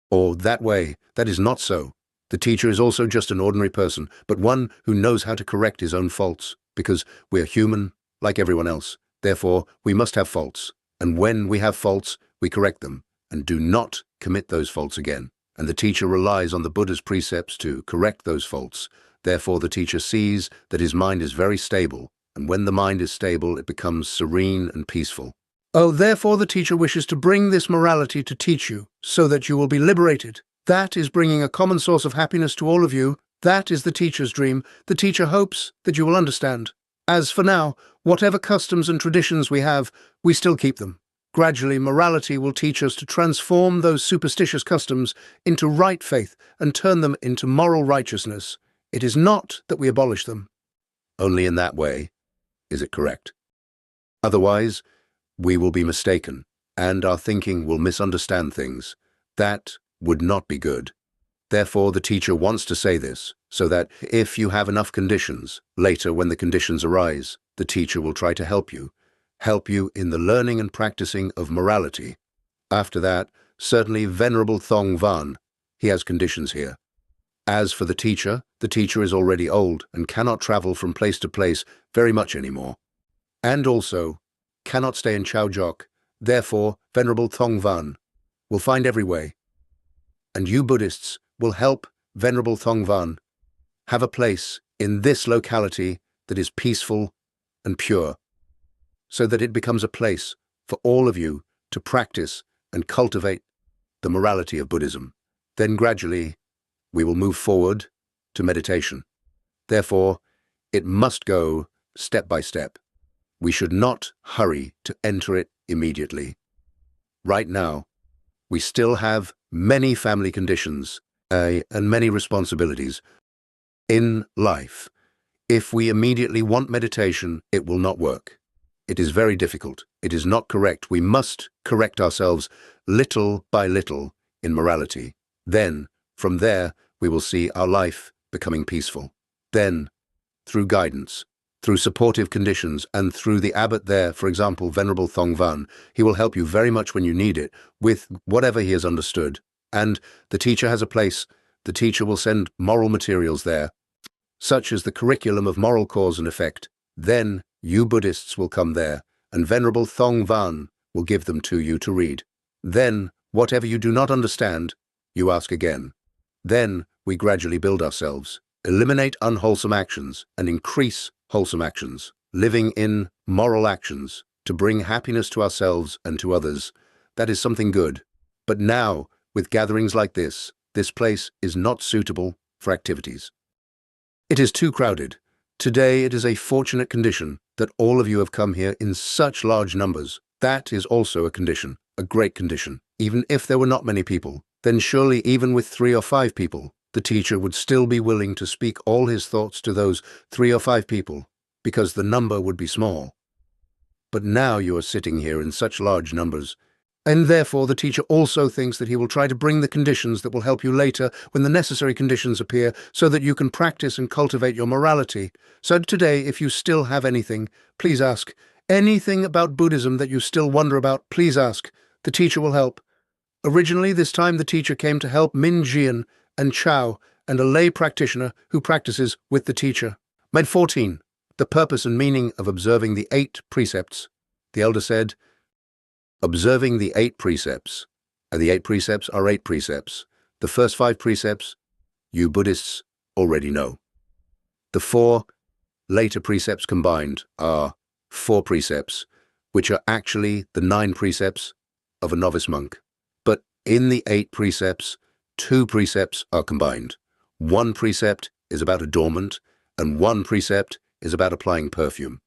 or that way. That is not so. The teacher is also just an ordinary person, but one who knows how to correct his own faults, because we are human, like everyone else. Therefore, we must have faults, and when we have faults, we correct them, and do not commit those faults again. And the teacher relies on the Buddha's precepts to correct those faults. Therefore, the teacher sees that his mind is very stable, and when the mind is stable, it becomes serene and peaceful. Oh, therefore the teacher wishes to bring this morality to teach you, so that you will be liberated. That is bringing a common source of happiness to all of you. That is the teacher's dream. The teacher hopes that you will understand. As for now, whatever customs and traditions we have, we still keep them. Gradually, morality will teach us to transform those superstitious customs into right faith and turn them into moral righteousness. It is not that we abolish them. Only in that way is it correct. Otherwise, we will be mistaken, and our thinking will misunderstand things. That would not be good. Therefore, the teacher wants to say this, so that if you have enough conditions, later when the conditions arise, the teacher will try to help you in the learning and practicing of morality. After that, certainly Venerable Thong Van, he has conditions here. As for the teacher is already old and cannot travel from place to place very much anymore. And also, cannot stay in Chao Jok. Therefore, Venerable Thong Van will find every way. And you Buddhists will help Venerable Thong Van have a place in this locality that is peaceful and pure, so that it becomes a place for all of you to practice and cultivate the morality of Buddhism. Then gradually, we will move forward to meditation. Therefore, it must go step by step. We should not hurry to enter it immediately. Right now, we still have many family conditions and many responsibilities in life. If we immediately want meditation, it will not work. It is very difficult. It is not correct. We must correct ourselves little by little in morality. Then, from there, we will see our life becoming peaceful. Then, through guidance, through supportive conditions, and through the abbot there, for example, Venerable Thong Van, he will help you very much when you need it, with whatever he has understood. And the teacher has a place. The teacher will send moral materials there, such as the curriculum of moral cause and effect. Then, you Buddhists will come there, and Venerable Thong Van will give them to you to read. Then, whatever you do not understand, you ask again. Then, we gradually build ourselves, eliminate unwholesome actions, and increase wholesome actions, living in moral actions to bring happiness to ourselves and to others. That is something good. But now, with gatherings like this place is not suitable for activities. It is too crowded. Today it is a fortunate condition that all of you have come here in such large numbers. That is also a condition, a great condition. Even if there were not many people, then surely even with 3 or 5 people, the teacher would still be willing to speak all his thoughts to those 3 or 5 people, because the number would be small. But now you are sitting here in such large numbers, and therefore the teacher also thinks that he will try to bring the conditions that will help you later when the necessary conditions appear, so that you can practice and cultivate your morality. So today, if you still have anything, please ask. Anything about Buddhism that you still wonder about, please ask. The teacher will help. Originally, this time the teacher came to help Min Jian and Chao, and a lay practitioner who practices with the teacher. Med 14. The purpose and meaning of observing the 8 precepts. The elder said, observing the 8 precepts. And the 8 precepts are 8 precepts. The first 5 precepts, you Buddhists already know. The 4 later precepts combined are 4 precepts, which are actually the 9 precepts of a novice monk. But in the 8 precepts, 2 precepts are combined. 1 precept is about adornment, and 1 precept is about applying perfume.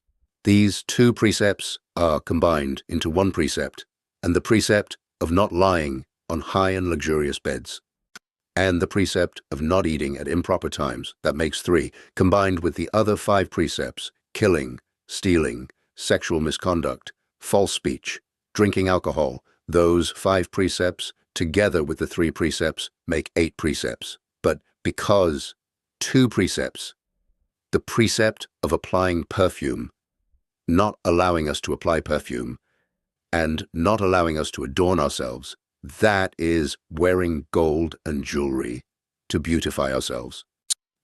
These 2 precepts are combined into 1 precept, and the precept of not lying on high and luxurious beds, and the precept of not eating at improper times, that makes 3, combined with the other 5 precepts, killing, stealing, sexual misconduct, false speech, drinking alcohol. Those 5 precepts, together with the 3 precepts, make 8 precepts. But because 2 precepts, the precept of applying perfume, not allowing us to apply perfume, and not allowing us to adorn ourselves, that is wearing gold and jewelry to beautify ourselves.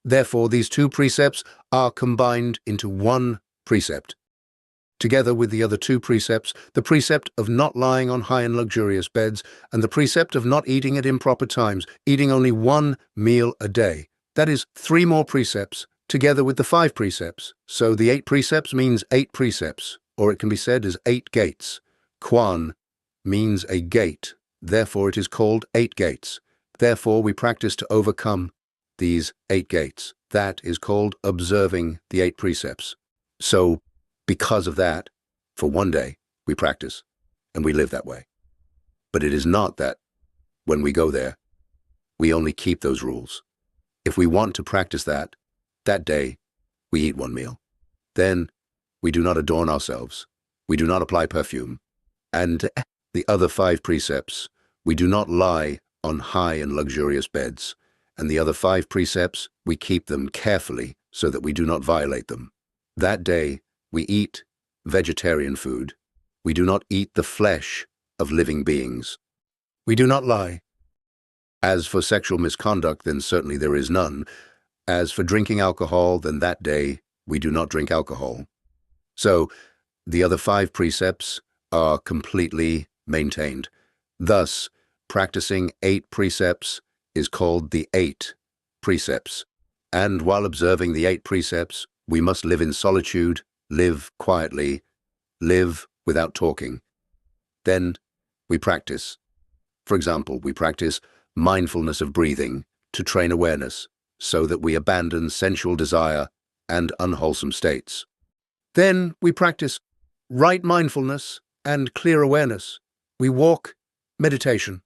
Therefore, these 2 precepts are combined into 1 precept. Together with the other 2 precepts, the precept of not lying on high and luxurious beds, and the precept of not eating at improper times, eating only 1 meal a day. That is 3 more precepts, together with the 5 precepts. So the 8 precepts means 8 precepts, or it can be said as 8 gates. Quan means a gate, therefore it is called 8 gates. Therefore we practice to overcome these 8 gates. That is called observing the 8 precepts. So, because of that, for one day, we practice, and we live that way. But it is not that, when we go there, we only keep those rules. If we want to practice that day, we eat 1 meal. Then, we do not adorn ourselves. We do not apply perfume. And the other 5 precepts, we do not lie on high and luxurious beds, and the other 5 precepts, we keep them carefully so that we do not violate them. That day, we eat vegetarian food. We do not eat the flesh of living beings. We do not lie. As for sexual misconduct, then certainly there is none. As for drinking alcohol, then that day we do not drink alcohol. So, the other 5 precepts are completely maintained. Thus, practicing 8 precepts is called the 8 precepts. And while observing the 8 precepts, we must live in solitude, live quietly, live without talking. Then we practice. For example, we practice mindfulness of breathing to train awareness so that we abandon sensual desire and unwholesome states. Then we practice right mindfulness and clear awareness. We walk, meditation.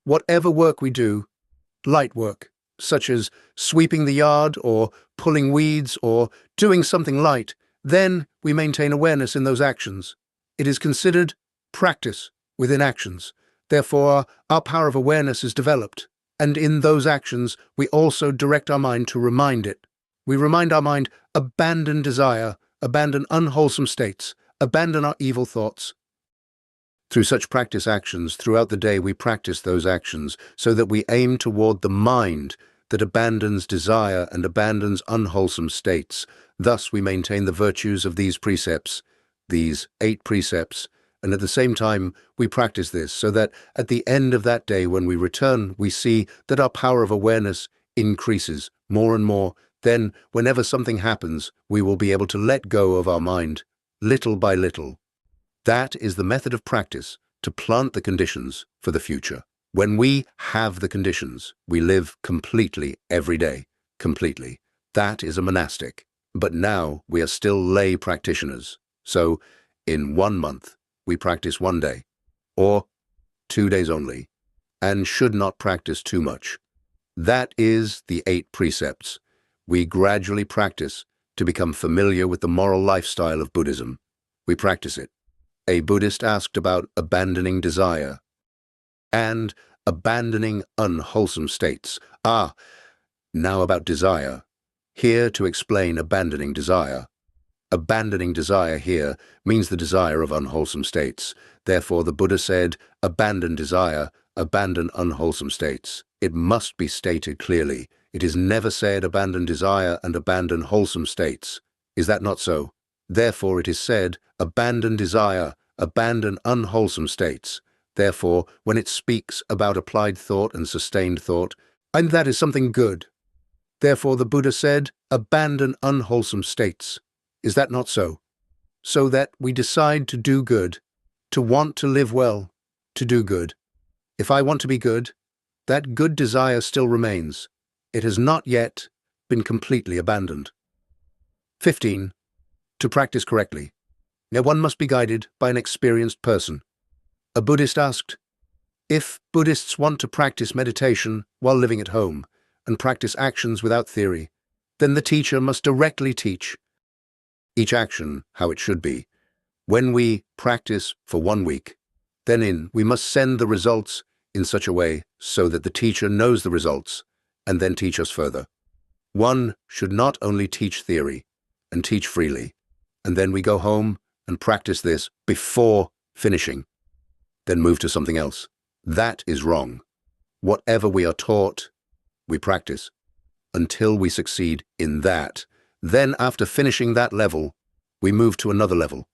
Whatever work we do, light work, such as sweeping the yard or pulling weeds or doing something light, then we maintain awareness in those actions. It is considered practice within actions. Therefore, our power of awareness is developed, and in those actions, we also direct our mind to remind it. We remind our mind, abandon desire, abandon unwholesome states, abandon our evil thoughts. Through such practice actions, throughout the day we practice those actions so that we aim toward the mind that abandons desire and abandons unwholesome states. Thus we maintain the virtues of these precepts, these 8 precepts, and at the same time we practice this so that at the end of that day when we return, we see that our power of awareness increases more and more. Then, whenever something happens, we will be able to let go of our mind, little by little. That is the method of practice to plant the conditions for the future. When we have the conditions, we live completely every day, completely. That is a monastic. But now we are still lay practitioners. So, in 1 month, we practice 1 day, or 2 days only, and should not practice too much. That is the 8 precepts. We gradually practice to become familiar with the moral lifestyle of Buddhism. We practice it. A Buddhist asked about abandoning desire and abandoning unwholesome states. Now about desire. Here to explain abandoning desire. Abandoning desire here means the desire of unwholesome states. Therefore, the Buddha said, abandon desire, abandon unwholesome states. It must be stated clearly. It is never said abandon desire and abandon wholesome states. Is that not so? Therefore, it is said, abandon desire, abandon unwholesome states. Therefore, when it speaks about applied thought and sustained thought, and that is something good. Therefore, the Buddha said, abandon unwholesome states. Is that not so? So that we decide to do good, to want to live well, to do good. If I want to be good, that good desire still remains. It has not yet been completely abandoned. 15. To practice correctly. Now one must be guided by an experienced person. A Buddhist asked, if Buddhists want to practice meditation while living at home and practice actions without theory, then the teacher must directly teach each action how it should be. When we practice for 1 week, then we must send the results in such a way so that the teacher knows the results and then teach us further. One should not only teach theory and teach freely, and then we go home and practice this before finishing, then move to something else. That is wrong. Whatever we are taught, we practice until we succeed in that. Then, after finishing that level, we move to another level.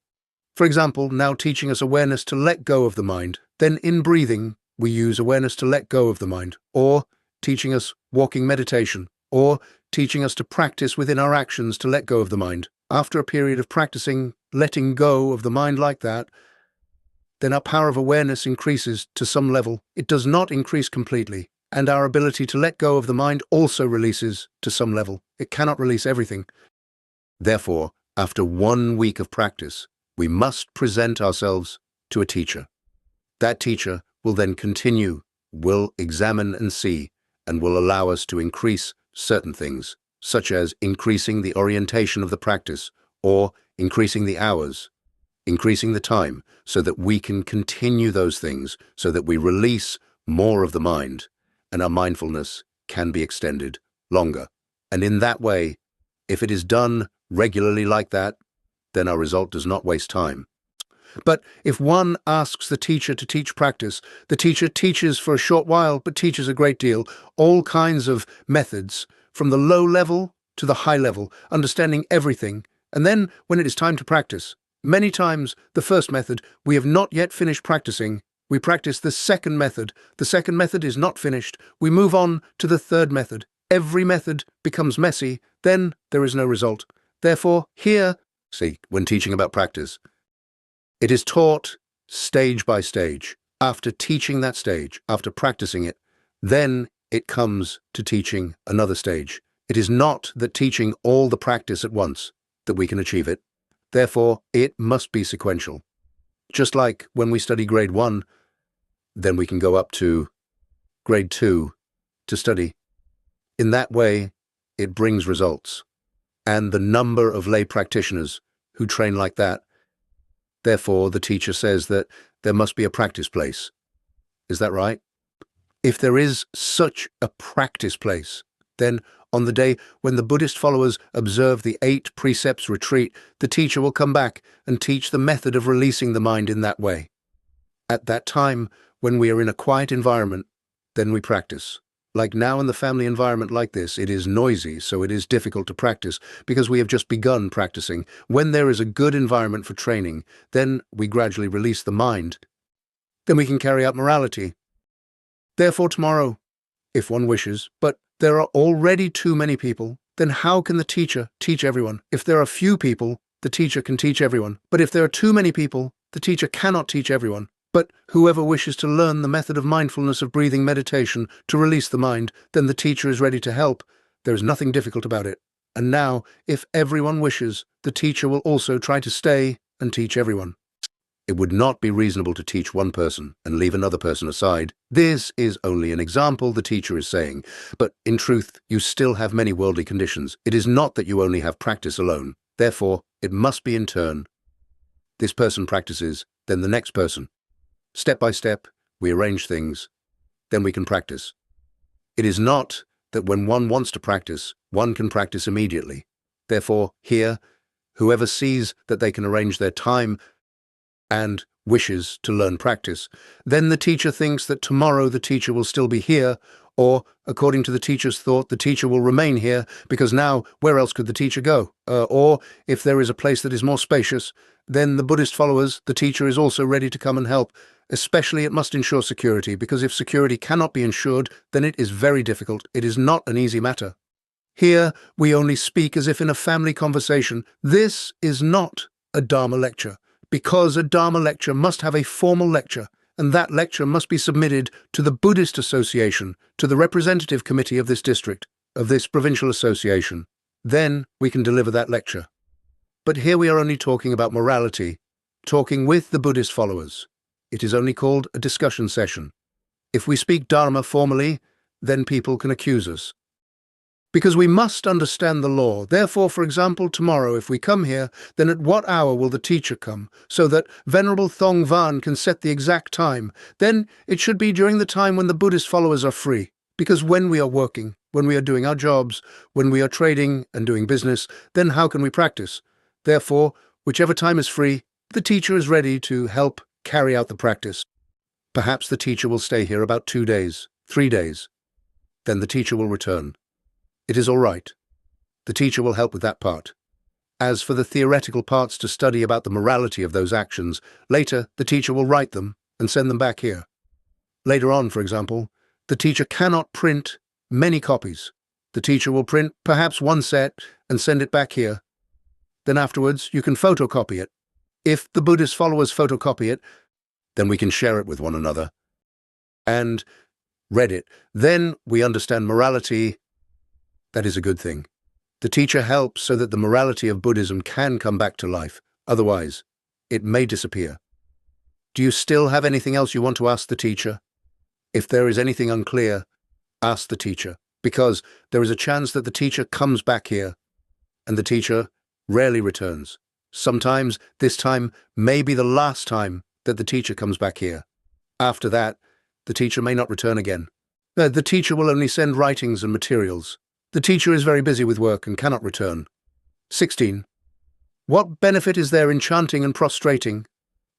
For example, now teaching us awareness to let go of the mind. Then in breathing, we use awareness to let go of the mind, or teaching us walking meditation, or teaching us to practice within our actions to let go of the mind. After a period of practicing letting go of the mind like that, then our power of awareness increases to some level. It does not increase completely, and our ability to let go of the mind also releases to some level. It cannot release everything. Therefore, after 1 week of practice, we must present ourselves to a teacher. That teacher will then continue, will examine and see, and will allow us to increase certain things, such as increasing the orientation of the practice, or increasing the hours, increasing the time, so that we can continue those things, so that we release more of the mind, and our mindfulness can be extended longer. And in that way, if it is done regularly like that, then our result does not waste time. But if one asks the teacher to teach practice, the teacher teaches for a short while, but teaches a great deal, all kinds of methods, from the low level to the high level, understanding everything. And then, when it is time to practice, many times the first method we have not yet finished practicing, we practice the second method. The second method is not finished. We move on to the third method. Every method becomes messy. Then there is no result. Therefore, here, see, when teaching about practice, it is taught stage by stage. After teaching that stage, after practicing it, then it comes to teaching another stage. It is not that teaching all the practice at once that we can achieve it. Therefore, it must be sequential. Just like when we study grade 1, then we can go up to grade 2 to study. In that way, it brings results. And the number of lay practitioners who train like that, therefore the teacher says that there must be a practice place. Is that right? If there is such a practice place, then on the day when the Buddhist followers observe the 8 precepts retreat, the teacher will come back and teach the method of releasing the mind in that way. At that time, when we are in a quiet environment, then we practice. Like now in the family environment like this, it is noisy, so it is difficult to practice because we have just begun practicing. When there is a good environment for training, then we gradually release the mind. Then we can carry out morality. Therefore tomorrow, if one wishes, but there are already too many people, then how can the teacher teach everyone? If there are few people, the teacher can teach everyone. But if there are too many people, the teacher cannot teach everyone. But whoever wishes to learn the method of mindfulness of breathing meditation to release the mind, then the teacher is ready to help. There is nothing difficult about it. And now, if everyone wishes, the teacher will also try to stay and teach everyone. It would not be reasonable to teach one person and leave another person aside. This is only an example, the teacher is saying. But in truth, you still have many worldly conditions. It is not that you only have practice alone. Therefore, it must be in turn. This person practices, then the next person. Step by step, we arrange things, then we can practice. It is not that when one wants to practice, one can practice immediately. Therefore, here, whoever sees that they can arrange their time and wishes to learn practice, then the teacher thinks that tomorrow the teacher will still be here, or, according to the teacher's thought, the teacher will remain here, because now, where else could the teacher go? Or, if there is a place that is more spacious, then the Buddhist followers, the teacher is also ready to come and help. Especially it must ensure security, because if security cannot be ensured, then it is very difficult. It is not an easy matter. Here, we only speak as if in a family conversation. This is not a Dharma lecture, because a Dharma lecture must have a formal lecture, and that lecture must be submitted to the Buddhist Association, to the representative committee of this district, of this provincial association. Then we can deliver that lecture. But here we are only talking about morality, talking with the Buddhist followers. It is only called a discussion session. If we speak Dharma formally, then people can accuse us. Because we must understand the law. Therefore, for example, tomorrow, if we come here, then at what hour will the teacher come, so that Venerable Thong Van can set the exact time? Then it should be during the time when the Buddhist followers are free. Because when we are working, when we are doing our jobs, when we are trading and doing business, then how can we practice? Therefore, whichever time is free, the teacher is ready to help carry out the practice. Perhaps the teacher will stay here about 2 days, 3 days. Then the teacher will return. It is all right. The teacher will help with that part. As for the theoretical parts to study about the morality of those actions, later the teacher will write them and send them back here. Later on, for example, the teacher cannot print many copies. The teacher will print perhaps 1 set and send it back here. Then afterwards you can photocopy it. If the Buddhist followers photocopy it, then we can share it with one another. And read it. Then we understand morality. That is a good thing. The teacher helps so that the morality of Buddhism can come back to life. Otherwise, it may disappear. Do you still have anything else you want to ask the teacher? If there is anything unclear, ask the teacher, because there is a chance that the teacher comes back here, and the teacher rarely returns. Sometimes this time may be the last time that the teacher comes back here. After that, the teacher may not return again. The teacher will only send writings and materials. The teacher is very busy with work and cannot return. 16. What benefit is there in chanting and prostrating?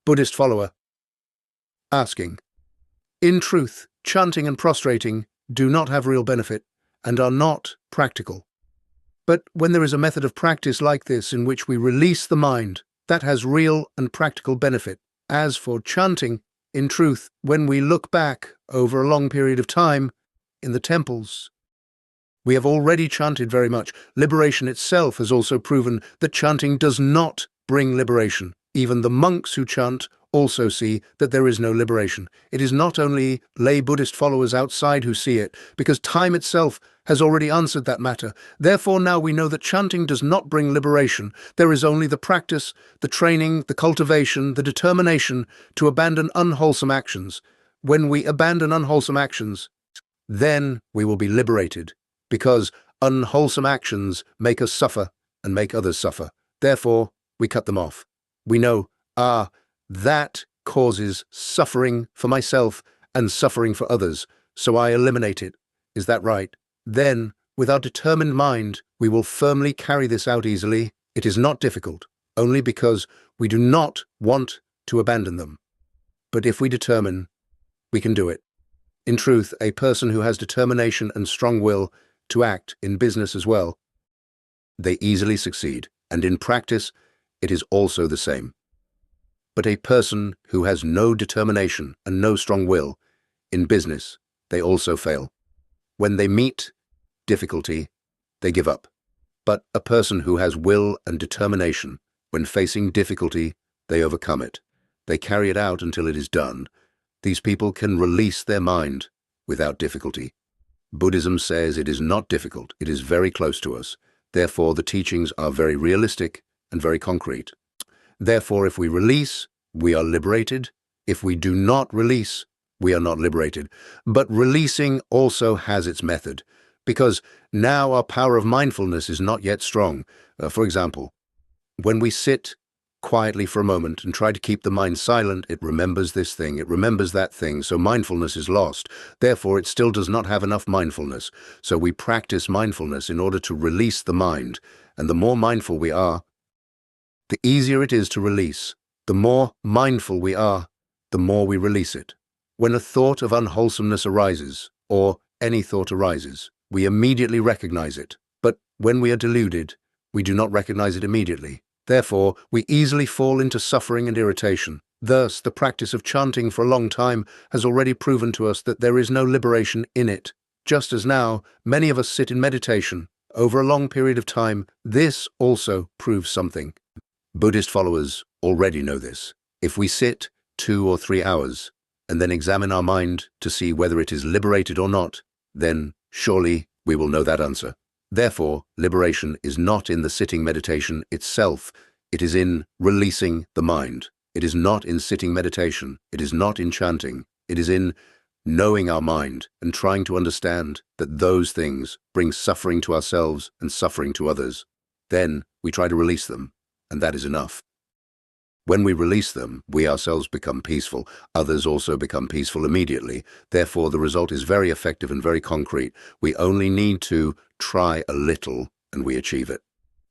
Buddhist follower. Asking. In truth, chanting and prostrating do not have real benefit and are not practical. But when there is a method of practice like this in which we release the mind, that has real and practical benefit. As for chanting, in truth, when we look back over a long period of time in the temples, we have already chanted very much. Liberation itself has also proven that chanting does not bring liberation. Even the monks who chant also see that there is no liberation. It is not only lay Buddhist followers outside who see it, because time itself has already answered that matter. Therefore now we know that chanting does not bring liberation. There is only the practice, the training, the cultivation, the determination to abandon unwholesome actions. When we abandon unwholesome actions, then we will be liberated, because unwholesome actions make us suffer and make others suffer. Therefore, we cut them off. We know, that causes suffering for myself and suffering for others, so I eliminate it. Is that right? Then, with our determined mind, we will firmly carry this out easily. It is not difficult, only because we do not want to abandon them. But if we determine, we can do it. In truth, a person who has determination and strong will to act in business as well, they easily succeed, and in practice, it is also the same. But a person who has no determination and no strong will, in business, they also fail. When they meet difficulty, they give up. But a person who has will and determination, when facing difficulty, they overcome it. They carry it out until it is done. These people can release their mind without difficulty. Buddhism says it is not difficult, it is very close to us. Therefore, the teachings are very realistic and very concrete. Therefore, if we release, we are liberated. If we do not release, we are not liberated. But releasing also has its method, because now our power of mindfulness is not yet strong. For example, when we sit quietly for a moment and try to keep the mind silent, it remembers this thing, it remembers that thing, so mindfulness is lost. Therefore, it still does not have enough mindfulness. So we practice mindfulness in order to release the mind. And the more mindful we are, the easier it is to release. The more mindful we are, the more we release it. When a thought of unwholesomeness arises, or any thought arises, we immediately recognize it. But when we are deluded, we do not recognize it immediately. Therefore, we easily fall into suffering and irritation. Thus, the practice of chanting for a long time has already proven to us that there is no liberation in it. Just as now, many of us sit in meditation over a long period of time, this also proves something. Buddhist followers already know this. If we sit 2 or 3 hours and then examine our mind to see whether it is liberated or not, then surely we will know that answer. Therefore, liberation is not in the sitting meditation itself. It is in releasing the mind. It is not in sitting meditation. It is not in chanting. It is in knowing our mind and trying to understand that those things bring suffering to ourselves and suffering to others. Then we try to release them, and that is enough. When we release them, we ourselves become peaceful. Others also become peaceful immediately. Therefore, the result is very effective and very concrete. We only need to try a little, and we achieve it.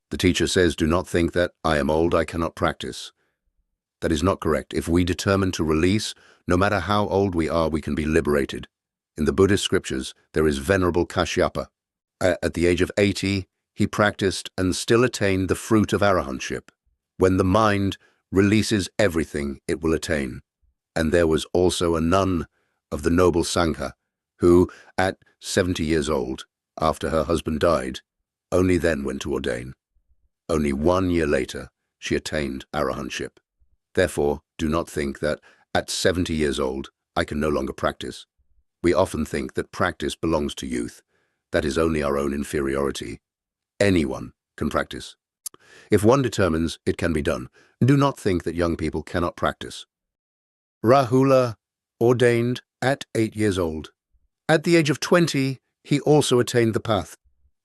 The teacher says, do not think that I am old, I cannot practice. That is not correct. If we determine to release, no matter how old we are, we can be liberated. In the Buddhist scriptures, there is Venerable Kashyapa. At the age of 80, he practiced and still attained the fruit of arahantship. When the mind releases everything it will attain. And there was also a nun of the noble Sangha who, at 70 years old, after her husband died, only then went to ordain. Only 1 year later, she attained arahantship. Therefore, do not think that at 70 years old, I can no longer practice. We often think that practice belongs to youth. That is only our own inferiority. Anyone can practice. If one determines, it can be done. Do not think that young people cannot practice. Rahula ordained at 8 years old. At the age of 20, he also attained the path.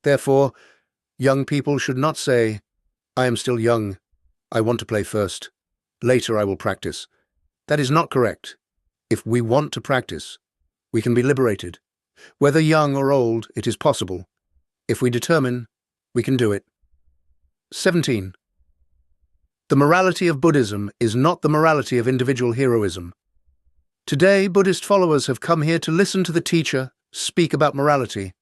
Therefore, young people should not say, I am still young, I want to play first. Later I will practice. That is not correct. If we want to practice, we can be liberated. Whether young or old, it is possible. If we determine, we can do it. 17. The morality of Buddhism is not the morality of individual heroism. Today, Buddhist followers have come here to listen to the teacher speak about morality.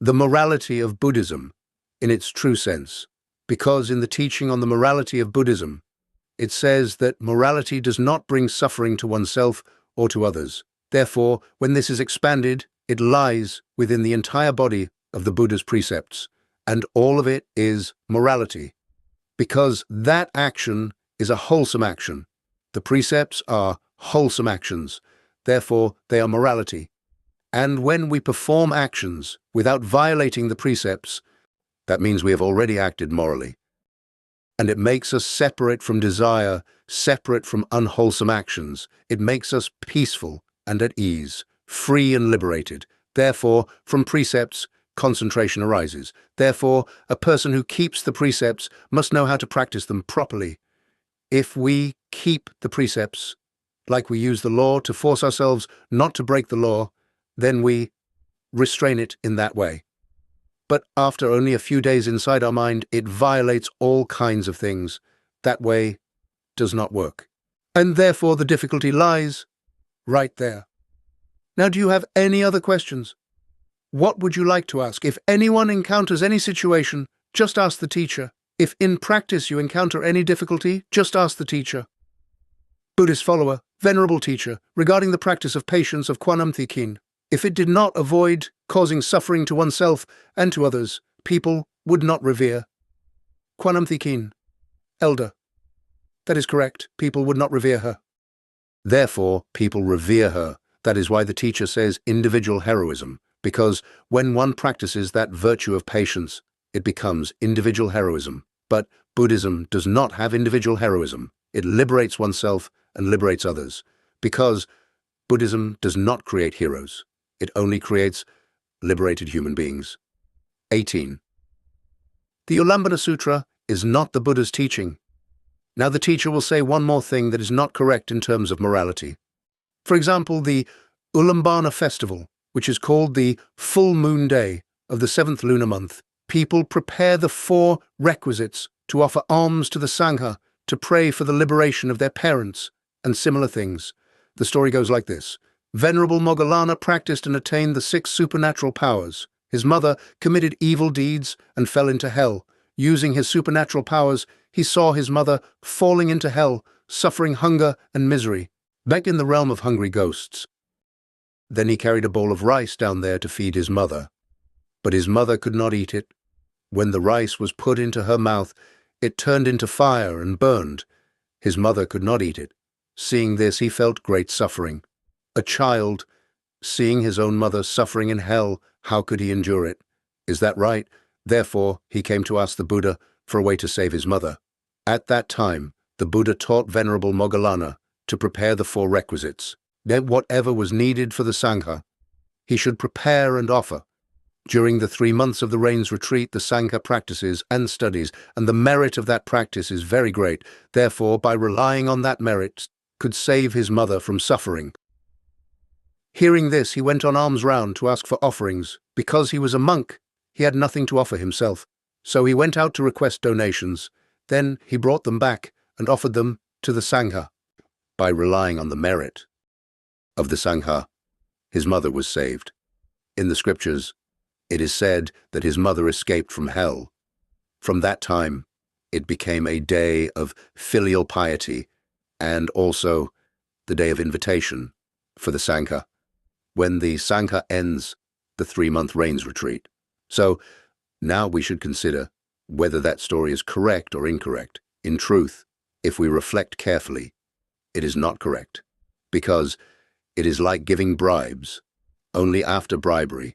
The morality of Buddhism, in its true sense, because in the teaching on the morality of Buddhism, it says that morality does not bring suffering to oneself or to others. Therefore, when this is expanded, it lies within the entire body of the Buddha's precepts, and all of it is morality. Because that action is a wholesome action. The precepts are wholesome actions, therefore they are morality. And when we perform actions without violating the precepts, that means we have already acted morally. And it makes us separate from desire, separate from unwholesome actions. It makes us peaceful and at ease, free and liberated. Therefore, from precepts, concentration arises. Therefore, a person who keeps the precepts must know how to practice them properly. If we keep the precepts, like we use the law to force ourselves not to break the law, then we restrain it in that way. But after only a few days inside our mind, it violates all kinds of things. That way does not work. And therefore the difficulty lies right there. Now, do you have any other questions? What would you like to ask? If anyone encounters any situation, just ask the teacher. If in practice you encounter any difficulty, just ask the teacher. Buddhist follower, Venerable Teacher, regarding the practice of patience of Kwanam Thikin, if it did not avoid causing suffering to oneself and to others, people would not revere. Kwanam Thikin, Elder. That is correct. People would not revere her. Therefore, people revere her. That is why the teacher says individual heroism, because when one practices that virtue of patience, it becomes individual heroism. But Buddhism does not have individual heroism. It liberates oneself and liberates others, because Buddhism does not create heroes. It only creates liberated human beings. 18. The Ulambana Sutra is not the Buddha's teaching. Now the teacher will say one more thing that is not correct in terms of morality. For example, the Ulambana festival, which is called the full moon day of the 7th lunar month, people prepare the 4 requisites to offer alms to the Sangha, to pray for the liberation of their parents, and similar things. The story goes like this. Venerable Moggallana practiced and attained the 6 supernatural powers. His mother committed evil deeds and fell into hell. Using his supernatural powers, he saw his mother falling into hell, suffering hunger and misery, back in the realm of hungry ghosts. Then he carried a bowl of rice down there to feed his mother. But his mother could not eat it. When the rice was put into her mouth, it turned into fire and burned. His mother could not eat it. Seeing this, he felt great suffering. A child, seeing his own mother suffering in hell, how could he endure it? Is that right? Therefore, he came to ask the Buddha for a way to save his mother. At that time, the Buddha taught Venerable Moggallana to prepare the 4 requisites. That whatever was needed for the Sangha, he should prepare and offer. During the 3 months of the Rains retreat, the Sangha practices and studies, and the merit of that practice is very great. Therefore, by relying on that merit, could save his mother from suffering. Hearing this, he went on alms round to ask for offerings. Because he was a monk, he had nothing to offer himself. So he went out to request donations. Then he brought them back and offered them to the Sangha. By relying on the merit of the Sangha, his mother was saved. In the scriptures, it is said that his mother escaped from hell. From that time, it became a day of filial piety and also the day of invitation for the Sangha, when the Sangha ends the 3-month Rains retreat. So now we should consider whether that story is correct or incorrect. In truth, if we reflect carefully, it is not correct, because it is like giving bribes. Only after bribery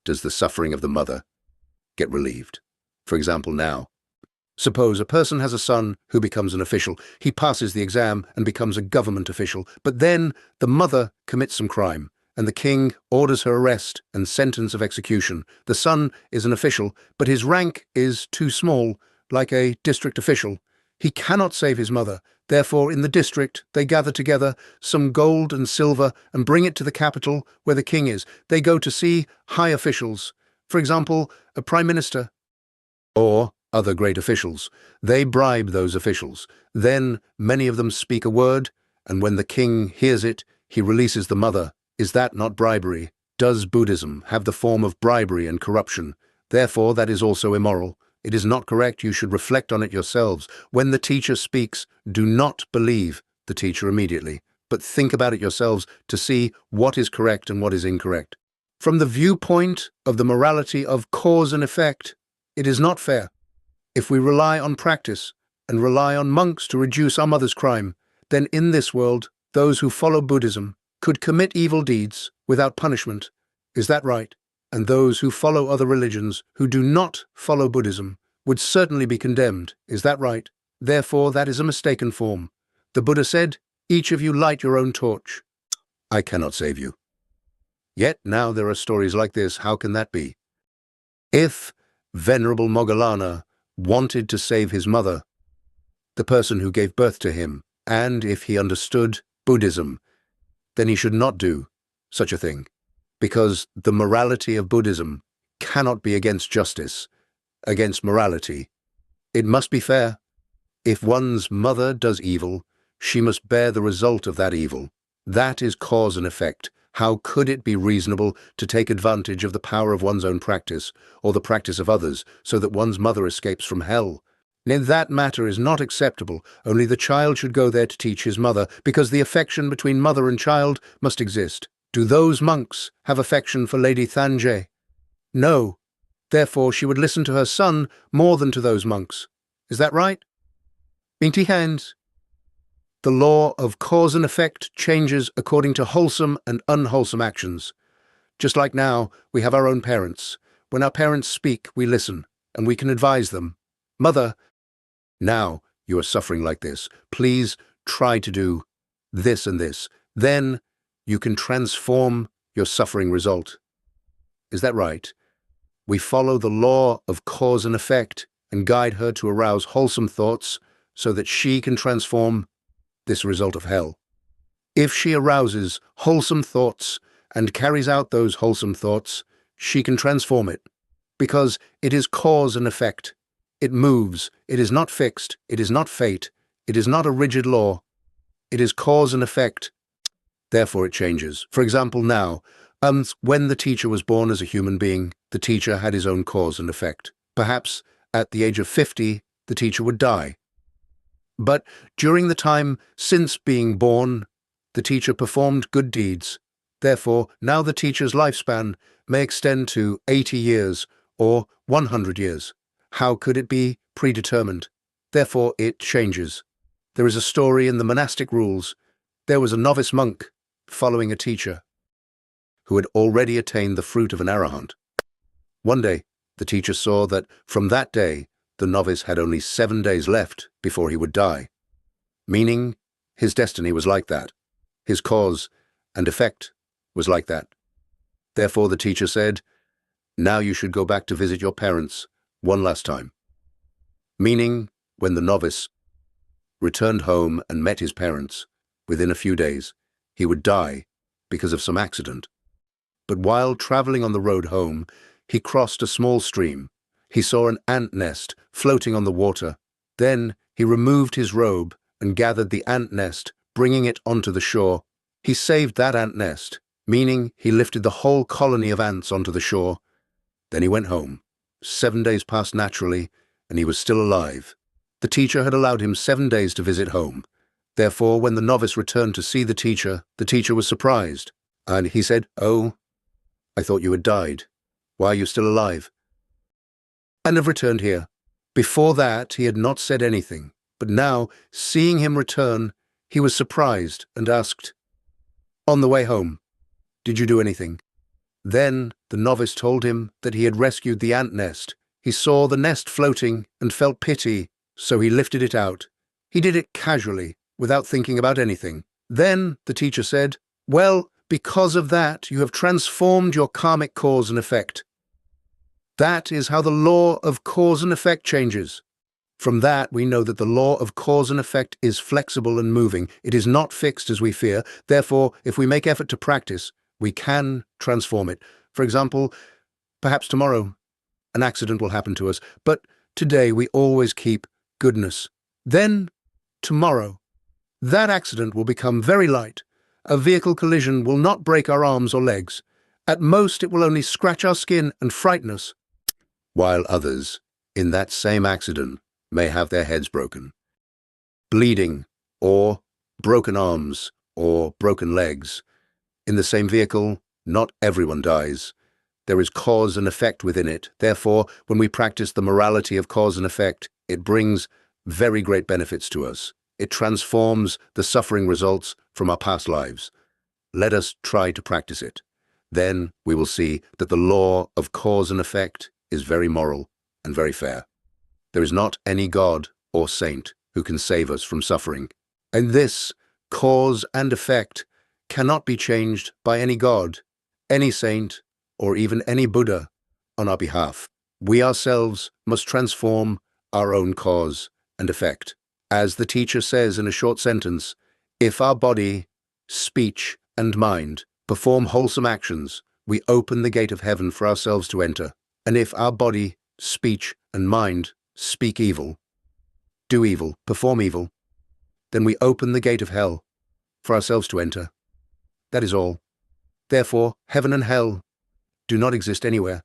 does the suffering of the mother get relieved. For example, now, suppose a person has a son who becomes an official. He passes the exam and becomes a government official, but then the mother commits some crime, and the king orders her arrest and sentence of execution. The son is an official, but his rank is too small, like a district official. He cannot save his mother. Therefore, in the district, they gather together some gold and silver and bring it to the capital where the king is. They go to see high officials, for example, a prime minister or other great officials. They bribe those officials. Then many of them speak a word, and when the king hears it, he releases the mother. Is that not bribery? Does Buddhism have the form of bribery and corruption? Therefore, that is also immoral. It is not correct. You should reflect on it yourselves. When the teacher speaks, do not believe the teacher immediately, but think about it yourselves to see what is correct and what is incorrect. From the viewpoint of the morality of cause and effect, it is not fair. If we rely on practice and rely on monks to reduce our mother's crime, then in this world, those who follow Buddhism could commit evil deeds without punishment. Is that right? And those who follow other religions who do not follow Buddhism would certainly be condemned. Is that right? Therefore, that is a mistaken form. The Buddha said, "Each of you light your own torch." I cannot save you. Yet now there are stories like this. How can that be? If Venerable Moggallana wanted to save his mother, the person who gave birth to him, and if he understood Buddhism, then he should not do such a thing, because the morality of Buddhism cannot be against justice, against morality. It must be fair. If one's mother does evil, she must bear the result of that evil. That is cause and effect. How could it be reasonable to take advantage of the power of one's own practice, or the practice of others, so that one's mother escapes from hell? In that matter is not acceptable. Only the child should go there to teach his mother, because the affection between mother and child must exist. Do those monks have affection for Lady Thanjay? No. Therefore, she would listen to her son more than to those monks. Is that right? Binti hands. The law of cause and effect changes according to wholesome and unwholesome actions. Just like now, we have our own parents. When our parents speak, we listen, and we can advise them. Mother, now you are suffering like this. Please try to do this and this. Then you can transform your suffering result. Is that right? We follow the law of cause and effect and guide her to arouse wholesome thoughts so that she can transform this result of hell. If she arouses wholesome thoughts and carries out those wholesome thoughts, she can transform it, because it is cause and effect. It moves. It is not fixed. It is not fate. It is not a rigid law. It is cause and effect. Therefore it changes. For example, now, when the teacher was born as a human being, the teacher had his own cause and effect. Perhaps at the age of 50, the teacher would die. But during the time since being born, the teacher performed good deeds. Therefore, now the teacher's lifespan may extend to 80 years or 100 years. How could it be predetermined? Therefore, it changes. There is a story in the monastic rules. There was a novice monk following a teacher who had already attained the fruit of an arahant. One day, the teacher saw that from that day, the novice had only 7 days left before he would die, meaning his destiny was like that. His cause and effect was like that. Therefore, the teacher said, "Now you should go back to visit your parents one last time." Meaning, when the novice returned home and met his parents, within a few days, he would die because of some accident. But while traveling on the road home, he crossed a small stream. He saw an ant nest floating on the water. Then he removed his robe and gathered the ant nest, bringing it onto the shore. He saved that ant nest, meaning he lifted the whole colony of ants onto the shore. Then he went home. 7 days passed naturally, and he was still alive. The teacher had allowed him 7 days to visit home. Therefore, when the novice returned to see the teacher was surprised, and he said, "Oh, I thought you had died. Why are you still alive?" "And have returned here." Before that, he had not said anything, but now, seeing him return, he was surprised and asked, "On the way home, did you do anything?" Then the novice told him that he had rescued the ant nest. He saw the nest floating and felt pity, so he lifted it out. He did it casually, without thinking about anything. Then the teacher said, "Well, because of that, you have transformed your karmic cause and effect." That is how the law of cause and effect changes. From that, we know that the law of cause and effect is flexible and moving. It is not fixed as we fear. Therefore, if we make effort to practice, we can transform it. For example, perhaps tomorrow an accident will happen to us, but today we always keep goodness. Then, tomorrow, that accident will become very light. A vehicle collision will not break our arms or legs. At most, it will only scratch our skin and frighten us. While others, in that same accident, may have their heads broken, bleeding, or broken arms, or broken legs. In the same vehicle, not everyone dies. There is cause and effect within it. Therefore, when we practice the morality of cause and effect, it brings very great benefits to us. It transforms the suffering results from our past lives. Let us try to practice it. Then we will see that the law of cause and effect is very moral and very fair. There is not any God or saint who can save us from suffering. And this cause and effect cannot be changed by any God, any saint, or even any Buddha on our behalf. We ourselves must transform our own cause and effect. As the teacher says in a short sentence, if our body, speech, and mind perform wholesome actions, we open the gate of heaven for ourselves to enter. And if our body, speech, and mind speak evil, do evil, perform evil, then we open the gate of hell for ourselves to enter. That is all. Therefore, heaven and hell do not exist anywhere.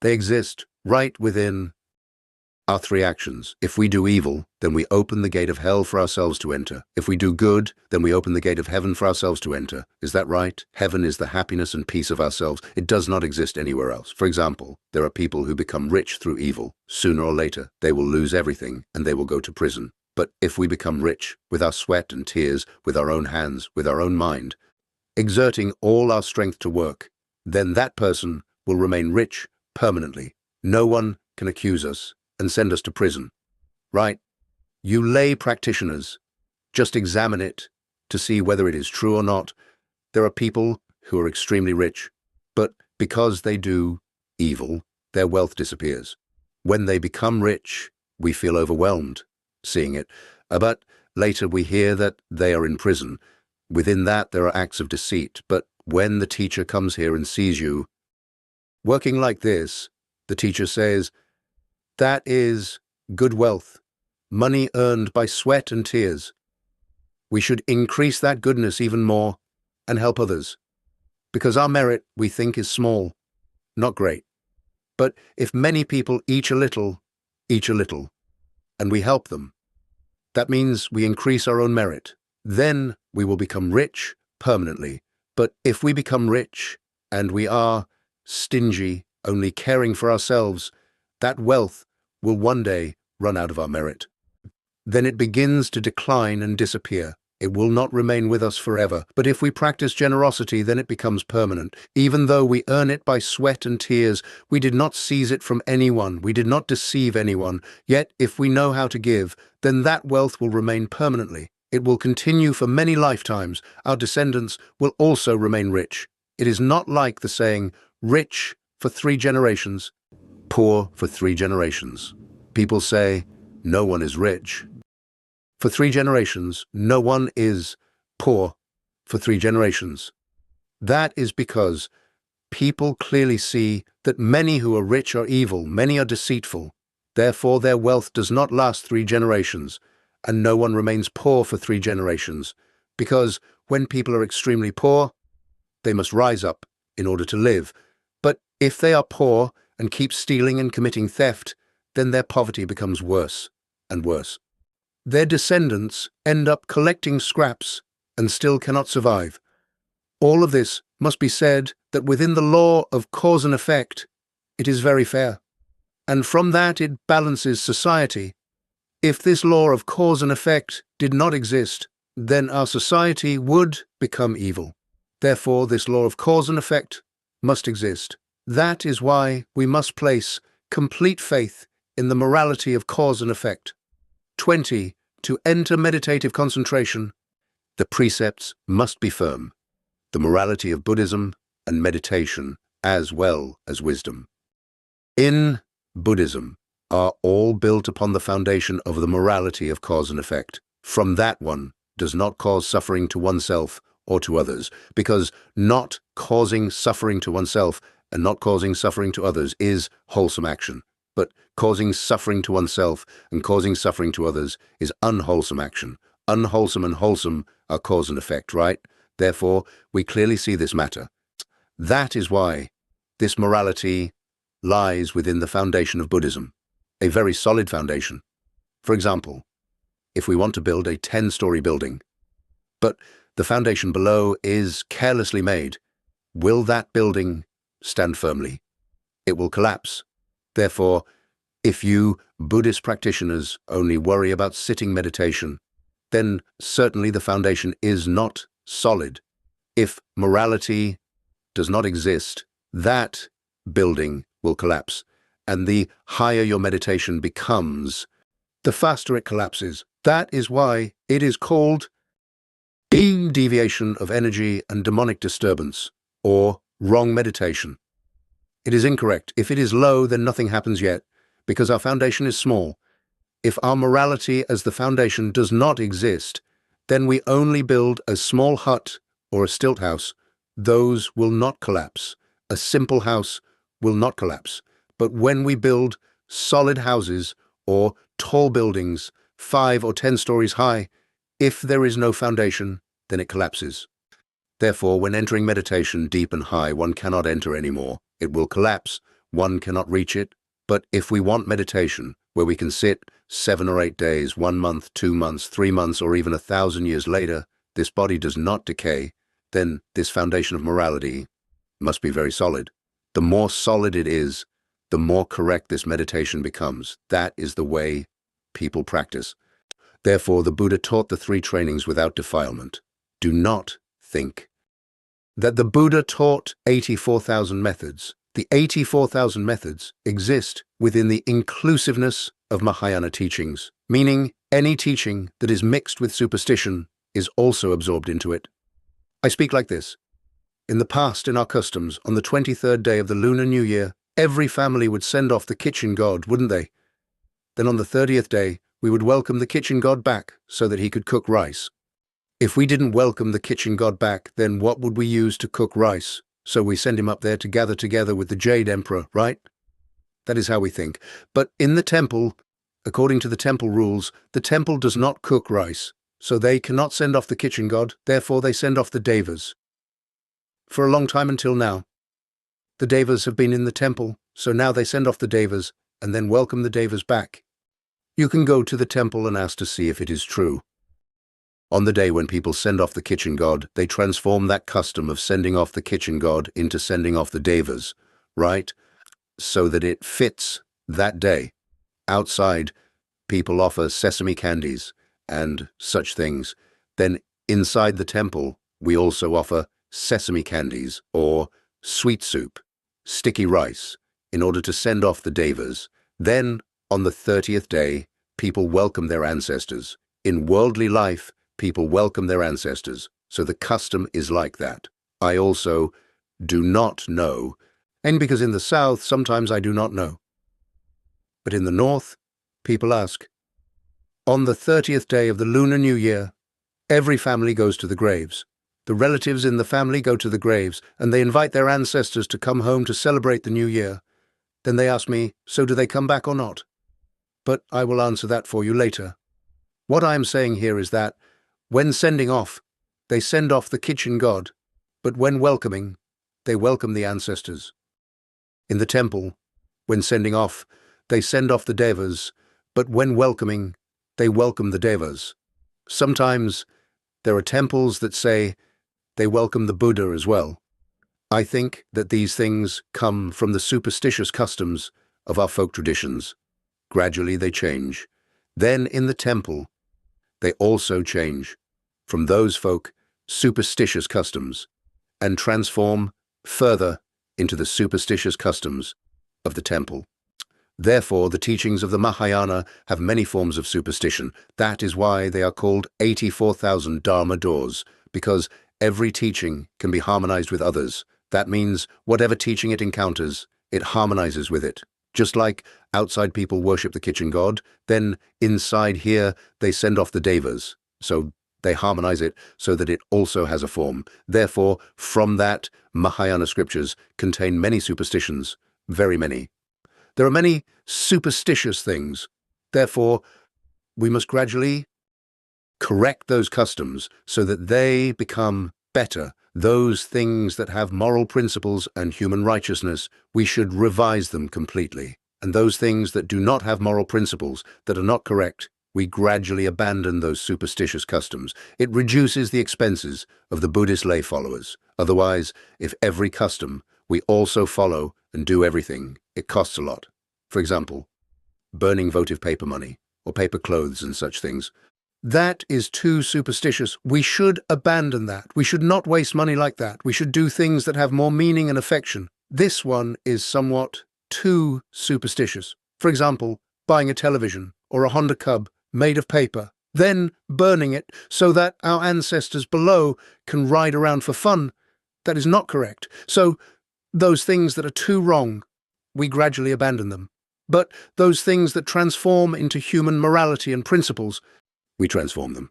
They exist right within our three actions. If we do evil, then we open the gate of hell for ourselves to enter. If we do good, then we open the gate of heaven for ourselves to enter. Is that right? Heaven is the happiness and peace of ourselves. It does not exist anywhere else. For example, there are people who become rich through evil. Sooner or later, they will lose everything and they will go to prison. But if we become rich with our sweat and tears, with our own hands, with our own mind, exerting all our strength to work, then that person will remain rich permanently. No one can accuse us and send us to prison. Right? You lay practitioners, just examine it to see whether it is true or not. There are people who are extremely rich, but because they do evil, their wealth disappears. When they become rich, we feel overwhelmed seeing it, but later we hear that they are in prison. Within that there are acts of deceit, but when the teacher comes here and sees you working like this, the teacher says, that is good wealth, money earned by sweat and tears. We should increase that goodness even more and help others, because our merit, we think, is small, not great. But if many people each a little, and we help them, that means we increase our own merit. Then we will become rich permanently. But if we become rich and we are stingy, only caring for ourselves, that wealth will one day run out of our merit. Then it begins to decline and disappear. It will not remain with us forever. But if we practice generosity, then it becomes permanent. Even though we earn it by sweat and tears, we did not seize it from anyone. We did not deceive anyone. Yet, if we know how to give, then that wealth will remain permanently. It will continue for many lifetimes. Our descendants will also remain rich. It is not like the saying, rich for 3 generations, poor for 3 generations. People say, no one is rich. For 3 generations, no one is poor for 3 generations. That is because people clearly see that many who are rich are evil, many are deceitful. Therefore, their wealth does not last 3 generations, and no one remains poor for 3 generations, because when people are extremely poor, they must rise up in order to live. But if they are poor and keep stealing and committing theft, then their poverty becomes worse and worse. Their descendants end up collecting scraps and still cannot survive. All of this must be said that within the law of cause and effect, it is very fair. And from that it balances society. If this law of cause and effect did not exist, then our society would become evil. Therefore, this law of cause and effect must exist. That is why we must place complete faith in the morality of cause and effect. 20. To enter meditative concentration, the precepts must be firm. The morality of Buddhism and meditation, as well as wisdom. In Buddhism, are all built upon the foundation of the morality of cause and effect. From that one does not cause suffering to oneself or to others, because not causing suffering to oneself and not causing suffering to others is wholesome action. But causing suffering to oneself and causing suffering to others is unwholesome action. Unwholesome and wholesome are cause and effect, right? Therefore, we clearly see this matter. That is why this morality lies within the foundation of Buddhism, a very solid foundation. For example, if we want to build a 10-story building, but the foundation below is carelessly made, will that building stand firmly? It will collapse. Therefore, if you Buddhist practitioners only worry about sitting meditation, then certainly the foundation is not solid. If morality does not exist, that building will collapse, and the higher your meditation becomes, the faster it collapses. That is why it is called deviation of energy and demonic disturbance, or wrong meditation. It is incorrect. If it is low, then nothing happens yet, because our foundation is small. If our morality as the foundation does not exist, then we only build a small hut or a stilt house. Those will not collapse. A simple house will not collapse. But when we build solid houses or tall buildings, 5 or 10 stories high, if there is no foundation, then it collapses. Therefore, when entering meditation deep and high, one cannot enter anymore. It will collapse. One cannot reach it. But if we want meditation, where we can sit 7 or 8 days, 1 month, 2 months, 3 months, or even 1,000 years later, this body does not decay, then this foundation of morality must be very solid. The more solid it is, the more correct this meditation becomes. That is the way people practice. Therefore, the Buddha taught the 3 trainings without defilement. Do not think that the Buddha taught 84,000 methods. The 84,000 methods exist within the inclusiveness of Mahayana teachings, meaning any teaching that is mixed with superstition is also absorbed into it. I speak like this. In the past, in our customs, on the 23rd day of the Lunar New Year, every family would send off the kitchen god, wouldn't they? Then on the 30th day, we would welcome the kitchen god back so that he could cook rice. If we didn't welcome the kitchen god back, then what would we use to cook rice? So we send him up there to gather together with the Jade Emperor, right? That is how we think. But in the temple, according to the temple rules, the temple does not cook rice, so they cannot send off the kitchen god, therefore they send off the devas. For a long time until now, the devas have been in the temple, so now they send off the devas and then welcome the devas back. You can go to the temple and ask to see if it is true. On the day when people send off the kitchen god, they transform that custom of sending off the kitchen god into sending off the devas, right? So that it fits that day. Outside, people offer sesame candies and such things. Then inside the temple, we also offer sesame candies or sweet soup, sticky rice, in order to send off the devas. Then, on the 30th day, people welcome their ancestors. In worldly life, people welcome their ancestors, so the custom is like that. I also do not know, and because in the south, sometimes I do not know. But in the north, people ask. On the 30th day of the Lunar New Year, every family goes to the graves. The relatives in the family go to the graves, and they invite their ancestors to come home to celebrate the New Year. Then they ask me, so do they come back or not? But I will answer that for you later. What I am saying here is that, when sending off, they send off the kitchen god, but when welcoming, they welcome the ancestors. In the temple, when sending off, they send off the devas, but when welcoming, they welcome the devas. Sometimes there are temples that say they welcome the Buddha as well. I think that these things come from the superstitious customs of our folk traditions. Gradually they change. Then in the temple, they also change from those folk superstitious customs and transform further into the superstitious customs of the temple. Therefore, the teachings of the Mahayana have many forms of superstition. That is why they are called 84,000 Dharma doors, because every teaching can be harmonized with others. That means whatever teaching it encounters, it harmonizes with it. Just like outside people worship the kitchen god, then inside here they send off the devas. So they harmonize it so that it also has a form. Therefore, from that, Mahayana scriptures contain many superstitions, very many. There are many superstitious things. Therefore, we must gradually correct those customs so that they become better. Those things that have moral principles and human righteousness, we should revise them completely. And those things that do not have moral principles, that are not correct, we gradually abandon those superstitious customs. It reduces the expenses of the Buddhist lay followers. Otherwise, if every custom we also follow and do everything, it costs a lot. For example, burning votive paper money or paper clothes and such things. That is too superstitious. We should abandon that. We should not waste money like that. We should do things that have more meaning and affection. This one is somewhat too superstitious. For example, buying a television or a Honda Cub made of paper, then burning it so that our ancestors below can ride around for fun. That is not correct. So those things that are too wrong, we gradually abandon them. But those things that transform into human morality and principles, we transform them.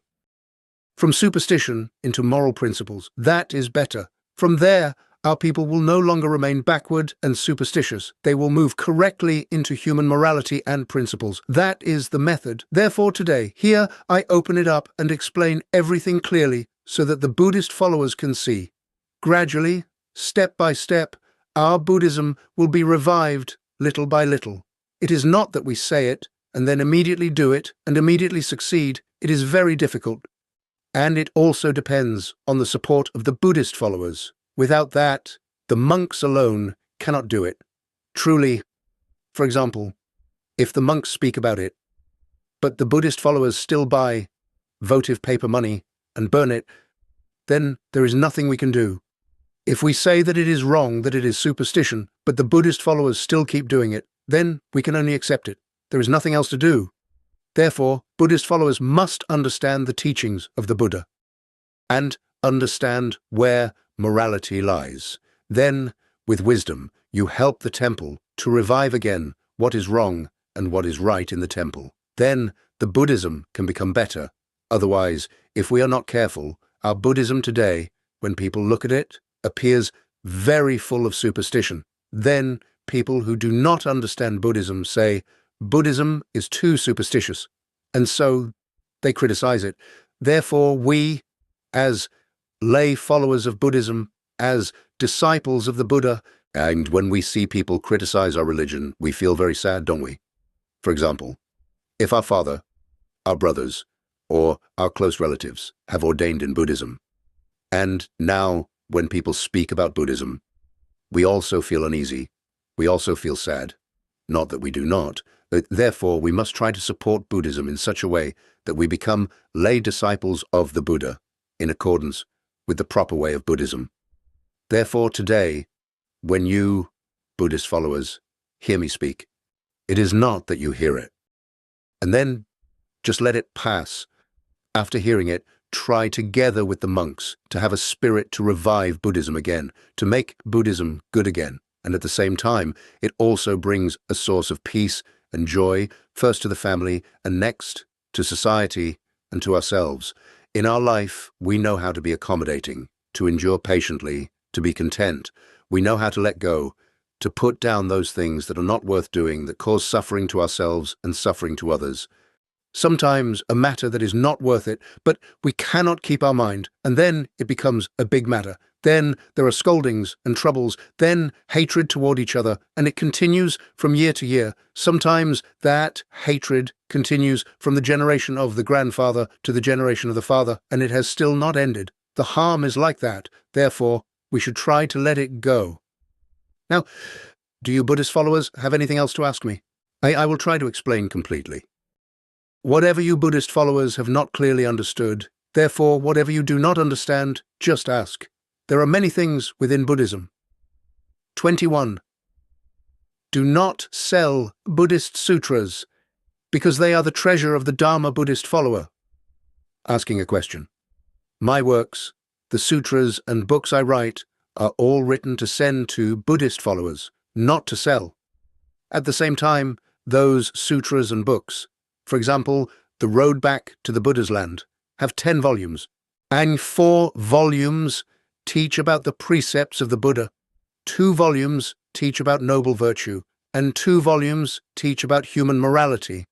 From superstition into moral principles, that is better. From there, our people will no longer remain backward and superstitious. They will move correctly into human morality and principles. That is the method. Therefore today, here I open it up and explain everything clearly so that the Buddhist followers can see. Gradually, step by step, our Buddhism will be revived little by little. It is not that we say it and then immediately do it and immediately succeed. It is very difficult. And it also depends on the support of the Buddhist followers. Without that, the monks alone cannot do it. Truly, for example, if the monks speak about it, but the Buddhist followers still buy votive paper money and burn it, then there is nothing we can do. If we say that it is wrong, that it is superstition, but the Buddhist followers still keep doing it, then we can only accept it. There is nothing else to do. Therefore, Buddhist followers must understand the teachings of the Buddha and understand where morality lies. Then, with wisdom, you help the temple to revive again what is wrong and what is right in the temple. Then, the Buddhism can become better. Otherwise, if we are not careful, our Buddhism today, when people look at it, appears very full of superstition. Then, people who do not understand Buddhism say, Buddhism is too superstitious, and so they criticize it. Therefore, we, as lay followers of Buddhism, as disciples of the Buddha, and when we see people criticize our religion, we feel very sad, don't we? For example, if our father, our brothers, or our close relatives have ordained in Buddhism, and now when people speak about Buddhism, we also feel uneasy, we also feel sad. Not that we do not. Therefore, we must try to support Buddhism in such a way that we become lay disciples of the Buddha in accordance with the proper way of Buddhism. Therefore, today, when you, Buddhist followers, hear me speak, it is not that you hear it, and then just let it pass. After hearing it, try together with the monks to have a spirit to revive Buddhism again, to make Buddhism good again. And at the same time, it also brings a source of peace and joy, first to the family and next to society and to ourselves. In our life, we know how to be accommodating, to endure patiently, to be content. We know how to let go, to put down those things that are not worth doing, that cause suffering to ourselves and suffering to others. Sometimes a matter that is not worth it, but we cannot keep our mind, and then it becomes a big matter. Then there are scoldings and troubles, then hatred toward each other, and it continues from year to year. Sometimes that hatred continues from the generation of the grandfather to the generation of the father, and it has still not ended. The harm is like that. Therefore, we should try to let it go. Now, do you Buddhist followers have anything else to ask me? I will try to explain completely. Whatever you Buddhist followers have not clearly understood, therefore, whatever you do not understand, just ask. There are many things within Buddhism. 21. Do not sell Buddhist sutras, because they are the treasure of the Dharma Buddhist follower. Asking a question. My works, the sutras and books I write, are all written to send to Buddhist followers, not to sell. At the same time, those sutras and books, for example, The Road Back to the Buddha's Land, have 10 volumes, and 4 volumes teach about the precepts of the Buddha, 2 volumes teach about noble virtue, and 2 volumes teach about human morality.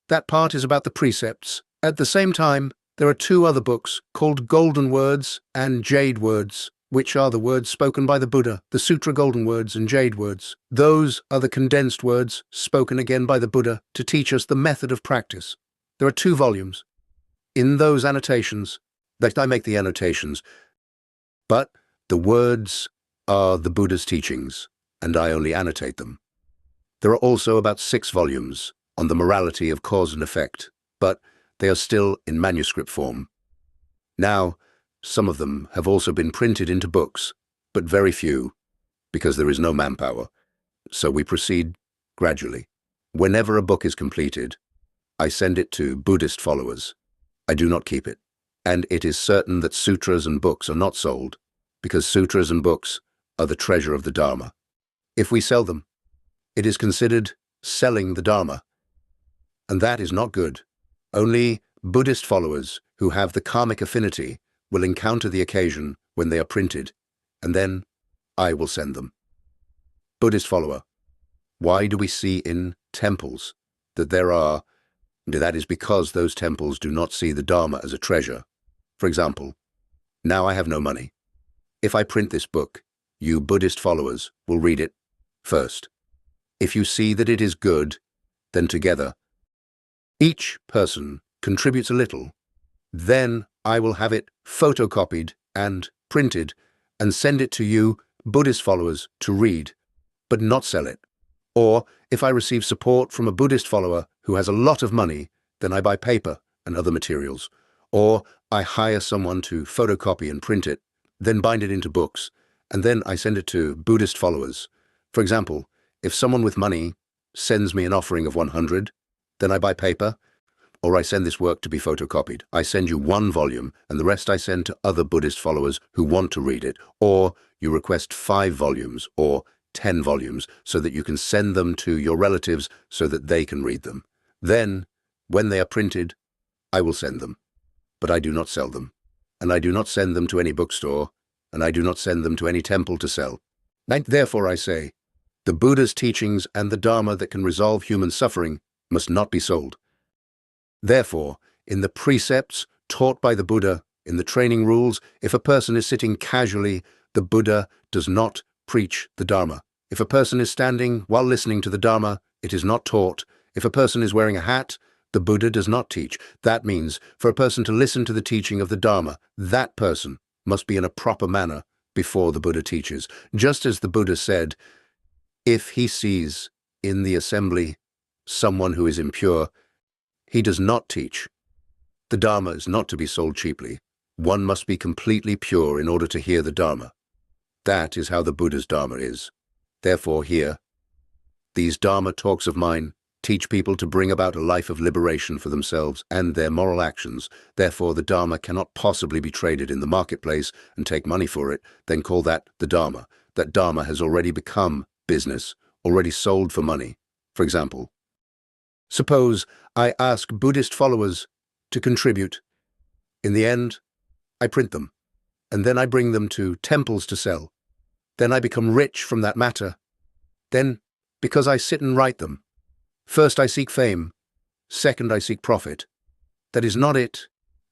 That part is about the precepts. At the same time, there are 2 other books called Golden Words and Jade Words, which are the words spoken by the Buddha, the Sutra Golden Words and Jade Words. Those are the condensed words spoken again by the Buddha to teach us the method of practice. There are 2 volumes. In those annotations, that I make the annotations, but the words are the Buddha's teachings, and I only annotate them. There are also about 6 volumes on the morality of cause and effect, but they are still in manuscript form. Now, some of them have also been printed into books, but very few, because there is no manpower. So we proceed gradually. Whenever a book is completed, I send it to Buddhist followers. I do not keep it. And it is certain that sutras and books are not sold, because sutras and books are the treasure of the Dharma. If we sell them, it is considered selling the Dharma. And that is not good. Only Buddhist followers who have the karmic affinity will encounter the occasion when they are printed, and then I will send them. Buddhist follower, why do we see in temples that there are? That is because those temples do not see the Dharma as a treasure. For example, now I have no money. If I print this book, you Buddhist followers will read it first. If you see that it is good, then together, each person contributes a little. Then I will have it photocopied and printed and send it to you Buddhist followers to read, but not sell it. Or if I receive support from a Buddhist follower who has a lot of money, then I buy paper and other materials. Or I hire someone to photocopy and print it, then bind it into books, and then I send it to Buddhist followers. For example, if someone with money sends me an offering of 100, then I buy paper, or I send this work to be photocopied. I send you 1 volume, and the rest I send to other Buddhist followers who want to read it. Or you request 5 volumes or 10 volumes so that you can send them to your relatives so that they can read them. Then, when they are printed, I will send them. But I do not sell them. And I do not send them to any bookstore, and I do not send them to any temple to sell. Therefore I say, the Buddha's teachings and the Dharma that can resolve human suffering must not be sold. Therefore, in the precepts taught by the Buddha, in the training rules, if a person is sitting casually, the Buddha does not preach the Dharma. If a person is standing while listening to the Dharma, it is not taught. If a person is wearing a hat, the Buddha does not teach. That means, for a person to listen to the teaching of the Dharma, that person must be in a proper manner before the Buddha teaches. Just as the Buddha said, if he sees in the assembly someone who is impure, he does not teach. The Dharma is not to be sold cheaply. One must be completely pure in order to hear the Dharma. That is how the Buddha's Dharma is. Therefore here, these Dharma talks of mine teach people to bring about a life of liberation for themselves and their moral actions. Therefore the Dharma cannot possibly be traded in the marketplace and take money for it, then call that the Dharma. That Dharma has already become business, already sold for money. For example, suppose I ask Buddhist followers to contribute. In the end, I print them, and then I bring them to temples to sell. Then I become rich from that matter. Then, because I sit and write them, first I seek fame, second I seek profit. That is not it.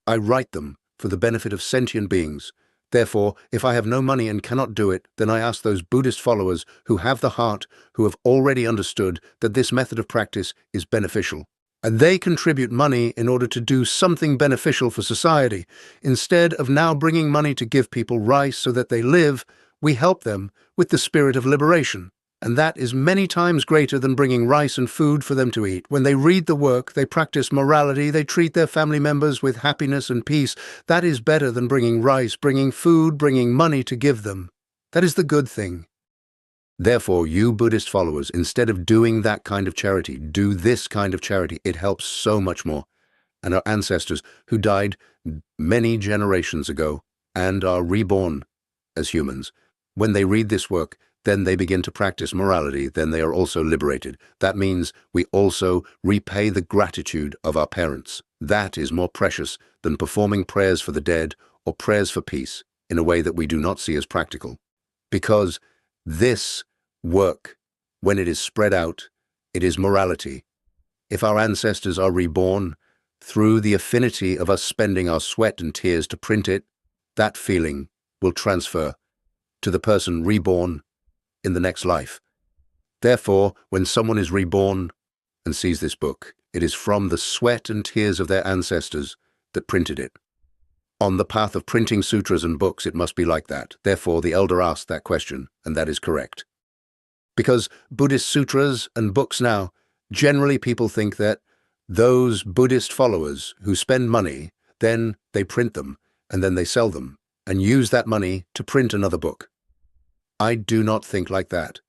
I write them for the benefit of sentient beings. Therefore, if I have no money and cannot do it, then I ask those Buddhist followers who have the heart, who have already understood that this method of practice is beneficial. And they contribute money in order to do something beneficial for society. Instead of now bringing money to give people rice so that they live, we help them with the spirit of liberation. And that is many times greater than bringing rice and food for them to eat. When they read the work, they practice morality, they treat their family members with happiness and peace. That is better than bringing rice, bringing food, bringing money to give them. That is the good thing. Therefore, you Buddhist followers, instead of doing that kind of charity, do this kind of charity. It helps so much more. And our ancestors, who died many generations ago and are reborn as humans, when they read this work, then they begin to practice morality, then they are also liberated. That means we also repay the gratitude of our parents. That is more precious than performing prayers for the dead or prayers for peace in a way that we do not see as practical. Because this work, when it is spread out, it is morality. If our ancestors are reborn through the affinity of us spending our sweat and tears to print it, that feeling will transfer to the person reborn in the next life. Therefore, when someone is reborn and sees this book, it is from the sweat and tears of their ancestors that printed it. On the path of printing sutras and books, it must be like that. Therefore, the elder asked that question, and that is correct. Because Buddhist sutras and books now, generally people think that those Buddhist followers who spend money, then they print them, and then they sell them, and use that money to print another book. I do not think like that.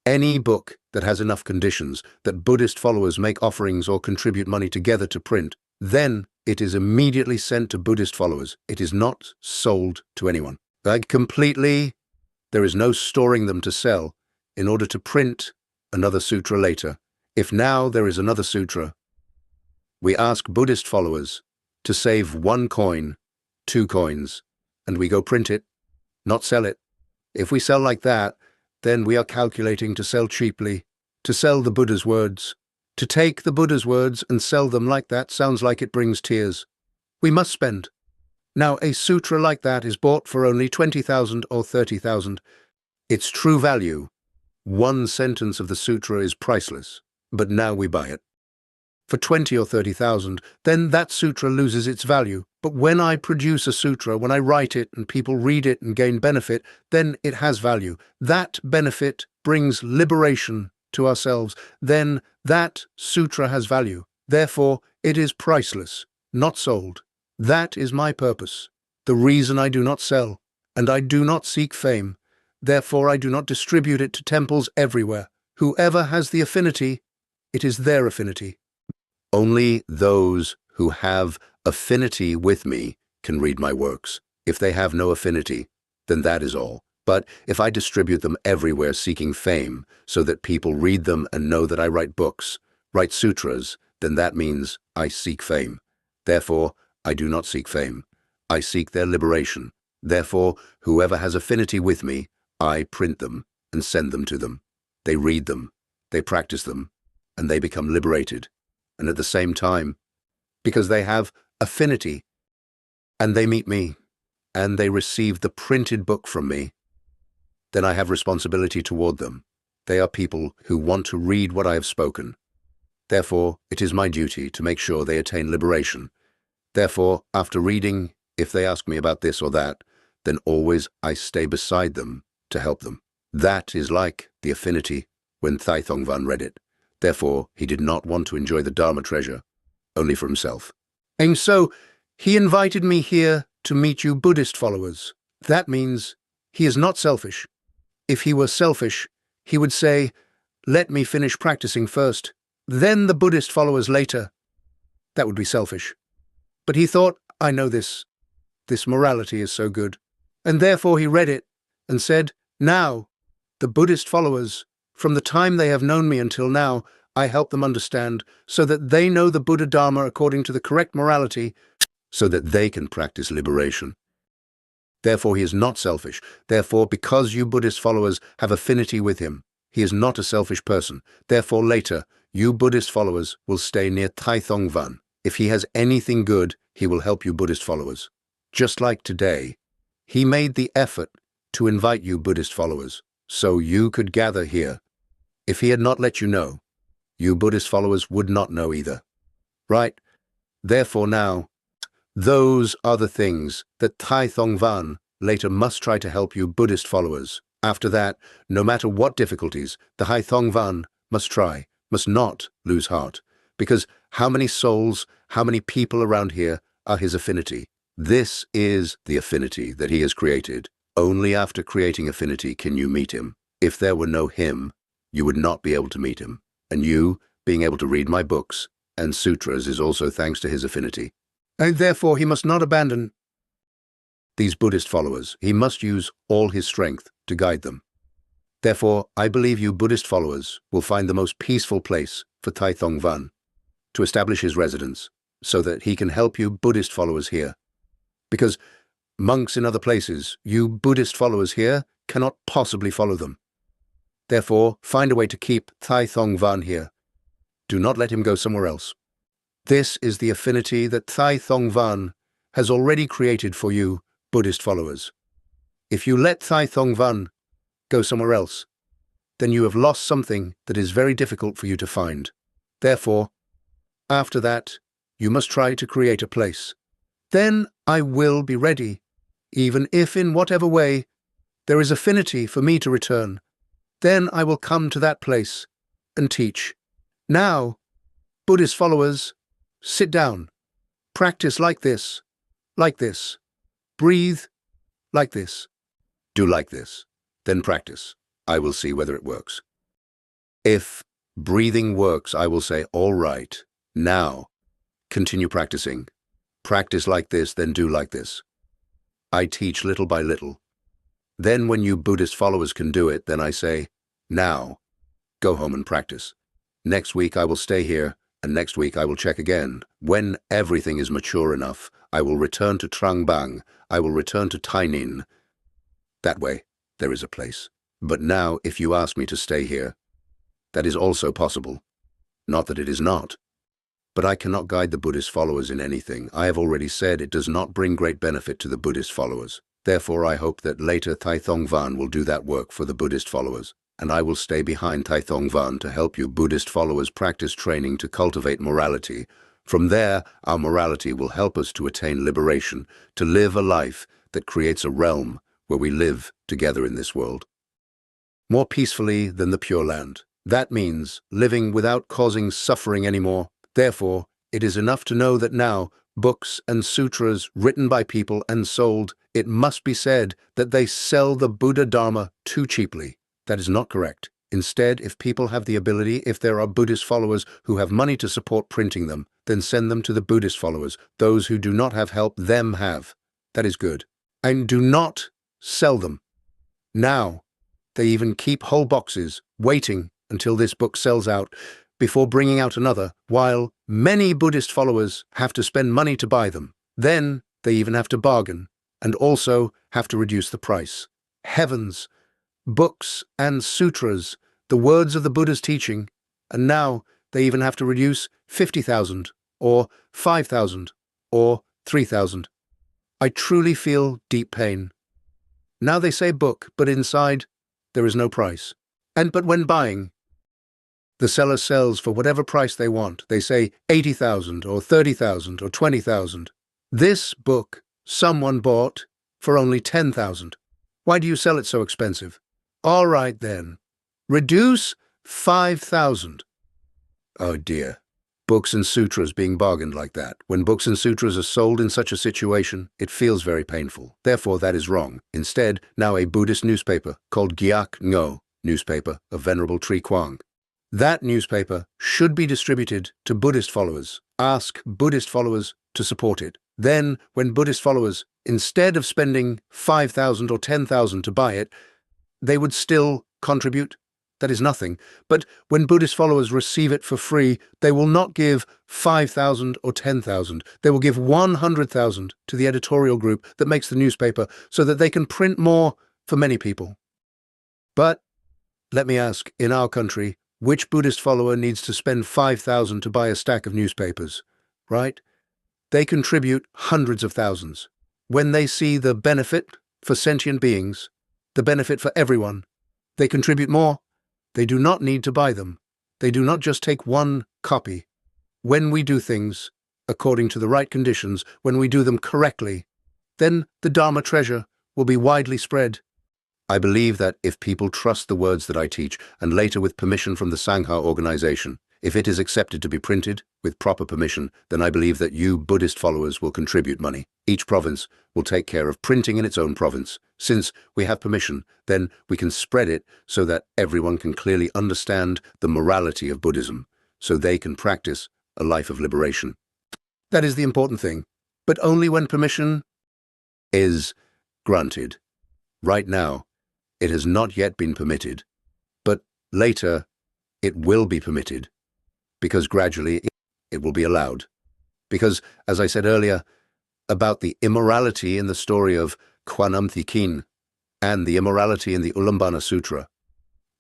Any book that has enough conditions that Buddhist followers make offerings or contribute money together to print, then it is immediately sent to Buddhist followers. It is not sold to anyone. There is no storing them to sell in order to print another sutra later. If now there is another sutra, we ask Buddhist followers to save 1 coin, 2 coins, and we go print it, not sell it. If we sell like that, then we are calculating to sell cheaply, to sell the Buddha's words. To take the Buddha's words and sell them like that sounds like it brings tears. We must spend. Now, a sutra like that is bought for only 20,000 or 30,000. Its true value, 1 sentence of the sutra, is priceless, but now we buy it for 20 or 30,000, then that sutra loses its value. But when I produce a sutra, when I write it and people read it and gain benefit, then it has value. That benefit brings liberation to ourselves. Then that sutra has value. Therefore, it is priceless, not sold. That is my purpose. The reason I do not sell, and I do not seek fame. Therefore, I do not distribute it to temples everywhere. Whoever has the affinity, it is their affinity. Only those who have affinity with me can read my works. If they have no affinity, then that is all. But if I distribute them everywhere seeking fame, so that people read them and know that I write books, write sutras, then that means I seek fame. Therefore, I do not seek fame. I seek their liberation. Therefore, whoever has affinity with me, I print them and send them to them. They read them, they practice them, and they become liberated. And at the same time, because they have affinity, and they meet me, and they receive the printed book from me, then I have responsibility toward them. They are people who want to read what I have spoken. Therefore, it is my duty to make sure they attain liberation. Therefore, after reading, if they ask me about this or that, then always I stay beside them to help them. That is like the affinity when Thích Thông Lạc read it. Therefore, he did not want to enjoy the Dharma treasure only for himself. And so, he invited me here to meet you Buddhist followers. That means he is not selfish. If he were selfish, he would say, let me finish practicing first, then the Buddhist followers later. That would be selfish. But he thought, I know this morality is so good. And therefore he read it and said, now, the Buddhist followers, from the time they have known me until now, I help them understand, so that they know the Buddha Dharma according to the correct morality, so that they can practice liberation. Therefore, he is not selfish. Therefore, because you Buddhist followers have affinity with him, he is not a selfish person. Therefore, later, you Buddhist followers will stay near Thích Thông Lạc. If he has anything good, he will help you Buddhist followers. Just like today, he made the effort to invite you Buddhist followers, so you could gather here. If he had not let you know, you Buddhist followers would not know either. Right? Therefore now, those are the things that Thích Thông Lạc later must try to help you Buddhist followers. After that, no matter what difficulties, the Thích Thông Lạc must try, must not lose heart. Because how many souls, how many people around here are his affinity? This is the affinity that he has created. Only after creating affinity can you meet him. If there were no him, you would not be able to meet him. And you, being able to read my books and sutras, is also thanks to his affinity. And therefore he must not abandon these Buddhist followers. He must use all his strength to guide them. Therefore, I believe you Buddhist followers will find the most peaceful place for Tai Thong Van to establish his residence, so that he can help you Buddhist followers here. Because monks in other places, you Buddhist followers here, cannot possibly follow them. Therefore, find a way to keep Tai Thong Van here. Do not let him go somewhere else. This is the affinity that Tai Thong Van has already created for you Buddhist followers. If you let Tai Thong Van go somewhere else, then you have lost something that is very difficult for you to find. Therefore, after that, you must try to create a place. Then I will be ready, even if in whatever way there is affinity for me to return. Then I will come to that place and teach. Now, Buddhist followers, sit down. Practice like this, breathe like this. Do like this, then practice. I will see whether it works. If breathing works, I will say, all right, now continue practicing. Practice like this, then do like this. I teach little by little. Then when you Buddhist followers can do it, then I say, now, go home and practice. Next week I will stay here, and next week I will check again. When everything is mature enough, I will return to Trang Bang. I will return to Tainin. That way, there is a place. But now, if you ask me to stay here, that is also possible. Not that it is not. But I cannot guide the Buddhist followers in anything. I have already said it does not bring great benefit to the Buddhist followers. Therefore, I hope that later Tai Thong Van will do that work for the Buddhist followers, and I will stay behind Tai Thong Van to help you Buddhist followers practice training to cultivate morality. From there, our morality will help us to attain liberation, to live a life that creates a realm where we live together in this world, more peacefully than the Pure Land. That means living without causing suffering anymore. Therefore, it is enough to know that now, books and sutras written by people and sold, it must be said that they sell the Buddha Dharma too cheaply. That is not correct. Instead, if people have the ability, if there are Buddhist followers who have money to support printing them, then send them to the Buddhist followers. Those who do not have help, them have. That is good. And do not sell them. Now, they even keep whole boxes, waiting until this book sells out before bringing out another, while many Buddhist followers have to spend money to buy them. Then they even have to bargain, and also have to reduce the price. Heavens! Books and sutras, the words of the Buddha's teaching, and now they even have to reduce 50,000, or 5,000, or 3,000. I truly feel deep pain. Now they say book, but inside there is no price. But when buying, the seller sells for whatever price they want. They say 80,000 or 30,000 or 20,000. This book someone bought for only 10,000. Why do you sell it so expensive? All right then, reduce 5,000. Oh dear. Books and sutras being bargained like that. When books and sutras are sold in such a situation, it feels very painful. Therefore, that is wrong. Instead, now a Buddhist newspaper called Gyak Ngo, newspaper of Venerable Trí Quang. That newspaper should be distributed to Buddhist followers. Ask Buddhist followers to support it. Then, when Buddhist followers, instead of spending 5,000 or 10,000 to buy it, they would still contribute. That is nothing. But when Buddhist followers receive it for free, they will not give 5,000 or 10,000. They will give 100,000 to the editorial group that makes the newspaper so that they can print more for many people. But, let me ask, in our country, which Buddhist follower needs to spend 5,000 to buy a stack of newspapers, right? They contribute hundreds of thousands. When they see the benefit for sentient beings, the benefit for everyone, they contribute more. They do not need to buy them. They do not just take one copy. When we do things according to the right conditions, when we do them correctly, then the Dharma treasure will be widely spread. I believe that if people trust the words that I teach, and later with permission from the Sangha organization, if it is accepted to be printed with proper permission, then I believe that you Buddhist followers will contribute money. Each province will take care of printing in its own province. Since we have permission, then we can spread it so that everyone can clearly understand the morality of Buddhism, so they can practice a life of liberation. That is the important thing, but only when permission is granted. Right now, It has not yet been permitted, but later it will be permitted, because gradually it will be allowed. Because, as I said earlier, about the immorality in the story of Kwanam Thikin, and the immorality in the Ulambana Sutra,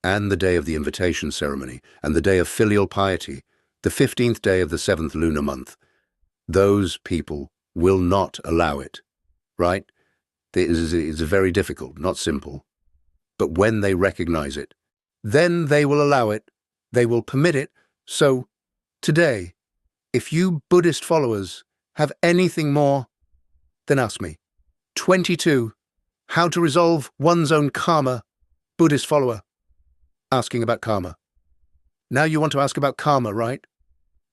and the day of the invitation ceremony, and the day of filial piety, the 15th day of the 7th lunar month, those people will not allow it, right? It's very difficult, not simple. But when they recognize it, then they will allow it, they will permit it. So, today, if you Buddhist followers have anything more, then ask me. 22. How to resolve one's own karma. Buddhist follower. Asking about karma. Now you want to ask about karma, right?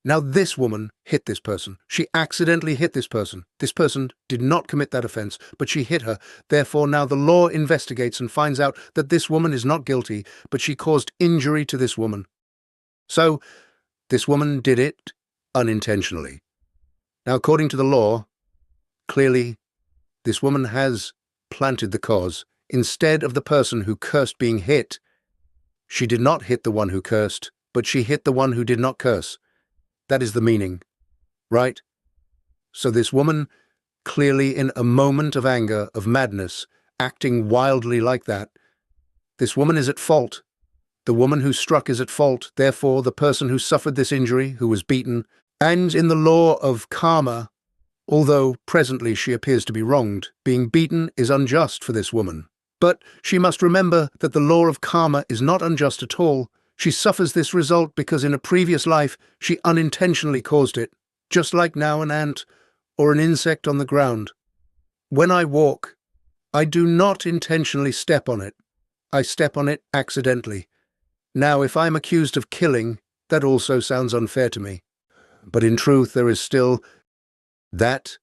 Now this woman hit this person. She accidentally hit this person. This person did not commit that offense, but she hit her. Therefore, now the law investigates and finds out that this woman is not guilty, but she caused injury to this woman. So, this woman did it unintentionally. Now, according to the law, clearly, this woman has planted the cause. Instead of the person who cursed being hit, she did not hit the one who cursed, but she hit the one who did not curse. That is the meaning, right? So this woman, clearly in a moment of anger, of madness, acting wildly like that, this woman is at fault. The woman who struck is at fault. Therefore, the person who suffered this injury, who was beaten, and in the law of karma, although presently she appears to be wronged, being beaten is unjust for this woman. But she must remember that the law of karma is not unjust at all. She suffers this result because in a previous life she unintentionally caused it, just like now an ant or an insect on the ground. When I walk, I do not intentionally step on it. I step on it accidentally. Now, if I'm accused of killing, that also sounds unfair to me. But in truth, there is still that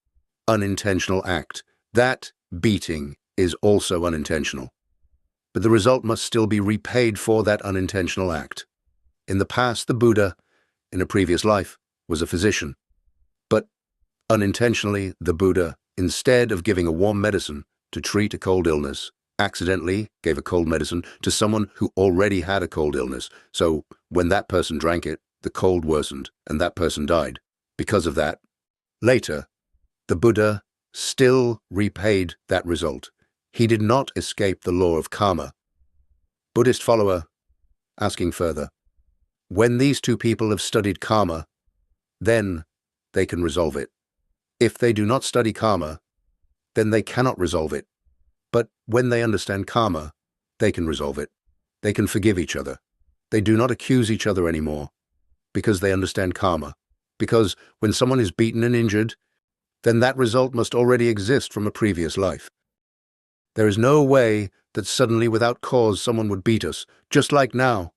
unintentional act. That beating is also unintentional. But the result must still be repaid for that unintentional act. In the past, the Buddha, in a previous life, was a physician. But unintentionally, the Buddha, instead of giving a warm medicine to treat a cold illness, accidentally gave a cold medicine to someone who already had a cold illness. So when that person drank it, the cold worsened and that person died. Because of that, later, the Buddha still repaid that result. He did not escape the law of karma. Buddhist follower, asking further, when these two people have studied karma, then they can resolve it. If they do not study karma, then they cannot resolve it. But when they understand karma, they can resolve it. They can forgive each other. They do not accuse each other anymore, because they understand karma. Because when someone is beaten and injured, then that result must already exist from a previous life. There is no way that suddenly without cause someone would beat us, just like now.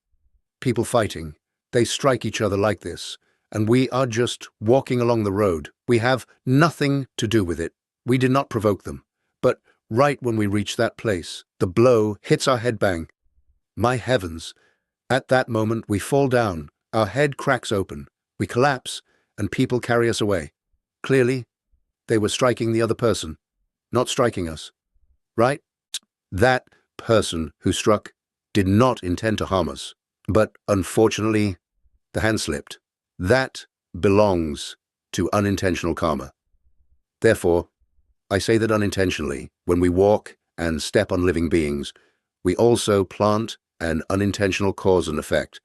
People fighting, they strike each other like this, and we are just walking along the road. We have nothing to do with it. We did not provoke them. But right when we reach that place, the blow hits our head bang. My heavens! At that moment we fall down, our head cracks open, we collapse, and people carry us away. Clearly, they were striking the other person, not striking us. Right? That person who struck did not intend to harm us, but unfortunately, the hand slipped. That belongs to unintentional karma. Therefore, I say that unintentionally, when we walk and step on living beings, we also plant an unintentional cause and effect,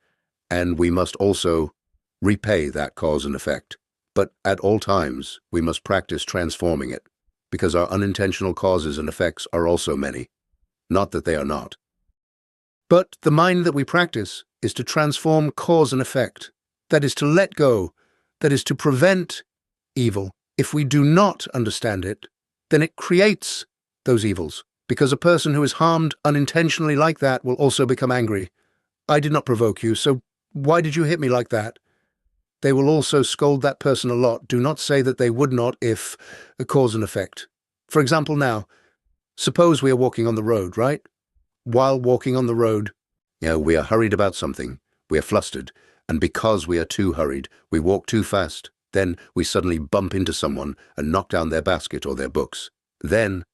and we must also repay that cause and effect. But at all times, we must practice transforming it, because our unintentional causes and effects are also many. Not that they are not. But the mind that we practice is to transform cause and effect. That is to let go. That is to prevent evil. If we do not understand it, then it creates those evils, because a person who is harmed unintentionally like that will also become angry. I did not provoke you, so why did you hit me like that? They will also scold that person a lot. Do not say that they would not if a cause and effect. For example now, suppose we are walking on the road, right? While walking on the road, we are hurried about something. We are flustered, and because we are too hurried, we walk too fast. Then we suddenly bump into someone and knock down their basket or their books. Then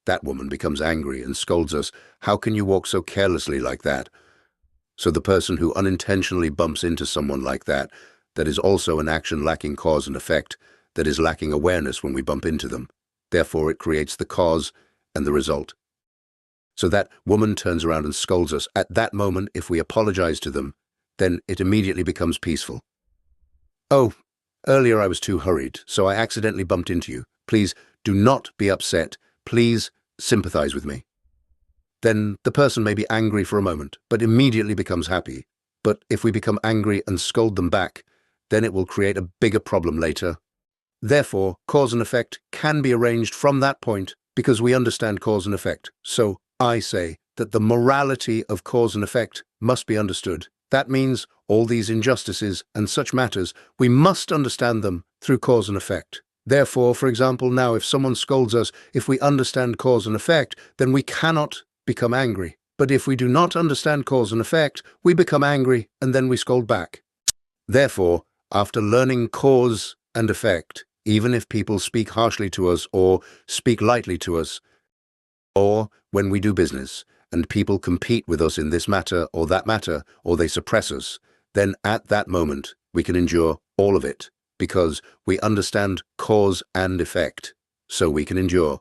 That woman becomes angry and scolds us. How can you walk so carelessly like that? So the person who unintentionally bumps into someone like that is also an action lacking cause and effect, that is lacking awareness when we bump into them. Therefore, it creates the cause and the result. So that woman turns around and scolds us. At that moment, if we apologize to them, then it immediately becomes peaceful. Oh, earlier I was too hurried, so I accidentally bumped into you. Please do not be upset. Please sympathize with me. Then the person may be angry for a moment, but immediately becomes happy. But if we become angry and scold them back, then it will create a bigger problem later. Therefore, cause and effect can be arranged from that point because we understand cause and effect. So I say that the morality of cause and effect must be understood. That means all these injustices and such matters, we must understand them through cause and effect. Therefore, for example, now if someone scolds us, if we understand cause and effect, then we cannot become angry. But if we do not understand cause and effect, we become angry and then we scold back. Therefore, after learning cause and effect, even if people speak harshly to us or speak lightly to us, or when we do business and people compete with us in this matter, or they suppress us, then at that moment we can endure all of it because we understand cause and effect, so we can endure.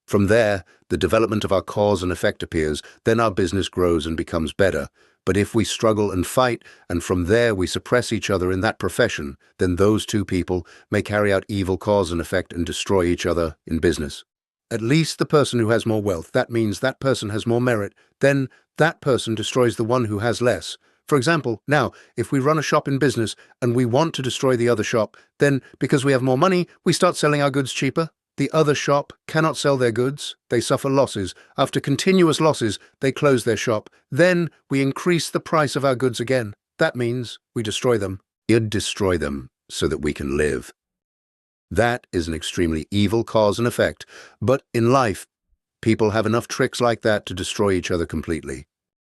From there, the development of our cause and effect appears, then our business grows and becomes better. But if we struggle and fight, and from there we suppress each other in that profession, then those two people may carry out evil cause and effect and destroy each other in business. At least the person who has more wealth, that means that person has more merit, then that person destroys the one who has less. For example, now, if we run a shop in business and we want to destroy the other shop, then because we have more money, we start selling our goods cheaper. The other shop cannot sell their goods. They suffer losses. After continuous losses, they close their shop. Then we increase the price of our goods again. That means we destroy them. You'd destroy them so that we can live. That is an extremely evil cause and effect. But in life, people have enough tricks like that to destroy each other completely.